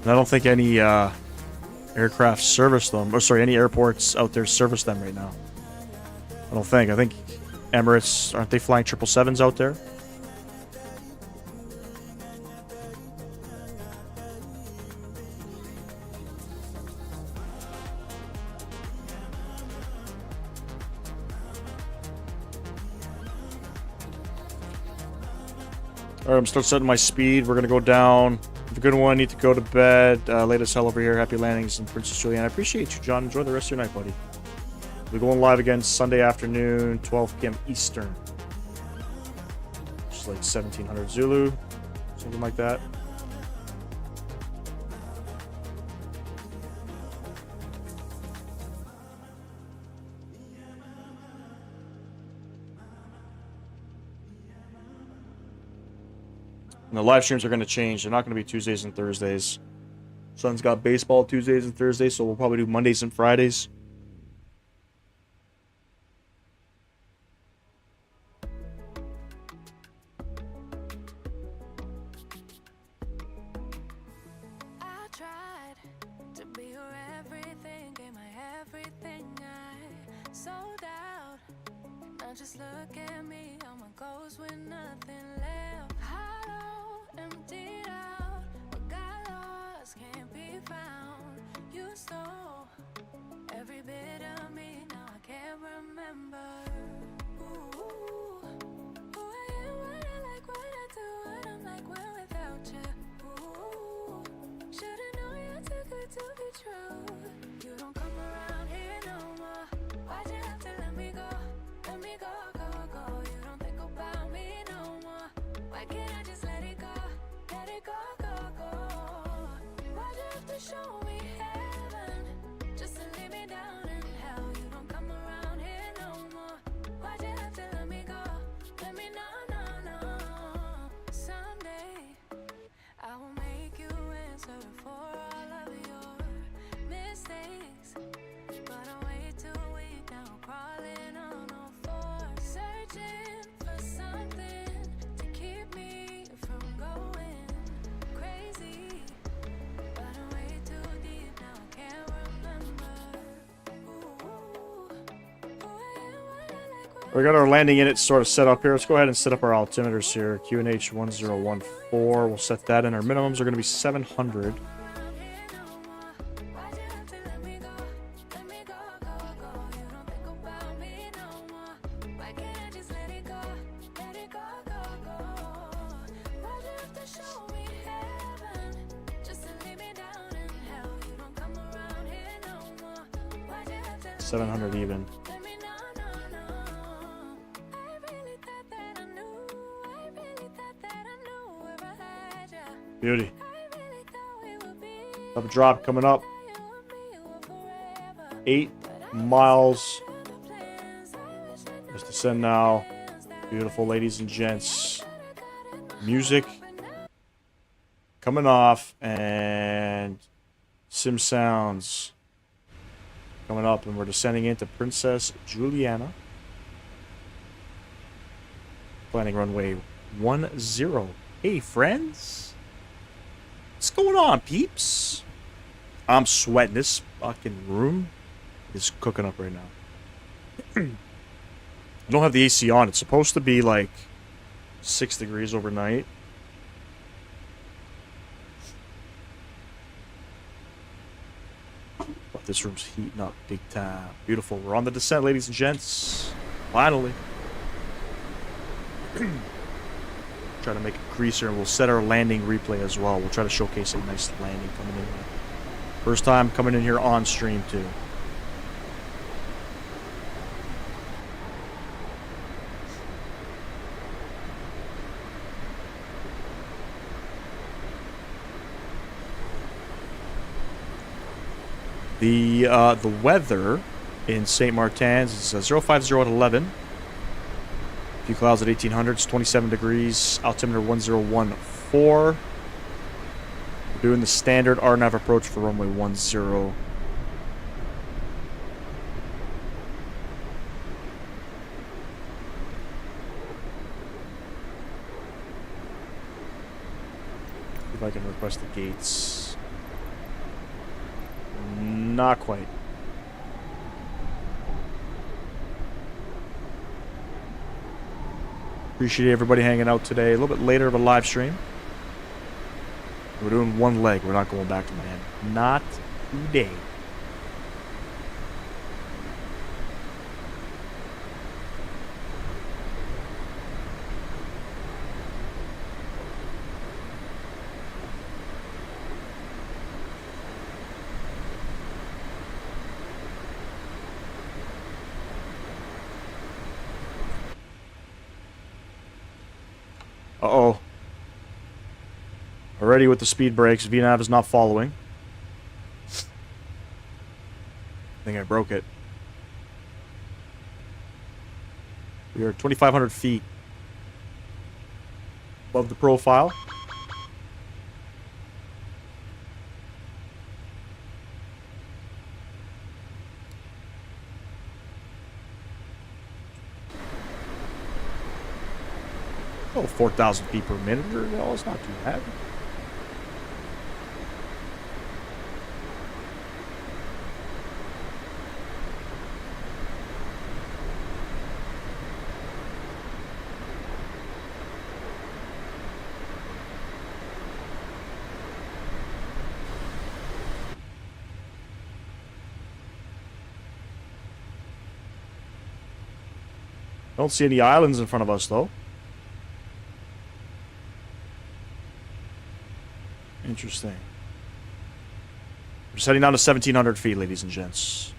And I don't think any aircraft service them. Or sorry, any airports out there service them right now. I don't think. I think Emirates, aren't they flying 777s out there? Alright, I'm still setting my speed. We're going to go down. Have a good one. Need to go to bed. Late as hell over here. Happy landings in Princess Juliana. I appreciate you, John. Enjoy the rest of your night, buddy. We're going live again Sunday afternoon, 12 p.m. Eastern. Just like 1700 Zulu. Something like that. And the live streams are going to change. They're not going to be Tuesdays and Thursdays. Son's got baseball Tuesdays and Thursdays, so we'll probably do Mondays and Fridays.
I tried to be your everything, gave my everything, I sold out. Now just look at me, I'm a ghost with nothing left. Hollow, emptied out, what got lost can't be found. You stole every bit of me, now I can't remember. Ooh, who I am, what I like, what I do, what I'm like when without you. Ooh, should've known you're too good to be true. You don't come around here no more. Why'd you have to let me go? Let me go, go, go. You don't think about me no more. Why can't I just let it go? Let it go, go, go. Why'd you have to show me heaven just to leave me down in hell? You don't come around here no more. Why'd you have to let me go? Let me know, no, no. Someday I will make you answer for all of your mistakes. But I'm way too weak now, crawling on all fours, searching for something to keep me from going crazy. But I'm way too deep now, I can't remember. Ooh, who I am, what I like, what
We got our landing unit sort of set up here. Let's go ahead and set up our altimeters here. QNH 1014. We'll set that in. Our minimums are going to be 700. Even. Beauty. Up a drop coming up. 8 miles. Just descend now. Beautiful ladies and gents. Music coming off, and sim sounds coming up, and we're descending into Princess Juliana. Planning runway 10. Hey, friends. What's going on, peeps? I'm sweating. This fucking room is cooking up right now. I don't have the AC on. It's supposed to be like 6 degrees overnight. But this room's heating up big time. Beautiful. We're on the descent, ladies and gents. Finally. Try to make it greaser, and we'll set our landing replay as well. We'll try to showcase a nice landing coming in here. First time coming in here on stream too. The weather in St. Martin's is 050 at 11. A few clouds at 1800. It's 27 degrees. Altimeter 1014. We're doing the standard RNAV approach for runway 10. If I can request the gates. not quite. Appreciate everybody hanging out today. A little bit later of a live stream. We're doing one leg. We're not going back to Miami. Not today. Uh-oh. Already with the speed brakes. VNAV is not following. I think I broke it. We are 2,500 feet above the profile. Oh, 4,000 feet per minute or no, it's not too bad. Don't see any islands in front of us, though. Interesting. We're just heading down to 1,700 feet, ladies and gents.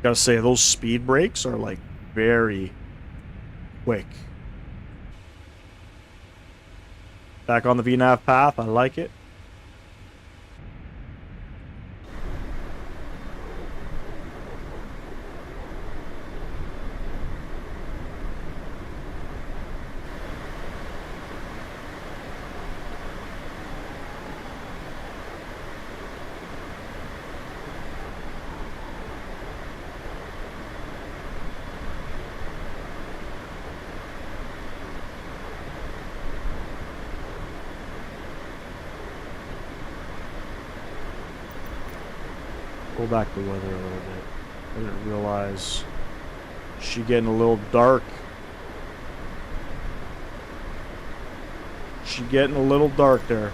Gotta say, those speed brakes are like very quick. Back on the VNAV path, I like it. Pull back the weather a little bit. I didn't realize she getting a little dark. She getting a little dark there.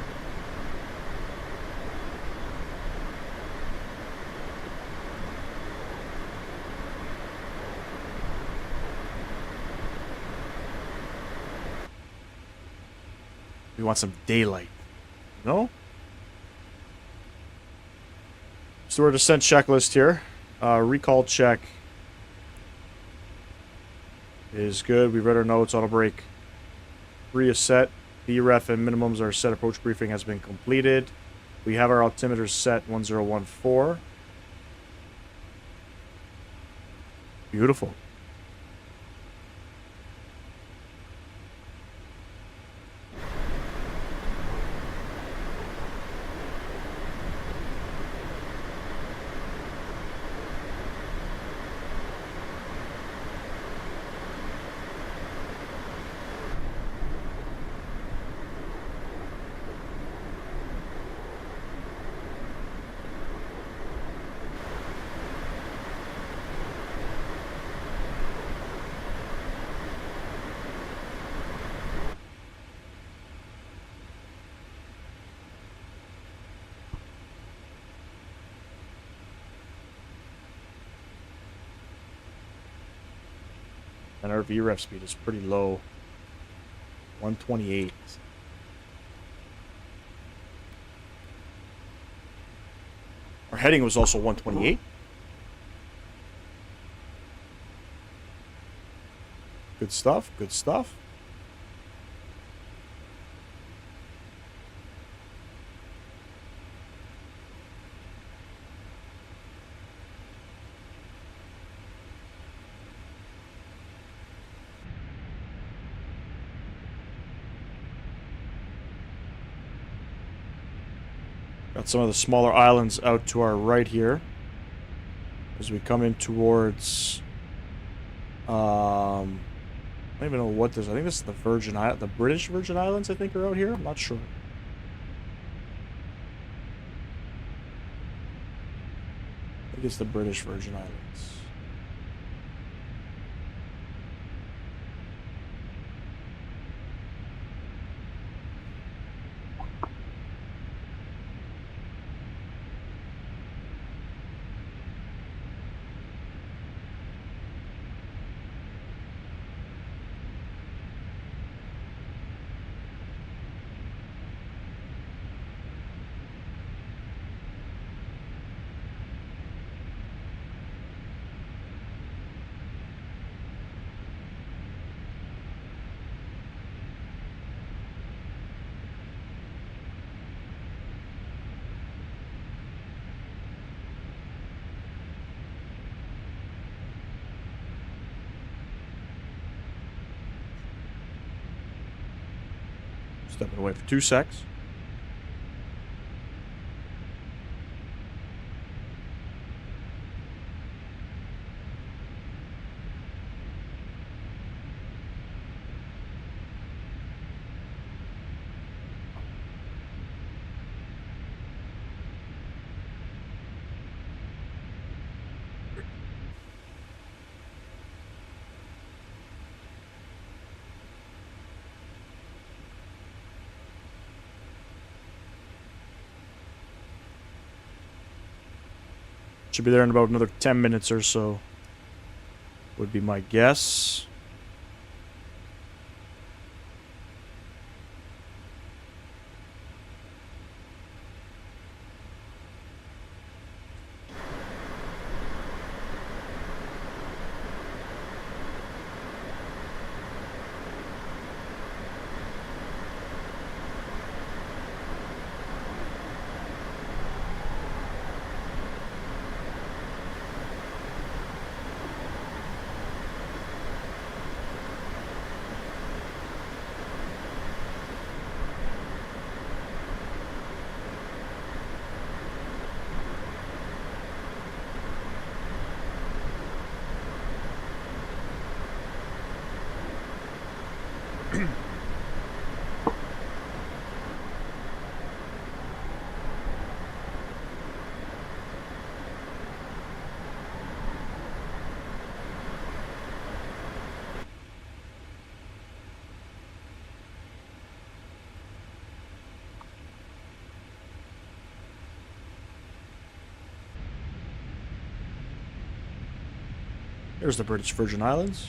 We want some daylight. No? So we're descent checklist here. Recall check is good. We read our notes. Auto brake 3 is set. VREF and minimums are set. Approach briefing has been completed. We have our altimeter set 1014. Beautiful. And our VREF speed is pretty low. 128. Our heading was also 128. Good stuff, good stuff. Got some of the smaller islands out to our right here. As we come in towards... I don't even know what this is. I think this is the Virgin Islands. The British Virgin Islands, I think, are out here. I'm not sure. I think it's the British Virgin Islands. Stepping away for 2 secs. Should be there in about another 10 minutes or so, would be my guess. There's the British Virgin Islands.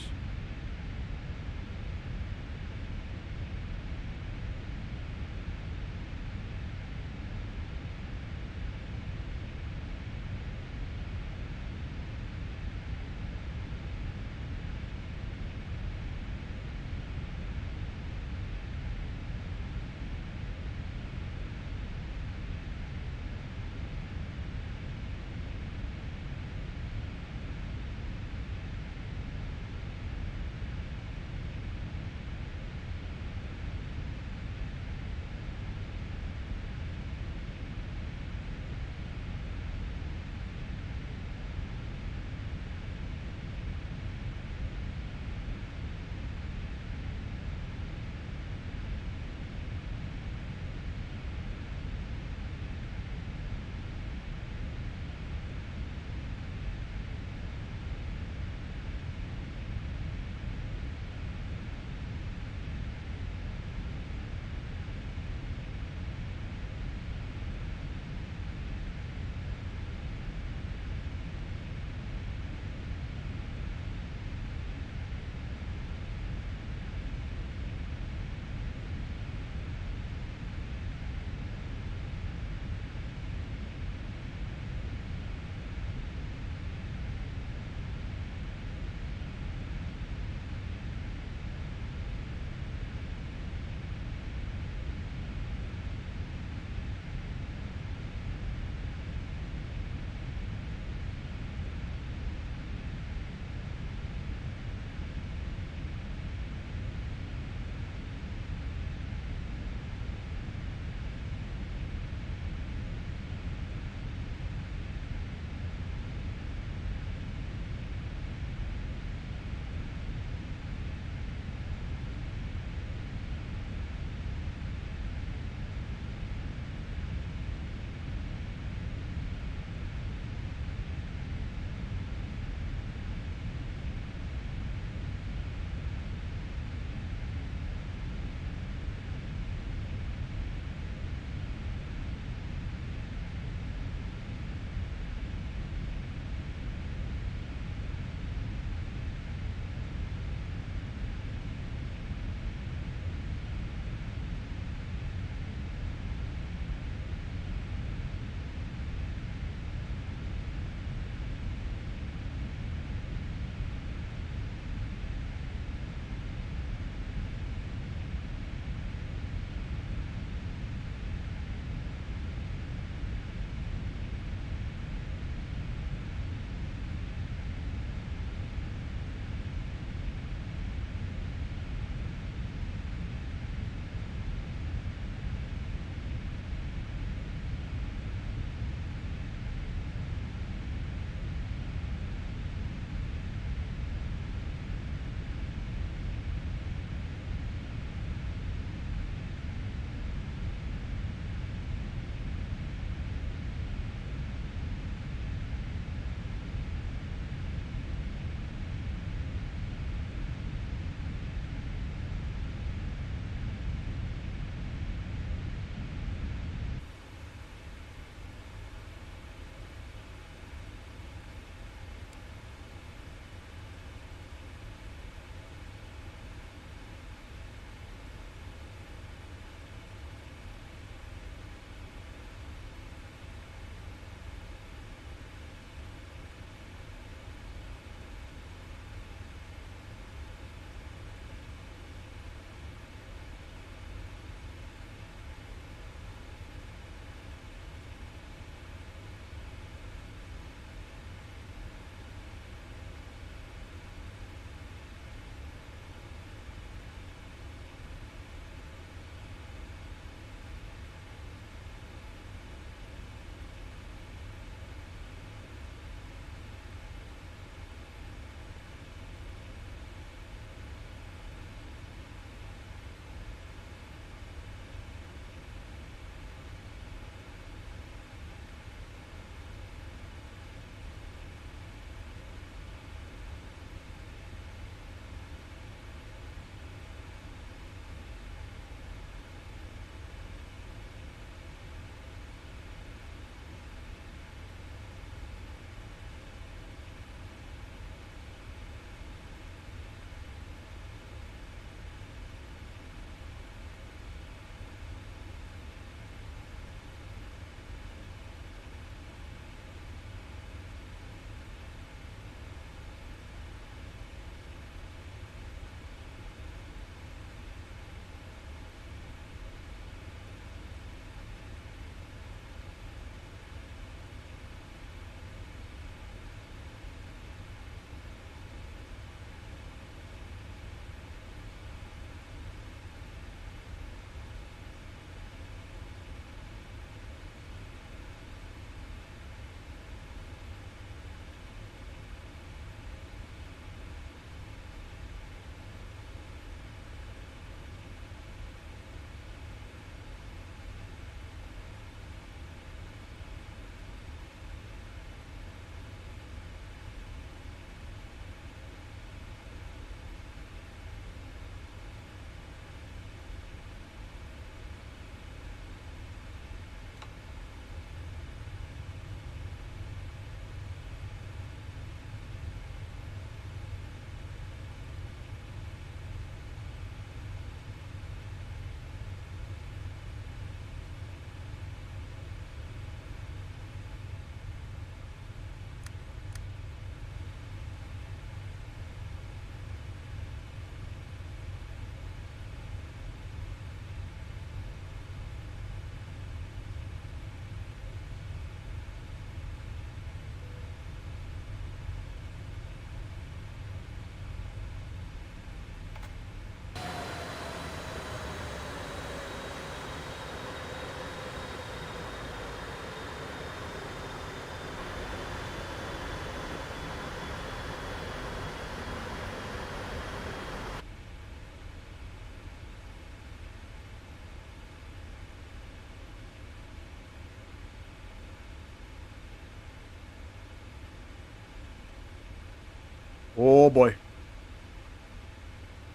Oh boy.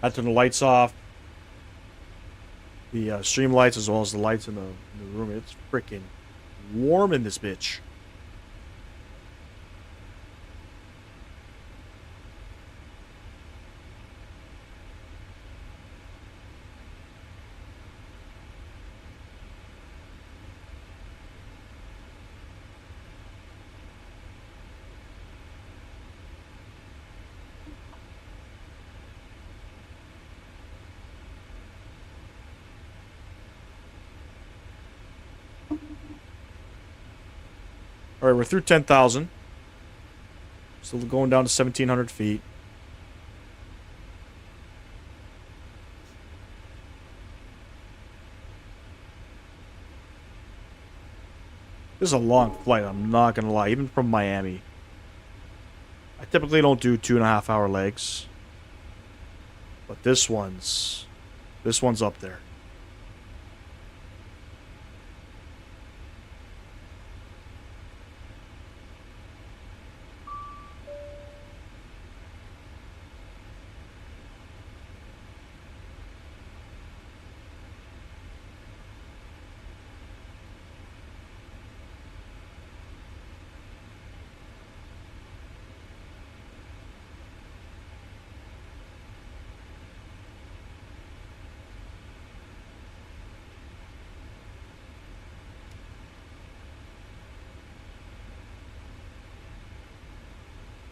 I had to turn the lights off. The stream lights as well as the lights in the room. It's freaking warm in this bitch. All right, we're through 10,000. Still going down to 1,700 feet. This is a long flight, I'm not going to lie, even from Miami. I typically don't do 2.5 hour legs. But this one's up there.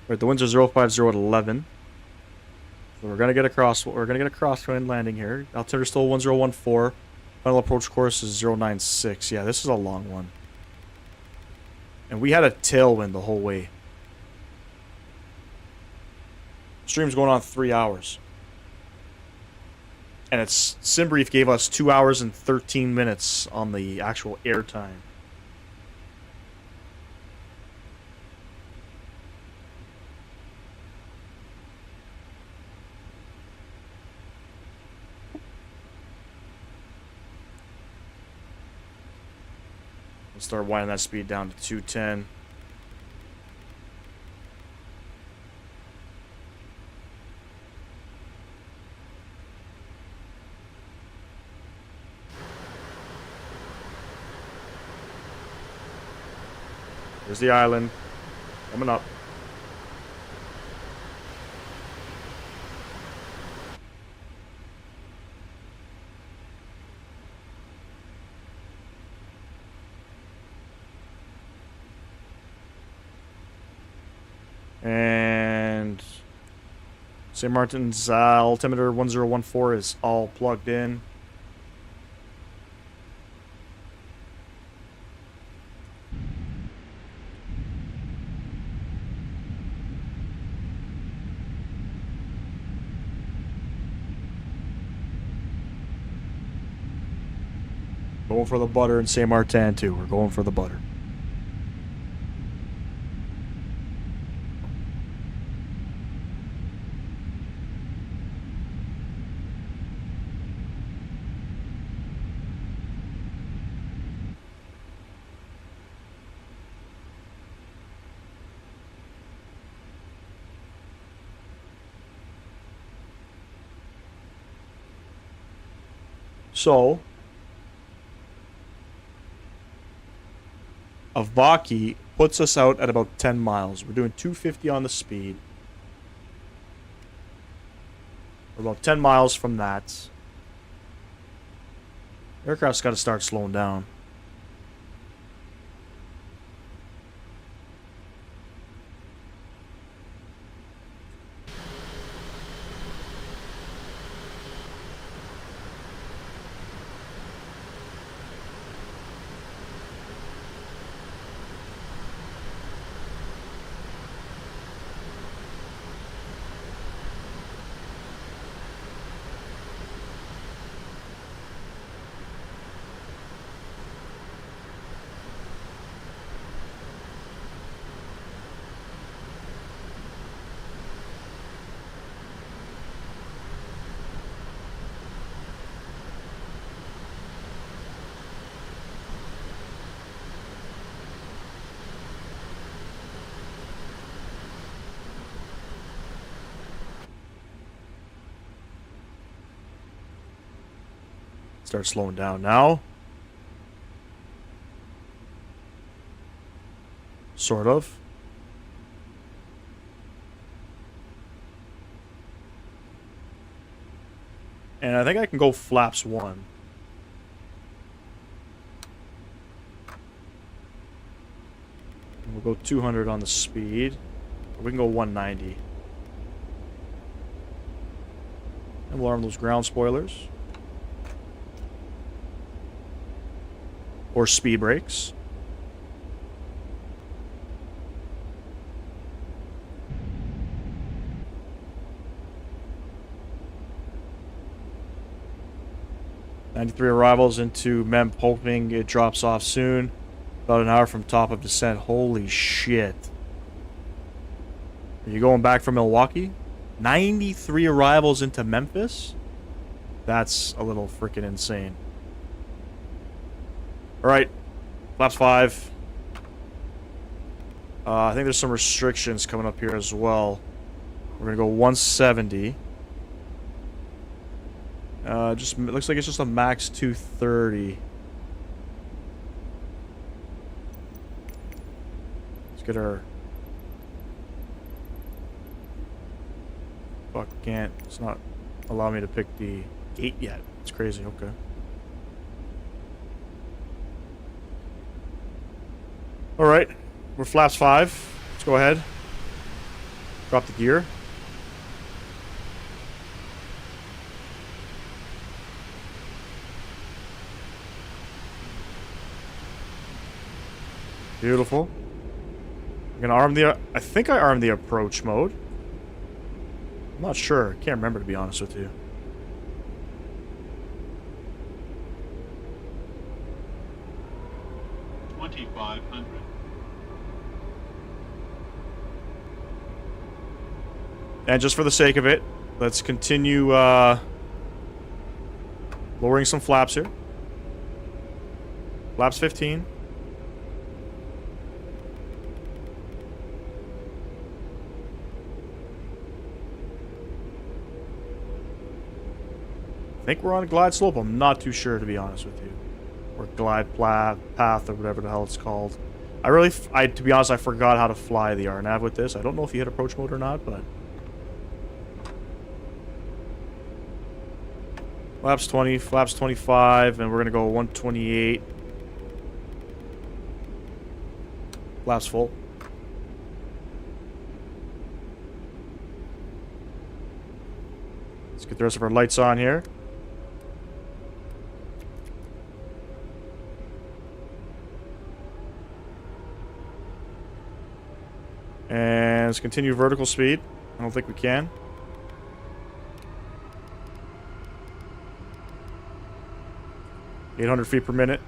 Right, the winds are 050 at 11. So we're gonna get a crosswind landing here. Altimeter still 1014. Final approach course is 096. Yeah, this is a long one. And we had a tailwind the whole way. Stream's going on 3 hours. And it's SimBrief gave us 2 hours and 13 minutes on the actual air time. We'll start winding that speed down to 210. There's the island. Coming up. And St. Martin's altimeter 1014 is all plugged in. Going for the butter in St. Martin too. We're going for the butter. So, Avaki puts us out at about 10 miles. We're doing 250 on the speed. We're about 10 miles from that. Aircraft's got to start slowing down. Start slowing down now. Sort of. And I think I can go flaps 1. And we'll go 200 on the speed. Or we can go 190. And we'll arm those ground spoilers. Or speed brakes. "93 arrivals into Mem, hoping it drops off soon. About an hour from top of descent." Holy shit. Are you going back from Milwaukee? 93 arrivals into Memphis? That's a little freaking insane. Alright. Flaps 5. I think there's some restrictions coming up here as well. We're going to go 170. Just looks like it's just a max 230. Let's get our... Fuck, can't. It's not allow me to pick the gate yet. It's crazy. Okay. Alright. We're flaps 5. Let's go ahead. Drop the gear. Beautiful. I'm gonna arm the... I think I armed the approach mode. I'm not sure. Can't remember, to be honest with you. And just for the sake of it, let's continue lowering some flaps here. Flaps 15. I think we're on a glide slope. I'm not too sure, to be honest with you. Or glide path, or whatever the hell it's called. To be honest, I forgot how to fly the RNAV with this. I don't know if you hit approach mode or not, but... Flaps 20, flaps 25, and we're going to go 128. Flaps full. Let's get the rest of our lights on here. And let's continue vertical speed. I don't think we can. .800 feet per minute.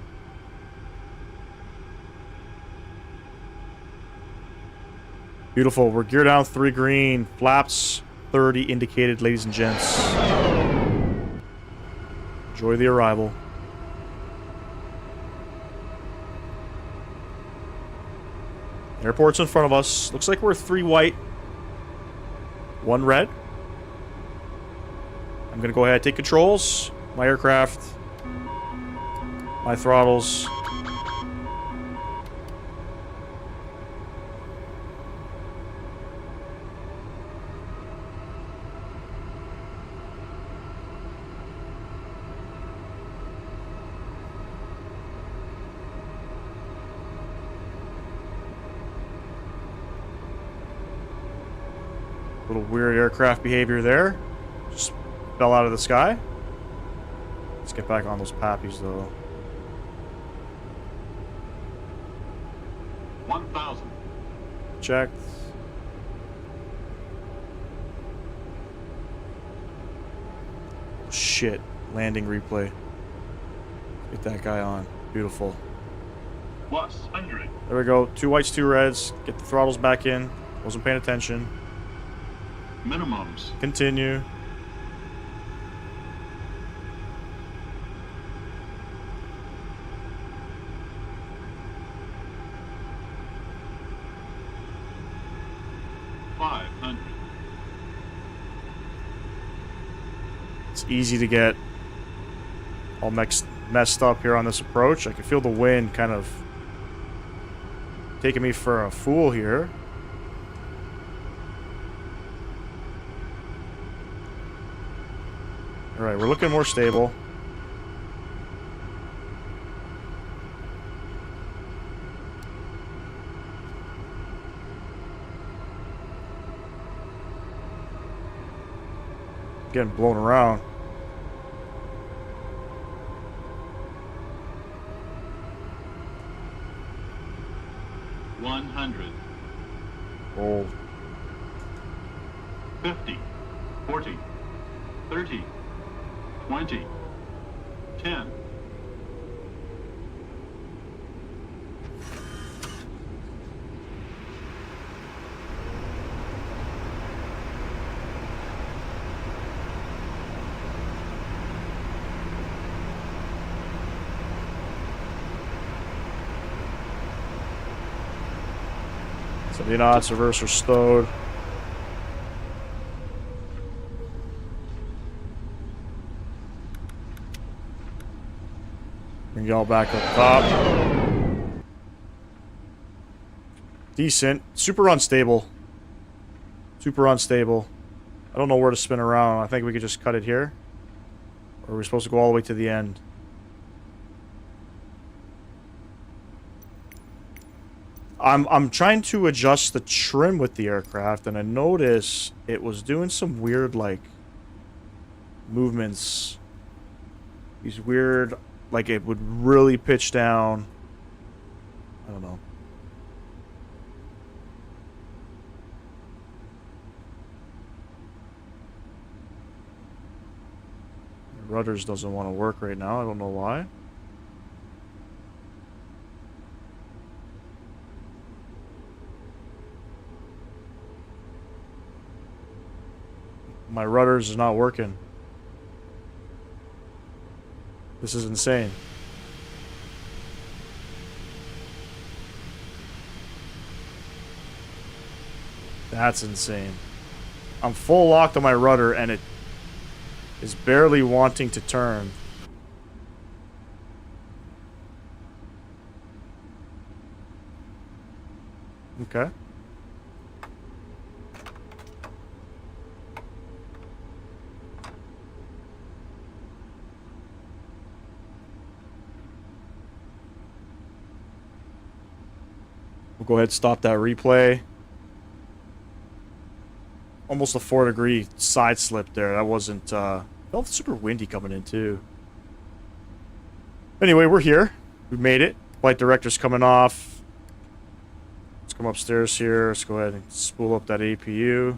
Beautiful. We're gear down 3 green. Flaps 30 indicated, ladies and gents. Enjoy the arrival. Airport's in front of us. Looks like we're 3 white, 1 red. I'm going to go ahead and take controls. My aircraft. My throttles. Little weird aircraft behavior there. Just fell out of the sky. Let's get back on those pappies though.
1,000.
Checked. Shit. Landing replay. Get that guy on. Beautiful.
Plus 100.
There we go. 2 whites, 2 reds. Get the throttles back in. Wasn't paying attention.
Minimums.
Continue. It's easy to get all messed up here on this approach. I can feel the wind kind of taking me for a fool here. Alright, we're looking more stable. Getting blown around. Oh.
50, 40, 30, 20, 10.
So the knots, reverse are stowed. Bring y'all back up top. Decent. Super unstable. Super unstable. I don't know where to spin around. I think we could just cut it here. Or are we supposed to go all the way to the end? I'm trying to adjust the trim with the aircraft, and I noticed it was doing some weird, like, movements. These weird, like, it would really pitch down. I don't know. The rudders doesn't want to work right now. I don't know why. My rudders is not working. This is insane. That's insane. I'm full locked on my rudder and it is barely wanting to turn. Okay. We'll go ahead and stop that replay. Almost a 4-degree side slip there. That wasn't, felt super windy coming in too. Anyway, we're here. We made it. Flight director's coming off. Let's come upstairs here. Let's go ahead and spool up that APU.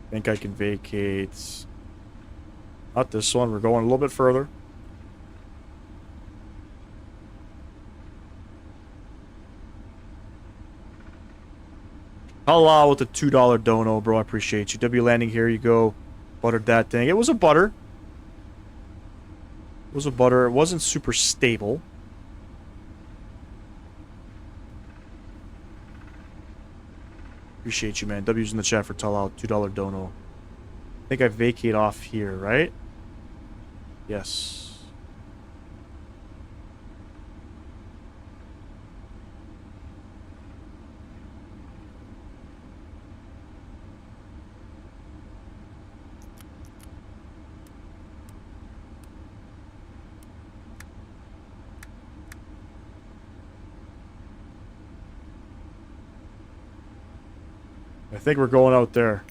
I think I can vacate. Not this one. We're going a little bit further. Hello with the $2 dono, bro. I appreciate you. W landing, here you go. Buttered that thing. It was a butter. It was a butter. It wasn't super stable. Appreciate you, man. W's in the chat for Talal. $2 dono. I think I vacate off here, right? Yes. I think we're going out there.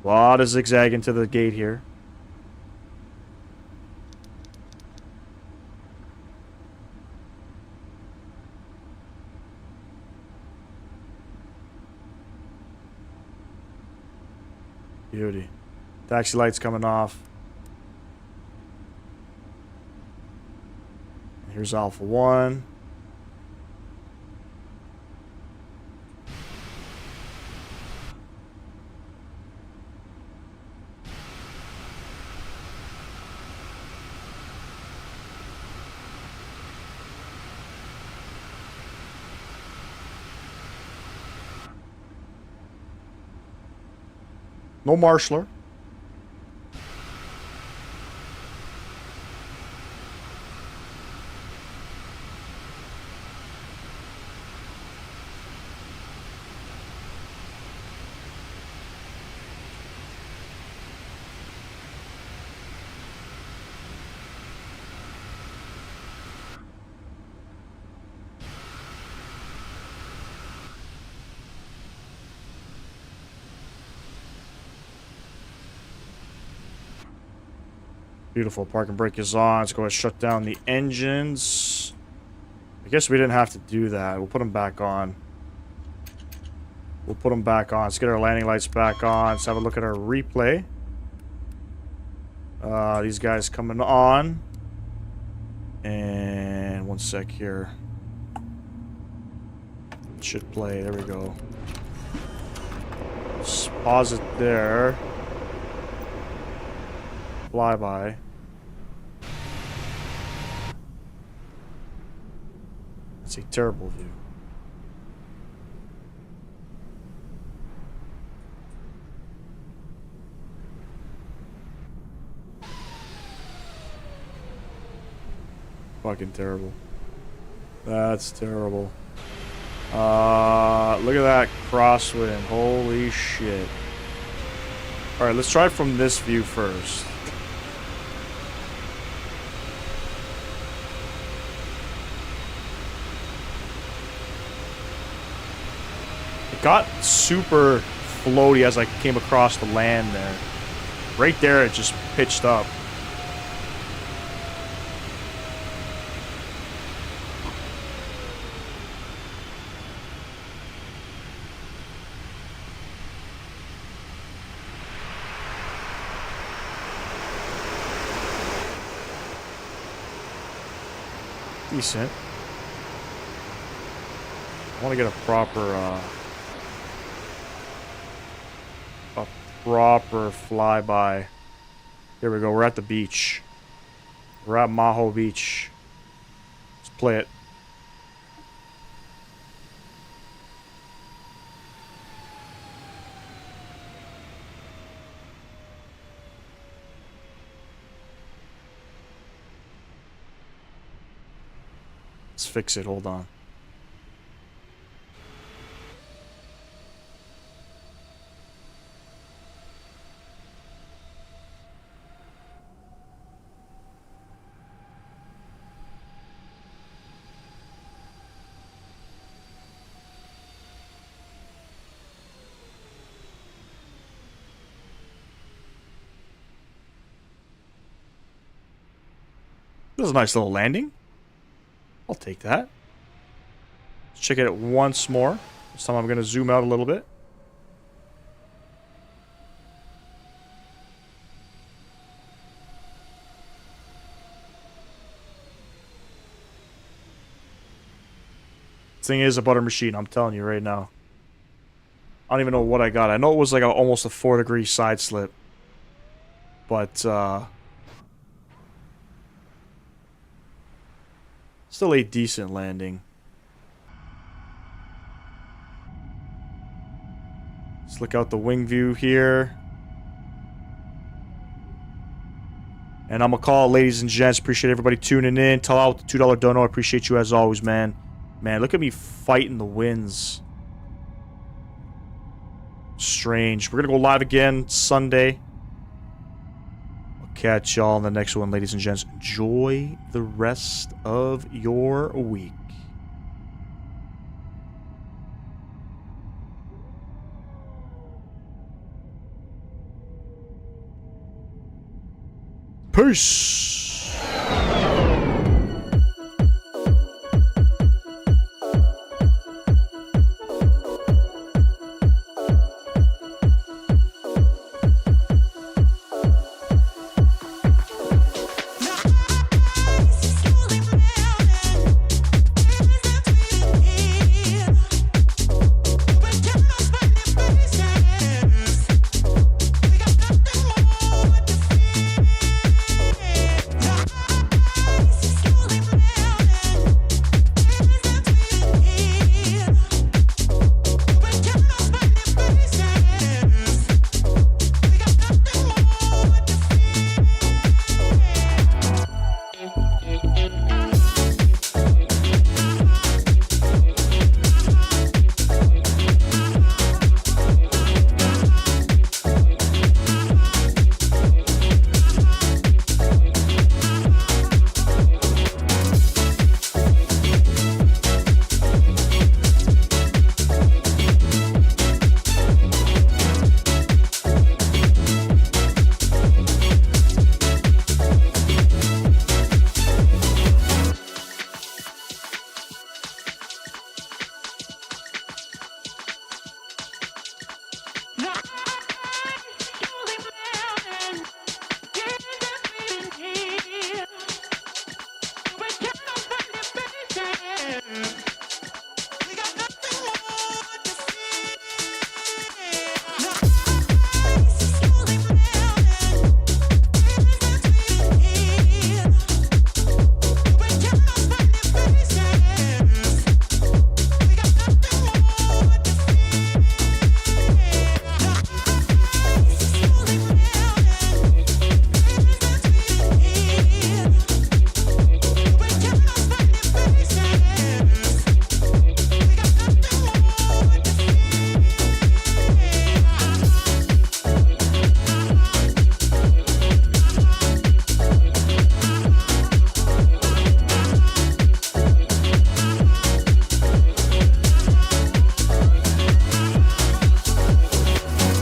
A lot of zigzag into the gate here. Beauty. Taxi lights coming off. Here's Alpha 1. No marshaller. Beautiful. Parking brake is on. Let's go ahead and shut down the engines. I guess we didn't have to do that. We'll put them back on. We'll put them back on. Let's get our landing lights back on. Let's have a look at our replay. These guys coming on. And one sec here. Should play. There we go. Just pause it there. Flyby. That's a terrible view. Fucking terrible. That's terrible. Look at that crosswind. Holy shit. Alright, let's try it from this view first. It got super floaty as I came across the land there. Right there, it just pitched up. Decent. I want to get a proper flyby. Here we go. We're at the beach. We're at Maho Beach. Let's play it. Let's fix it. Hold on. This is a nice little landing. I'll take that. Let's check it out once more. This time I'm going to zoom out a little bit. This thing is a butter machine, I'm telling you right now. I don't even know what I got. I know it was like almost a 4-degree side slip. But, still a decent landing. Let's look out the wing view here. And I'm going to call it, ladies and gents. Appreciate everybody tuning in. Tell out the $2 dono. I appreciate you as always, man. Man, look at me fighting the winds. Strange. We're going to go live again Sunday. I'll catch y'all in the next one, ladies and gents. Enjoy the rest of your week. Peace.